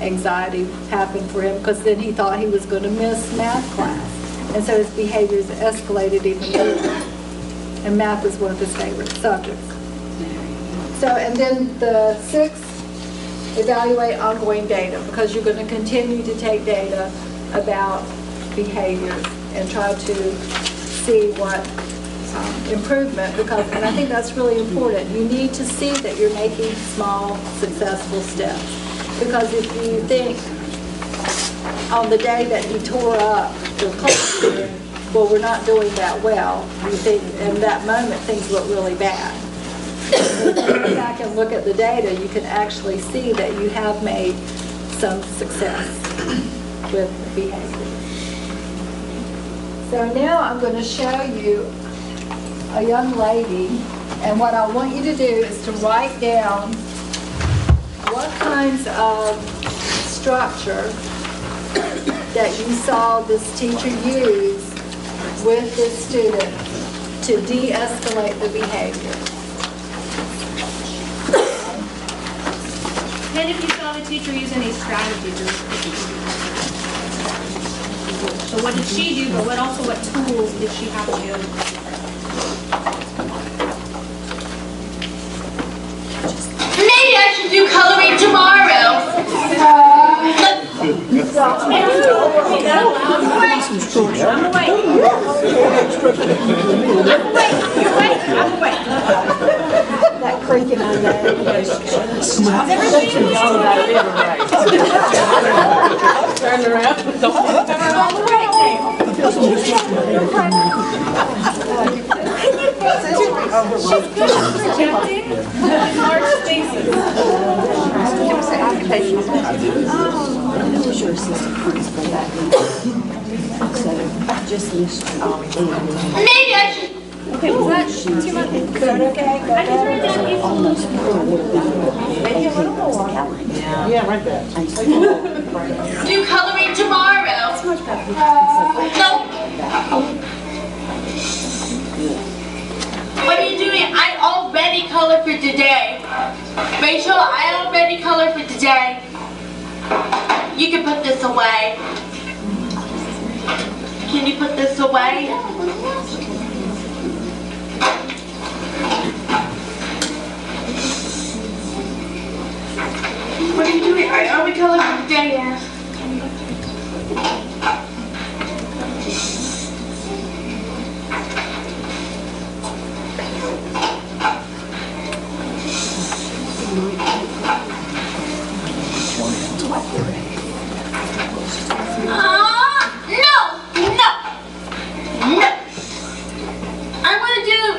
anxiety happened for him, because then he thought he was going to miss math class, and so his behaviors escalated even further, and math is one of his favorite subjects. So, and then the 6th, evaluate ongoing data, because you're going to continue to take data about behaviors and try to see what improvement, because, and I think that's really important, you need to see that you're making small, successful steps. Because if you think on the day that he tore up the classroom, well, we're not doing that well, you think in that moment things look really bad. If you go back and look at the data, you can actually see that you have made some success with behavior. So now I'm going to show you a young lady, and what I want you to do is to write down what kinds of structure that you saw this teacher use with this student to de-escalate the behavior. And if you saw the teacher use any strategies. So what did she do, but what tools did she have to do? Maybe I should do coloring tomorrow. That creaking on that. Turn around. She's good at projecting large spaces. Who's your assistant principal that week? So just list all the Maybe I should. Okay, was that too much? Is that okay? I just wrote down maybe a little more. Yeah, right there. Do coloring tomorrow. No. What are you doing? I already colored for today. Rachel, I already colored for today. You can put this away. Can you put this away? What are you doing? I already colored for today.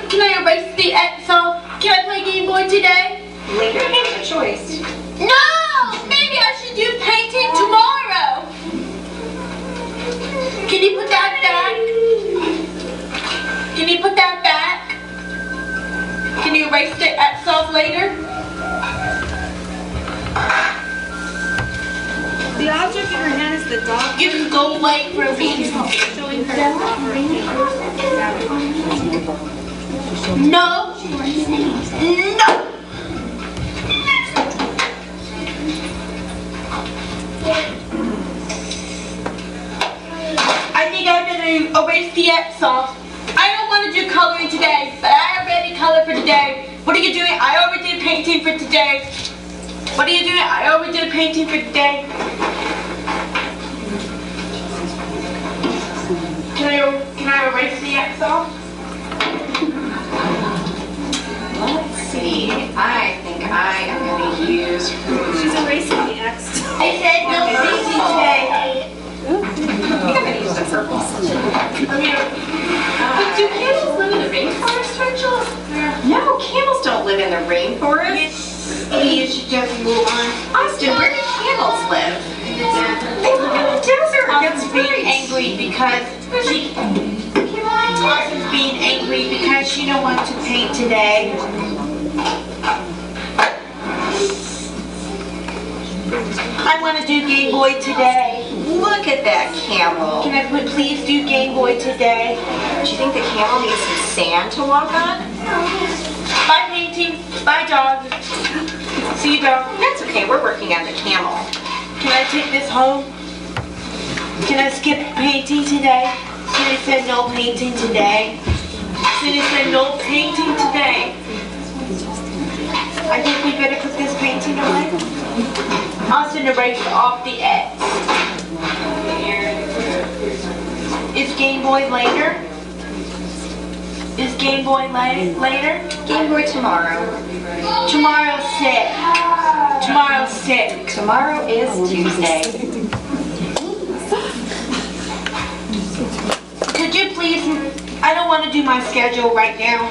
Can I erase the Excel? Can I play Game Boy today? Later, you have a choice. No! Maybe I should do painting tomorrow. Can you put that back? Can you put that back? Can you erase the Excel later? The object in her hand is the dog. You can go away for a week. Showing her dog. No. No. I think I'm going to erase the X off. I don't want to do coloring today, but I already colored for today. What are you doing? I already did painting for today. What are you doing? I already did painting for today. Can I erase the X off? Let's see. I think I am going to use. She's erasing the X. They said no painting today. I'm going to use the purple. But do camels live in the rainforest, Rachel? No, camels don't live in the rainforest. Maybe you should just move on. Austin, where do camels live? They live in the desert. Austin's being angry because Austin's being angry because she don't want to paint today. I want to do Game Boy today. Look at that camel. Can I please do Game Boy today? Do you think the camel needs some sand to walk on? Bye, painting. Bye, dog. See you, dog. That's okay, we're working on the camel. Can I take this home? Can I skip painting today? Cindy said no painting today. Cindy said no painting today. I think we better put this painting away. Austin erased off the X. Is Game Boy later? Is Game Boy later? Game Boy tomorrow. Tomorrow's sick. Tomorrow's sick. Tomorrow is Tuesday. Could you please, I don't want to do my schedule right now.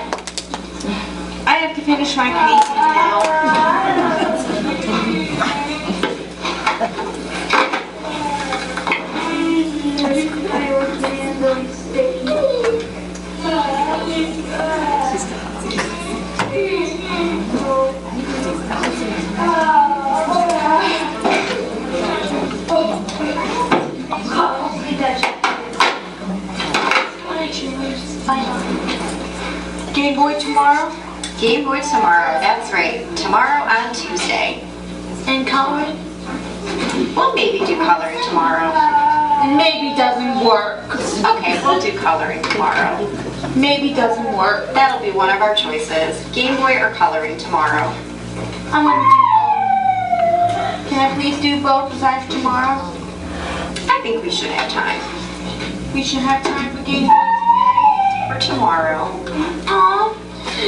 I have to finish my painting now. Game Boy tomorrow? Game Boy tomorrow, that's right. Tomorrow on Tuesday. And coloring? We'll maybe do coloring tomorrow. Maybe doesn't work. Okay, we'll do coloring tomorrow. Maybe doesn't work. That'll be one of our choices. Game Boy or coloring tomorrow. I'm gonna do both. Can I please do both besides tomorrow? I think we should have time. We should have time for Game Boy For tomorrow.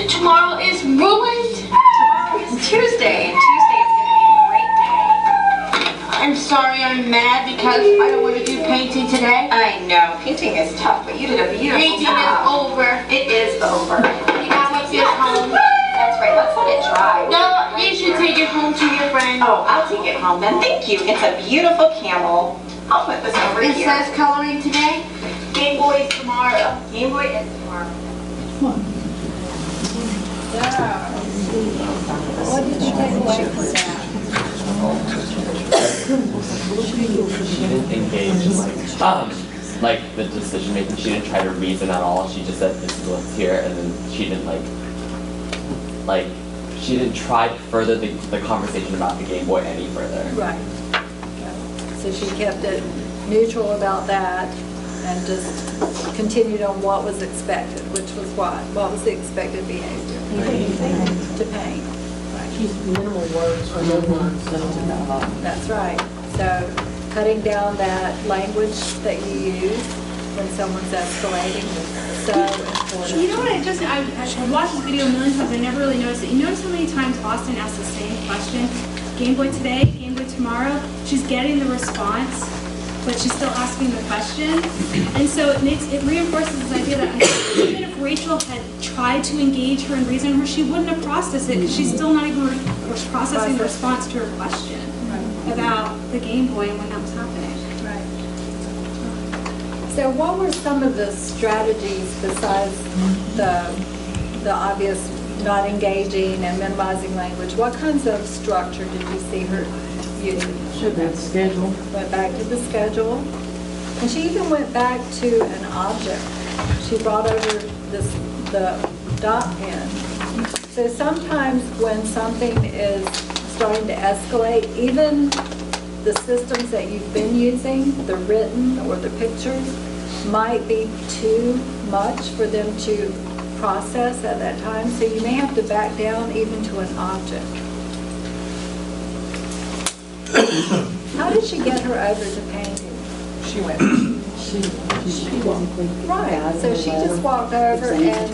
Tomorrow is ruined. Tomorrow is Tuesday, and Tuesday is going to be a great day. I'm sorry, I'm mad because I don't want to do painting today. I know, painting is tough, but you did a beautiful Painting job. is over. It is over. You can take this home. That's right, let's let it dry. No, you should take it home to your friend. Oh, I'll take it home then. Thank you. It's a beautiful camel. I'll put this over It here. says coloring today. Game Boy is tomorrow. Game Boy is tomorrow. What did you take away from that? She didn't engage like the decision making. She didn't try to reason at all. She just said this is what's here, and then she didn't like she didn't try to further the conversation about the Game Boy any further. Right. Okay. So she kept it neutral about that and just continued on what was expected, which was what? What was the expected behavior? To paint. Use minimal words or no words. That's right. So cutting down that language that you use when someone's escalating is so important. You know what, I've watched this video a million times, I never really noticed it. You notice how many times Austin asks the same question? Game Boy today, Game Boy tomorrow? She's getting the response, but she's still asking the question. And so it reinforces this idea that even if Rachel had tried to engage her and reason her, she wouldn't have processed it because she's still not even processing the response to her question about the Game Boy and when that was happening. Right. So what were some of the strategies besides the obvious not engaging and minimizing language? What kinds of structure did you see her using? Should have schedule. Went back to the schedule. And she even went back to an object. She brought over the dot pen. So sometimes when something is starting to escalate, even the systems that you've been using, the written or the pictures, might be too much for them to process at that time. So you may have to back down even to an object. How did she get her over to painting? She went. She wasn't. Right, so she just walked over and,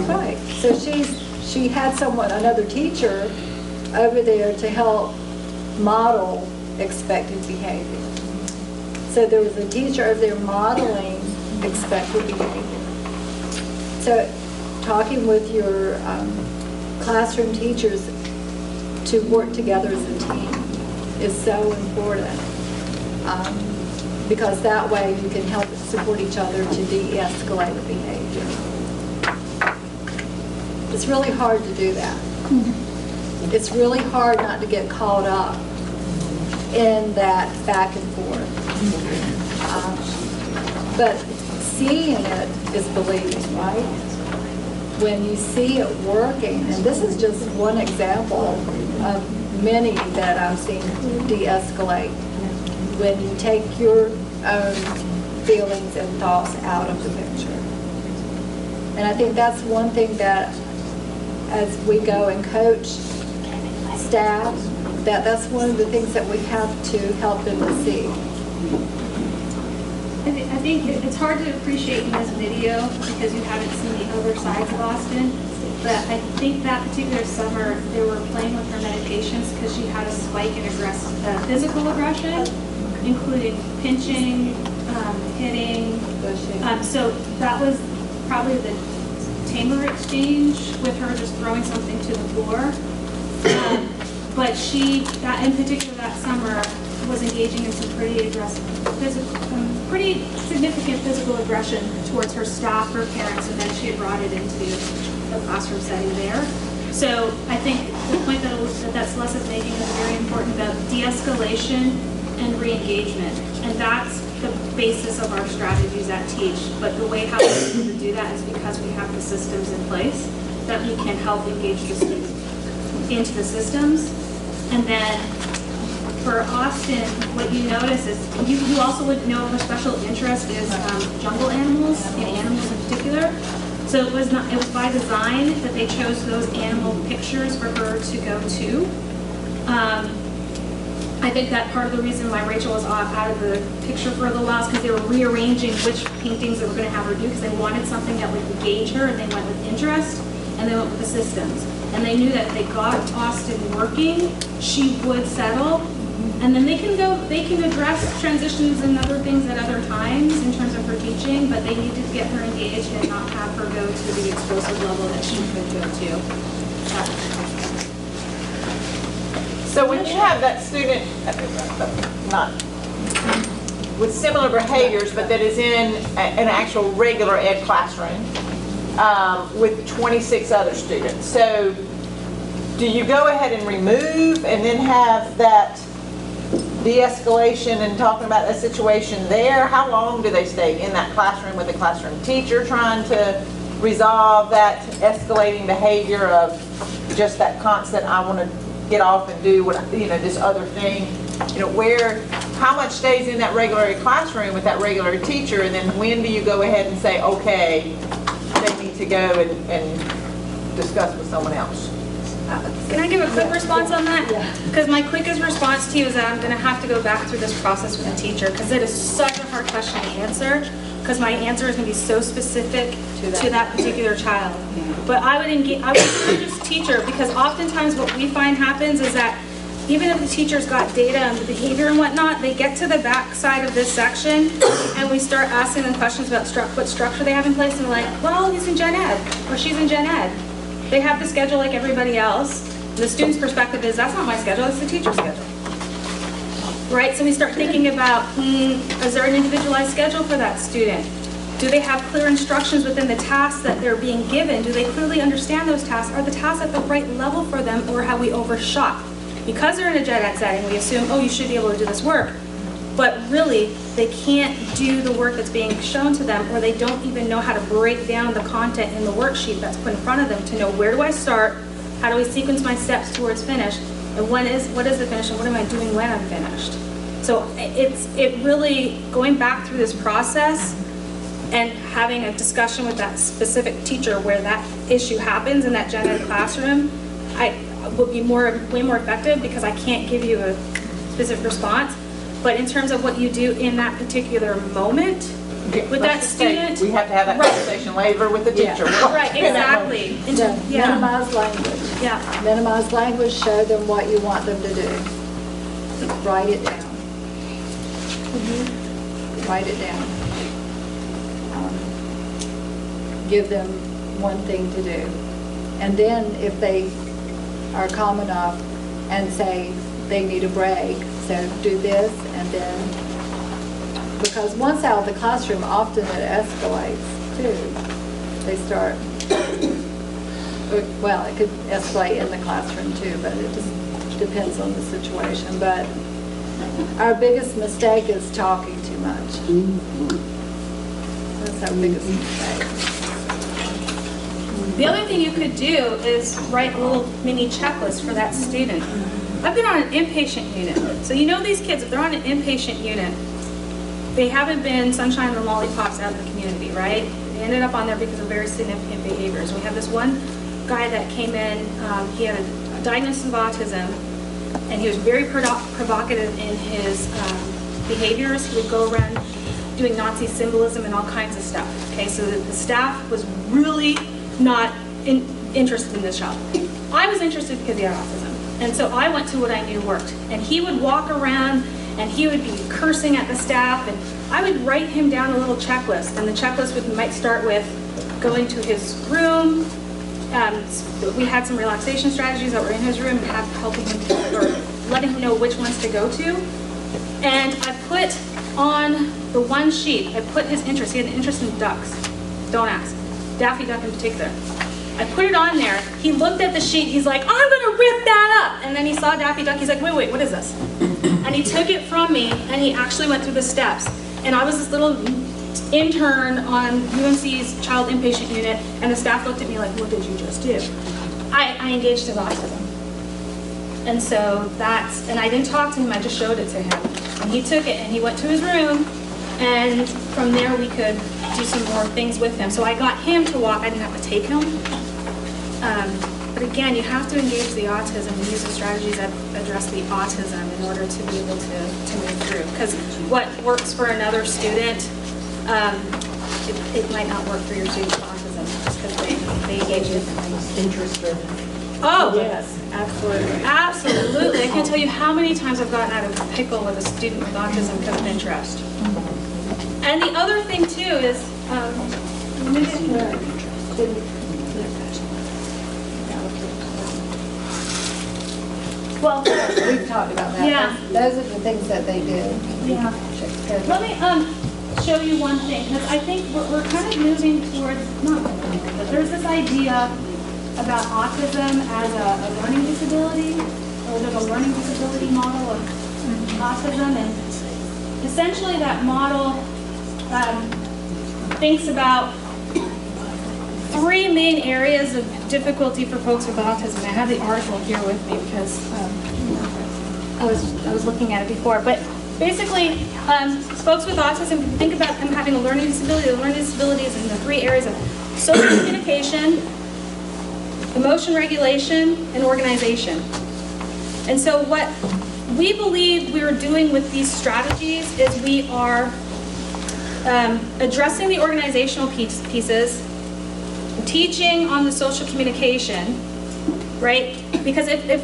right, so she had someone, another teacher over there to help model expected behavior. So there was a teacher over there modeling expected behavior. So talking with your classroom teachers to work together as a team is so important. Because that way you can help support each other to de-escalate the behavior. It's really hard to do that. it's really hard not to get caught up in that back and forth. But seeing it is believing, right? When you see it working, and this is just one example of many that I've seen de-escalate, when you take your own feelings and thoughts out of the picture. And I think that's one thing that as we go and coach staff, that's one of the things that we have to help them to see. I think it's hard to appreciate in this video because you haven't seen the other sides of Austin, but I think that particular summer they were playing with her medications because she had a spike in physical aggression, including pinching, hitting. So that was probably the tamer exchange with her just throwing something to the floor. But that in particular that summer was engaging in some pretty aggressive pretty significant physical aggression towards her staff, her parents, and then she had brought it into the classroom setting there. So I think the point that Celeste is making is very important about de-escalation and re-engagement. And that's the basis of our strategies at Teach. But the way how we're able to do that is because we have the systems in place that we can help engage the students into the systems. And then for Austin, what you notice is, you also would know her special interest is jungle animals, and animals in particular. So it was by design that they chose those animal pictures for her to go to. I think that part of the reason why Rachel was out of the picture for a little while is because they were rearranging which paintings they were going to have her do because they wanted something that would engage her, and they went with interest, and they went with the systems. And they knew that if they got Austin working, she would settle. And then they can address transitions and other things at other times in terms of her teaching, but they needed to get her engaged and not have her go to the explosive level that she could go to. So when you have that student, not with similar behaviors, but that is in an actual regular ed classroom with 26 other students, so do you go ahead and remove and then have that de-escalation and talking about the situation there? How long do they stay in that classroom with the classroom teacher trying to resolve that escalating behavior of just that constant, I want to get off and do what, this other thing? How much stays in that regular classroom with that regular teacher, and then when do you go ahead and say, okay, they need to go and discuss with someone else? Can I give a quick response on that? Because my quickest response to you is that I'm going to have to go back through this process with the teacher because it is such a hard question to answer because my answer is going to be so specific to that particular child. But I would encourage this teacher because oftentimes what we find happens is that even if the teacher's got data on the behavior and whatnot, they get to the back side of this section and we start asking them questions about what structure they have in place, and they're like, well, he's in Gen Ed or she's in Gen Ed. They have the schedule like everybody else. The student's perspective is, that's not my schedule, that's the teacher's schedule. Right, so we start thinking about, is there an individualized schedule for that student? Do they have clear instructions within the tasks that they're being given? Do they clearly understand those tasks? Are the tasks at the right level for them, or have we overshot? Because they're in a Gen Ed setting, we assume, oh, you should be able to do this work. But really, they can't do the work that's being shown to them, or they don't even know how to break down the content in the worksheet that's put in front of them to know, where do I start, how do I sequence my steps towards finish, and what is the finish, and what am I doing when I'm finished? So it really, going back through this process and having a discussion with that specific teacher where that issue happens in that Gen Ed classroom, would be way more effective because I can't give you a specific response. But in terms of what you do in that particular moment with that student, we have to have that conversation later with the teacher. Right, exactly. Minimize language. Yeah. Minimize language, show them what you want them to do. Write it down. Write it down. Give them one thing to do. And then if they are calm enough and say they need a break, so do this, and then, because once out of the classroom, often it escalates too. They start well, it could escalate in the classroom too, but it just depends on the situation. But our biggest mistake is talking too much. That's our biggest mistake. The other thing you could do is write a little mini checklist for that student. I've been on an inpatient unit. So you know these kids, if they're on an inpatient unit, they haven't been sunshine or lollipops out in the community, right? They ended up on there because of very significant behaviors. We have this one guy that came in, he had a diagnosis of autism, and he was very provocative in his behaviors. He would go around doing Nazi symbolism and all kinds of stuff. Okay, so the staff was really not interested in this child. I was interested because he had autism. And so I went to what I knew worked. And he would walk around and he would be cursing at the staff, and I would write him down a little checklist. And the checklist might start with going to his room. We had some relaxation strategies that were in his room and helping him or letting him know which ones to go to. And I put on the one sheet, I put his interest. He had an interest in ducks. Don't ask. Daffy Duck in particular. I put it on there. He looked at the sheet. He's like, I'm going to rip that up. And then he saw Daffy Duck. He's like, wait, what is this? And he took it from me, and he actually went through the steps. And I was this little intern on UMC's child inpatient unit, and the staff looked at me like, what did you just do? I engaged his autism. And so and I didn't talk to him, I just showed it to him. And he took it, and he went to his room, and from there we could do some more things with him. So I got him to walk, I didn't have to take him. But again, you have to engage the autism and use the strategies that address the autism in order to be able to move through. Because what works for another student, it might not work for your student with autism, because they engage differently. Interest-driven. Oh, Yes. absolutely. Absolutely. I can't tell you how many times I've gotten out of a pickle with a student with autism because of interest. And the other thing too is, well, We've talked about that. Yeah. Those are the things that they do. yeah. Let me show you one thing, because I think we're kind of moving towards, not moving, but there's this idea about autism as a learning disability, or there's a learning disability model of autism, and essentially that model thinks about three main areas of difficulty for folks with autism. I have the article here with me because I was looking at it before. But basically, folks with autism, think about them having a learning disability. The learning disability is in the three areas of social communication, emotion regulation, and organization. And so what we believe we are doing with these strategies is we are addressing the organizational pieces, teaching on the social communication, right? Because if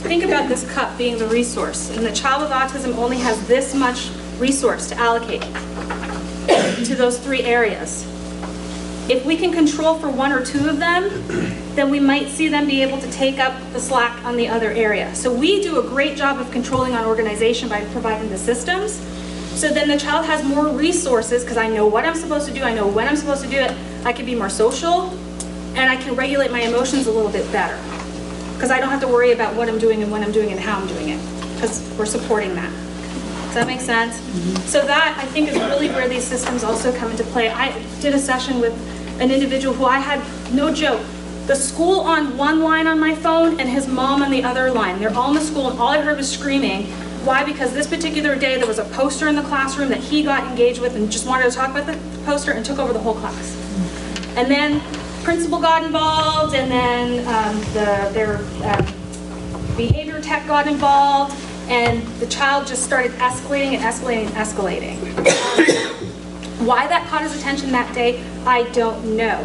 think about this cup being the resource, and the child with autism only has this much resource to allocate to those three areas. If we can control for one or two of them, then we might see them be able to take up the slack on the other area. So we do a great job of controlling on organization by providing the systems. So then the child has more resources because I know what I'm supposed to do, I know when I'm supposed to do it, I can be more social, and I can regulate my emotions a little bit better. Because I don't have to worry about what I'm doing and when I'm doing it and how I'm doing it, because we're supporting that. Does that make sense? So that, I think, is really where these systems also come into play. I did a session with an individual who I had, no joke, the school on one line on my phone and his mom on the other line. They're all in the school, and all I heard was screaming. Why? Because this particular day there was a poster in the classroom that he got engaged with and just wanted to talk about the poster and took over the whole class. And then principal got involved, and then their behavior tech got involved, and the child just started escalating and escalating and escalating. Why that caught his attention that day, I don't know.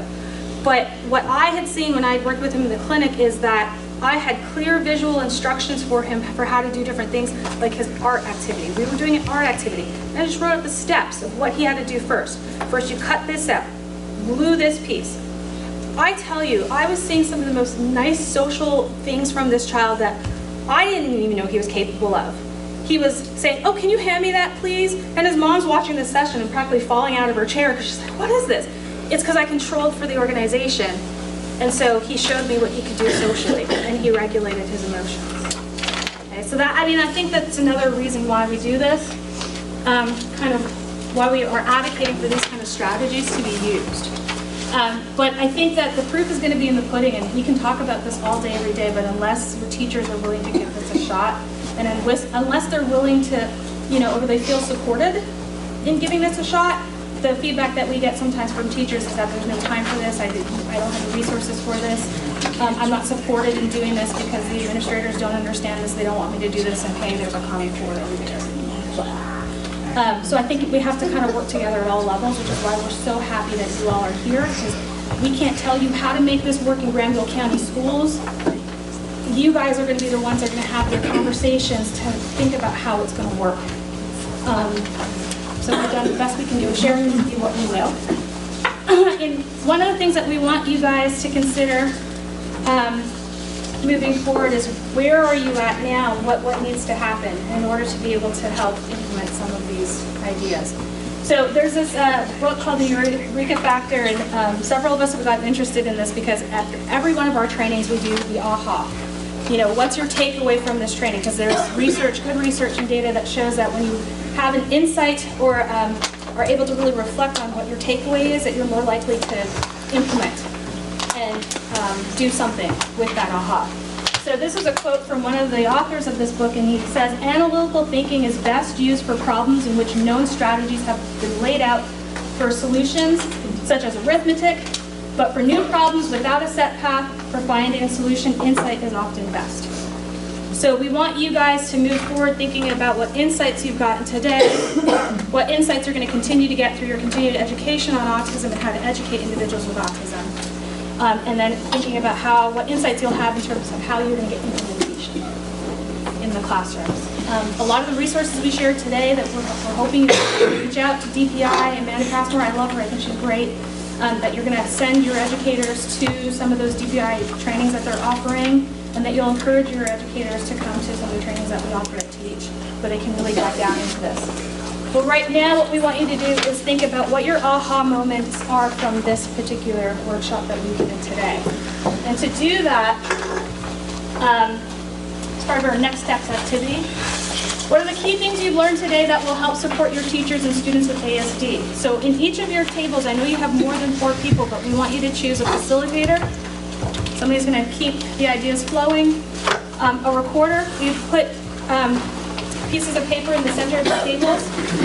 But what I had seen when I worked with him in the clinic is that I had clear visual instructions for him for how to do different things, like his art activity. We were doing an art activity. And I just wrote out the steps of what he had to do first. First, you cut this out, glue this piece. I tell you, I was seeing some of the most nice social things from this child that I didn't even know he was capable of. He was saying, oh, can you hand me that, please? And his mom's watching this session and practically falling out of her chair because she's like, what is this? It's because I controlled for the organization. And so he showed me what he could do socially, and he regulated his emotions. Okay, so that, I mean, I think that's another reason why we do this, kind of why we are advocating for these kind of strategies to be used. But I think that the proof is going to be in the pudding, and we can talk about this all day, every day, but unless your teachers are willing to give this a shot, and unless they're willing to, you know, or they feel supported in giving this a shot, the feedback that we get sometimes from teachers is that there's no time for this, I don't have the resources for this, I'm not supported in doing this because the administrators don't understand this, they don't want me to do this, and hey, there's a common core over there. So I think we have to kind of work together at all levels, which is why we're so happy that you all are here, because we can't tell you how to make this work in Granville County schools. You guys are going to be the ones that are going to have their conversations to think about how it's going to work. So we've done the best we can do, sharing with you what we know. And one of the things that we want you guys to consider moving forward is where are you at now? What needs to happen in order to be able to help implement some of these ideas? So there's this book called The Eureka Factor, and several of us have gotten interested in this because after every one of our trainings we do the AHA. You know, what's your takeaway from this training? Because there's research, good research and data that shows that when you have an insight or are able to really reflect on what your takeaway is, that you're more likely to implement and do something with that AHA. So this is a quote from one of the authors of this book, and he says, "Analytical thinking is best used for problems in which known strategies have been laid out for solutions, such as arithmetic, but for new problems without a set path for finding a solution, insight is often best." So we want you guys to move forward thinking about what insights you've gotten today, what insights you're going to continue to get through your continued education on autism and how to educate individuals with autism. And then thinking about what insights you'll have in terms of how you're going to get implementation in the classrooms. A lot of the resources we shared today that we're hoping you to reach out to DPI, Amanda Castmore, I love her, I think she's great, that you're going to send your educators to some of those DPI trainings that they're offering, and that you'll encourage your educators to come to some of the trainings that we offer at Teach, where they can really dive down into this. But right now, what we want you to do is think about what your aha moments are from this particular workshop that we've given today. And to do that, as part of our next steps activity, what are the key things you've learned today that will help support your teachers and students with ASD? So in each of your tables, I know you have more than 4 people, but we want you to choose a facilitator. Somebody's going to keep the ideas flowing. A recorder, we've put pieces of paper in the center of the tables.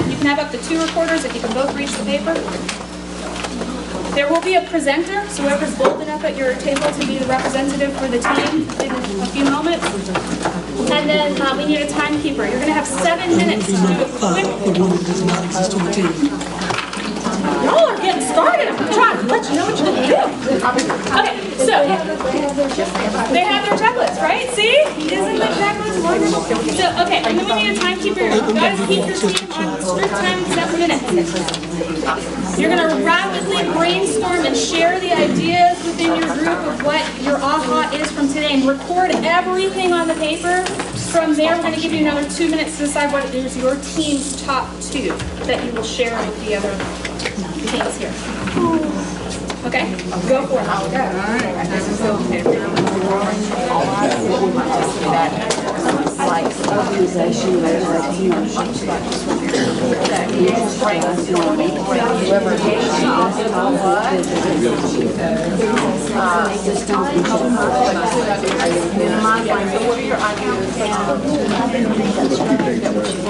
You can have up to 2 recorders if you can both reach the paper. There will be a presenter, so whoever's bold enough at your table to be the representative for the team in a few moments. And then we need a timekeeper. You're going to have 7 minutes to do it quickly. Y'all are getting started. I'm trying to let you know what you're going to do. Okay, so they have their checklists, right? See? Isn't the checklist wonderful? So, okay, and then we need a timekeeper. You guys keep your team on strict time, 7 minutes. You're going to rapidly brainstorm and share the ideas within your group of what your aha is from today and record everything on the paper. From there, we're going to give you another 2 minutes to decide what is your team's top 2 that you will share with the other teams here. Okay? Go for it.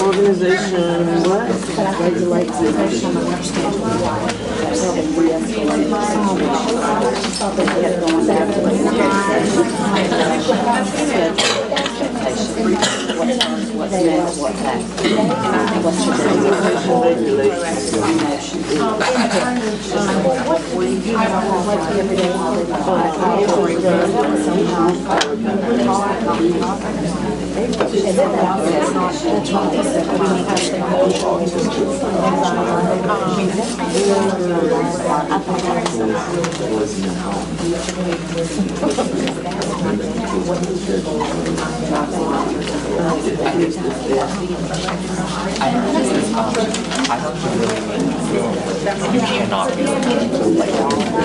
Organization, what? Regulates the emotion and understanding why. What's next, what's next. What's your you cannot be like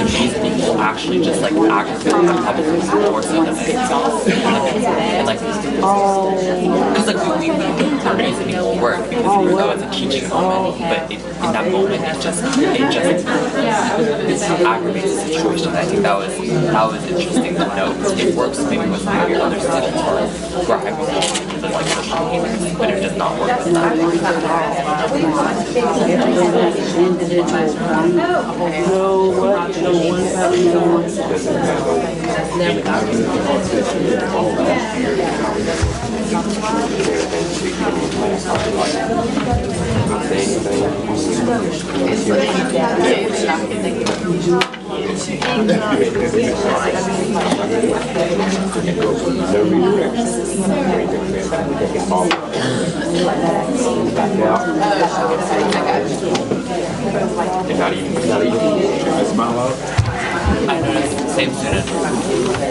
these people actually just like aggravate the public more so than anything else. And like because like we are raising people work because we know it's a teaching moment, but in that moment it just aggravates the situation. And I think that was interesting to note. It works maybe with maybe other students who are hyperventilating because of like social behaviors, but it does not work with that. I noticed the same student,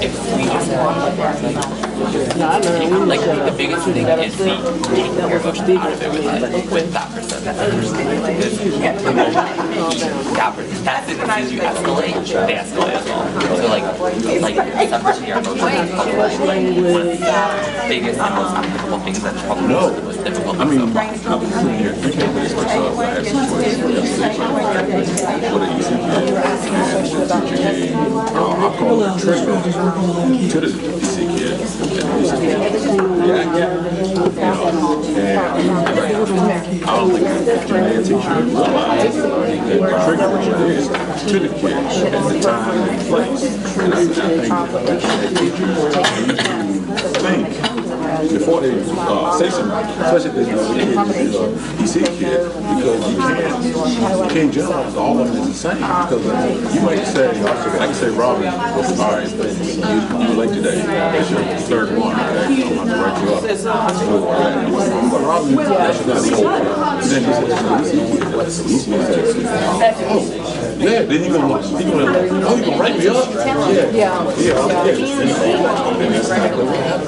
if we just like the biggest thing is the taking your emotions out of it with that person. That student sees you escalate, they escalate as well. So like separating your emotions is probably one of the biggest and most applicable things that's probably the most difficult. I mean, I'm sitting here thinking about this myself. I asked this question what are you thinking? I call it trigger to the DC kids. I don't think the teacher realized that trigger what you did to the kids at the time and place. And I think that think before they say something, especially if they're DC kid, because you can't judge all of them is the same. Because you might say, I can say, Robin, all right, you're late today. That's your third one. Okay? I'm going to write you up. But Robin, that should not be open. Then he says, yeah, then you're going to write me up? Yeah. And that's exactly what happened.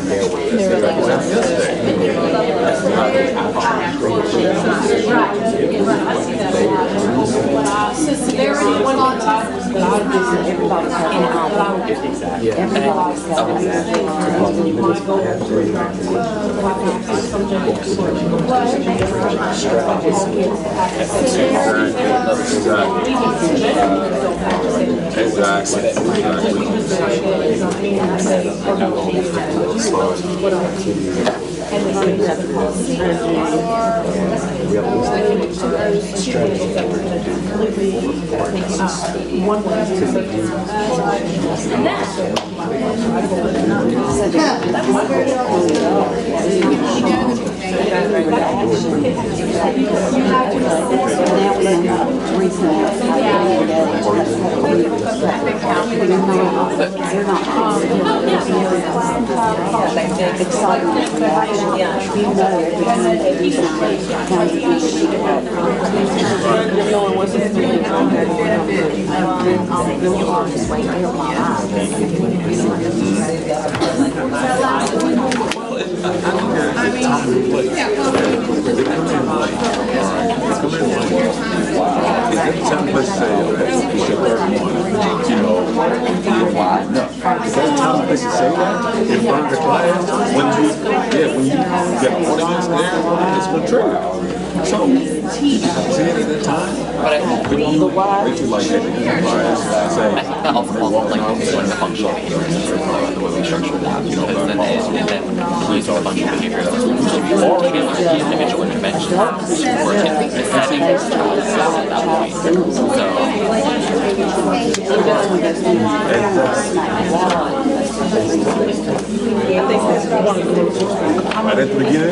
Right at the beginning?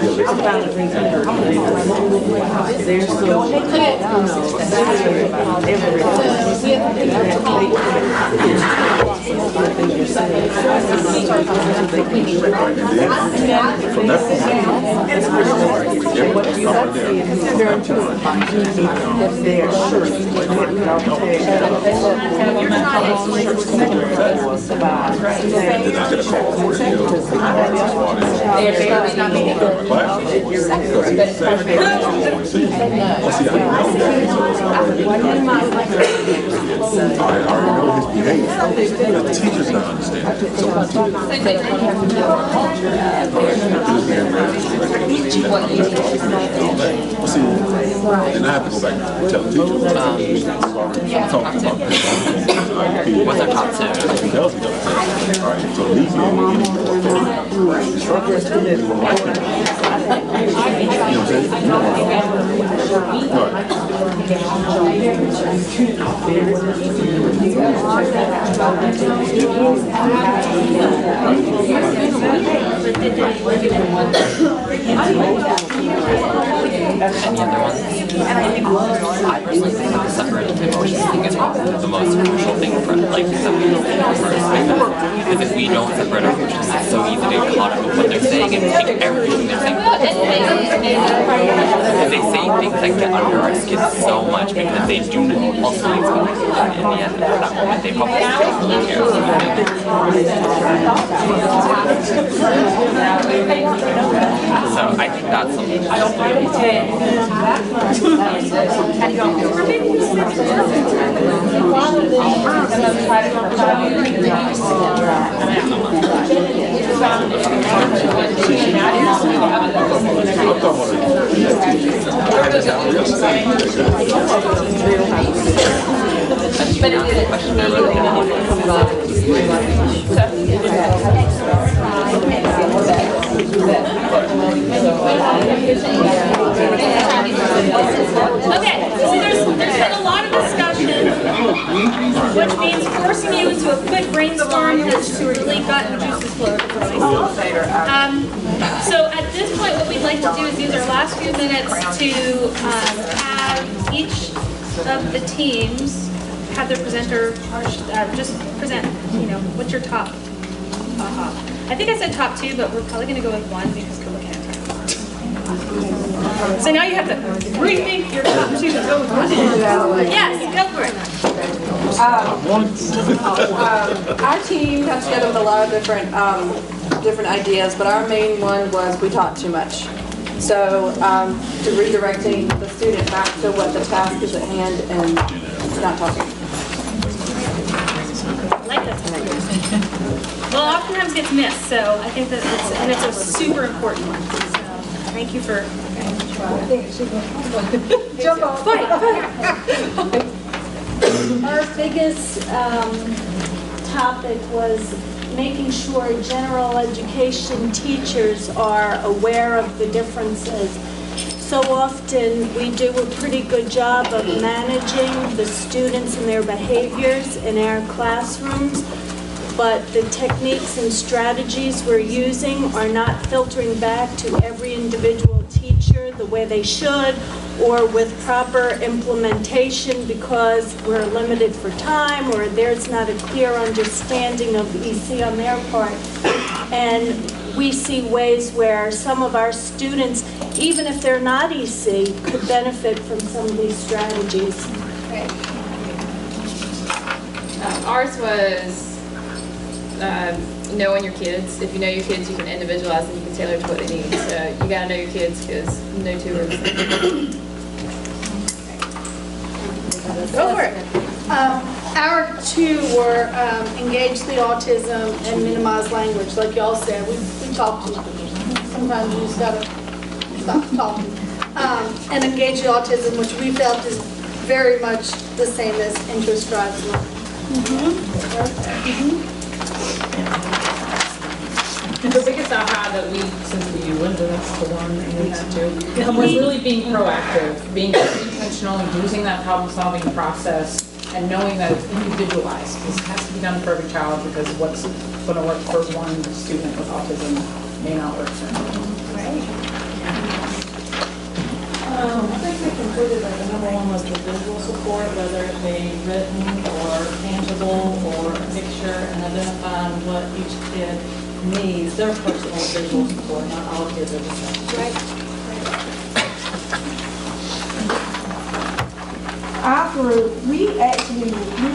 From that point, teachers don't understand it. So see, then I have to go back and tell the teacher. What's our top two? All right, so these are instructors. You know what I'm Any other ones? I personally think the separating emotions thing is probably the most crucial thing for like because if we don't separate our emotions, it's so easy to get caught up with what they're saying and take everything they're saying. Because they say things that get under our skin so much because they do know ultimately it's going to in the end at that moment they probably don't care. So I think that's something. Okay, so there's been a lot of discussion, which means forcing you into a quick brainstorm that's really gotten juices flowing. So at this point, what we'd like to do is use our last few minutes to have each of the teams have their presenter just present, what's your top. I think I said top two, but we're probably going to go with one because we're looking at time. So now you have to rethink your top two and go with one. Yes, go for it. Our team comes together with a lot of different ideas, but our main one was we talk too much. So to redirecting the student back to what the task is at hand and not talking. I like that. Well, oftentimes gets missed, so I think that it's a super important one. So thank you for. Jump off. Our biggest topic was making sure general education teachers are aware of the differences. So often we do a pretty good job of managing the students and their behaviors in our classrooms, but the techniques and strategies we're using are not filtering back to every individual teacher the way they should, or with proper implementation because we're limited for time or there's not a clear understanding of EC on their part. And we see ways where some of our students, even if they're not EC, could benefit from some of these strategies. Ours was knowing your kids. If you know your kids, you can individualize them, you can tailor to what they need. So you gotta know your kids because no two are the same. Go for it. Our two were engage the autism and minimize language. Like y'all said, we talk too much. Sometimes you just gotta stop talking. And engage the autism, which we felt is very much the same as interest drives learning. The biggest aha that since we went to that's the one that we had to, was really being proactive, being intentional, and using that problem-solving process, and knowing that it's individualized. This has to be done for every child because what's going to work for one student with autism may not work for another. I think we concluded that the number one was the visual support, whether it be written or tangible or a picture, and identifying what each kid needs, their personal visual support, not all kids are the same. Right. Our group, we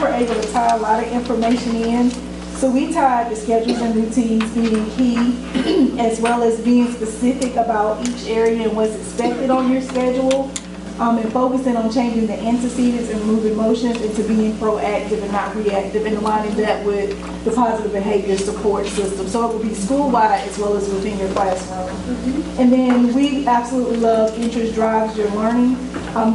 were able to tie a lot of information in. So we tied the schedules and routines being key, as well as being specific about each area and what's expected on your schedule. and focusing on changing the antecedents and removing emotions into being proactive and not reactive, and aligning that with the positive behavior support system. So it will be school-wide as well as within your classroom. And then we absolutely love interest drives your learning.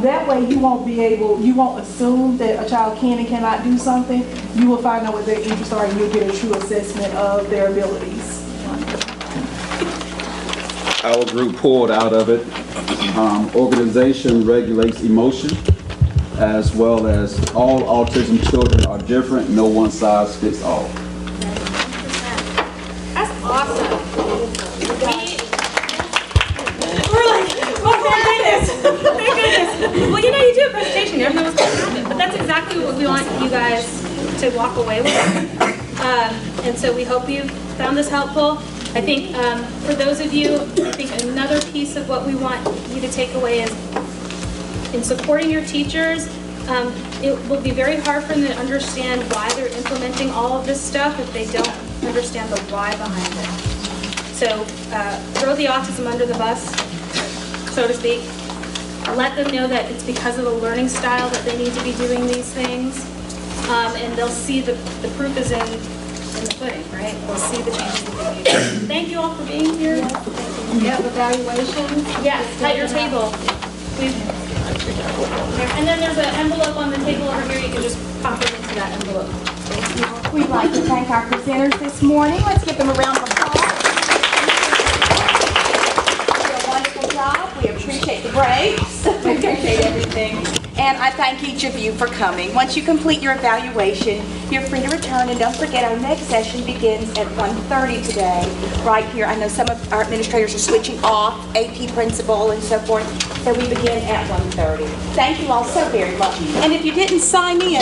That way you won't assume that a child can and cannot do something. You will find out what their interests are and you'll get a true assessment of their abilities. Our group pulled out of it. Organization regulates emotion, as well as all autism children are different. No one size fits all. That's awesome. We're like, oh my goodness, thank goodness. Well, you do a presentation, you never know what's going to happen, but that's exactly what we want you guys to walk away with. And so we hope you found this helpful. I think for those of you, I think another piece of what we want you to take away is in supporting your teachers, it will be very hard for them to understand why they're implementing all of this stuff if they don't understand the why behind it. So throw the autism under the bus, so to speak. Let them know that it's because of the learning style that they need to be doing these things. And they'll see the proof is in the pudding, right? We'll see the changes that they made. Thank you all for being here. Yeah, evaluations. Yes, at your table. And then there's an envelope on the table over here. You can just pop it into that envelope. Thank you. We'd like to thank our presenters this morning. Let's give them a round of applause. You did a wonderful job. We appreciate the breaks. We appreciate everything. And I thank each of you for coming. Once you complete your evaluation, you're free to return. And don't forget, our next session begins at 1:30 today, right here. I know some of our administrators are switching off, AP principal and so forth. So we begin at 1:30. Thank you all so very much. And if you didn't sign in, I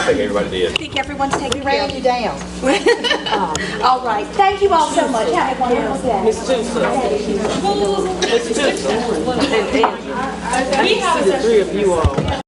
think everybody did. I think everyone's taking care of You down. All right. Thank you all so much. Have a wonderful day. Ms. Tusa. Ms. Tusa. We have a The three of you all.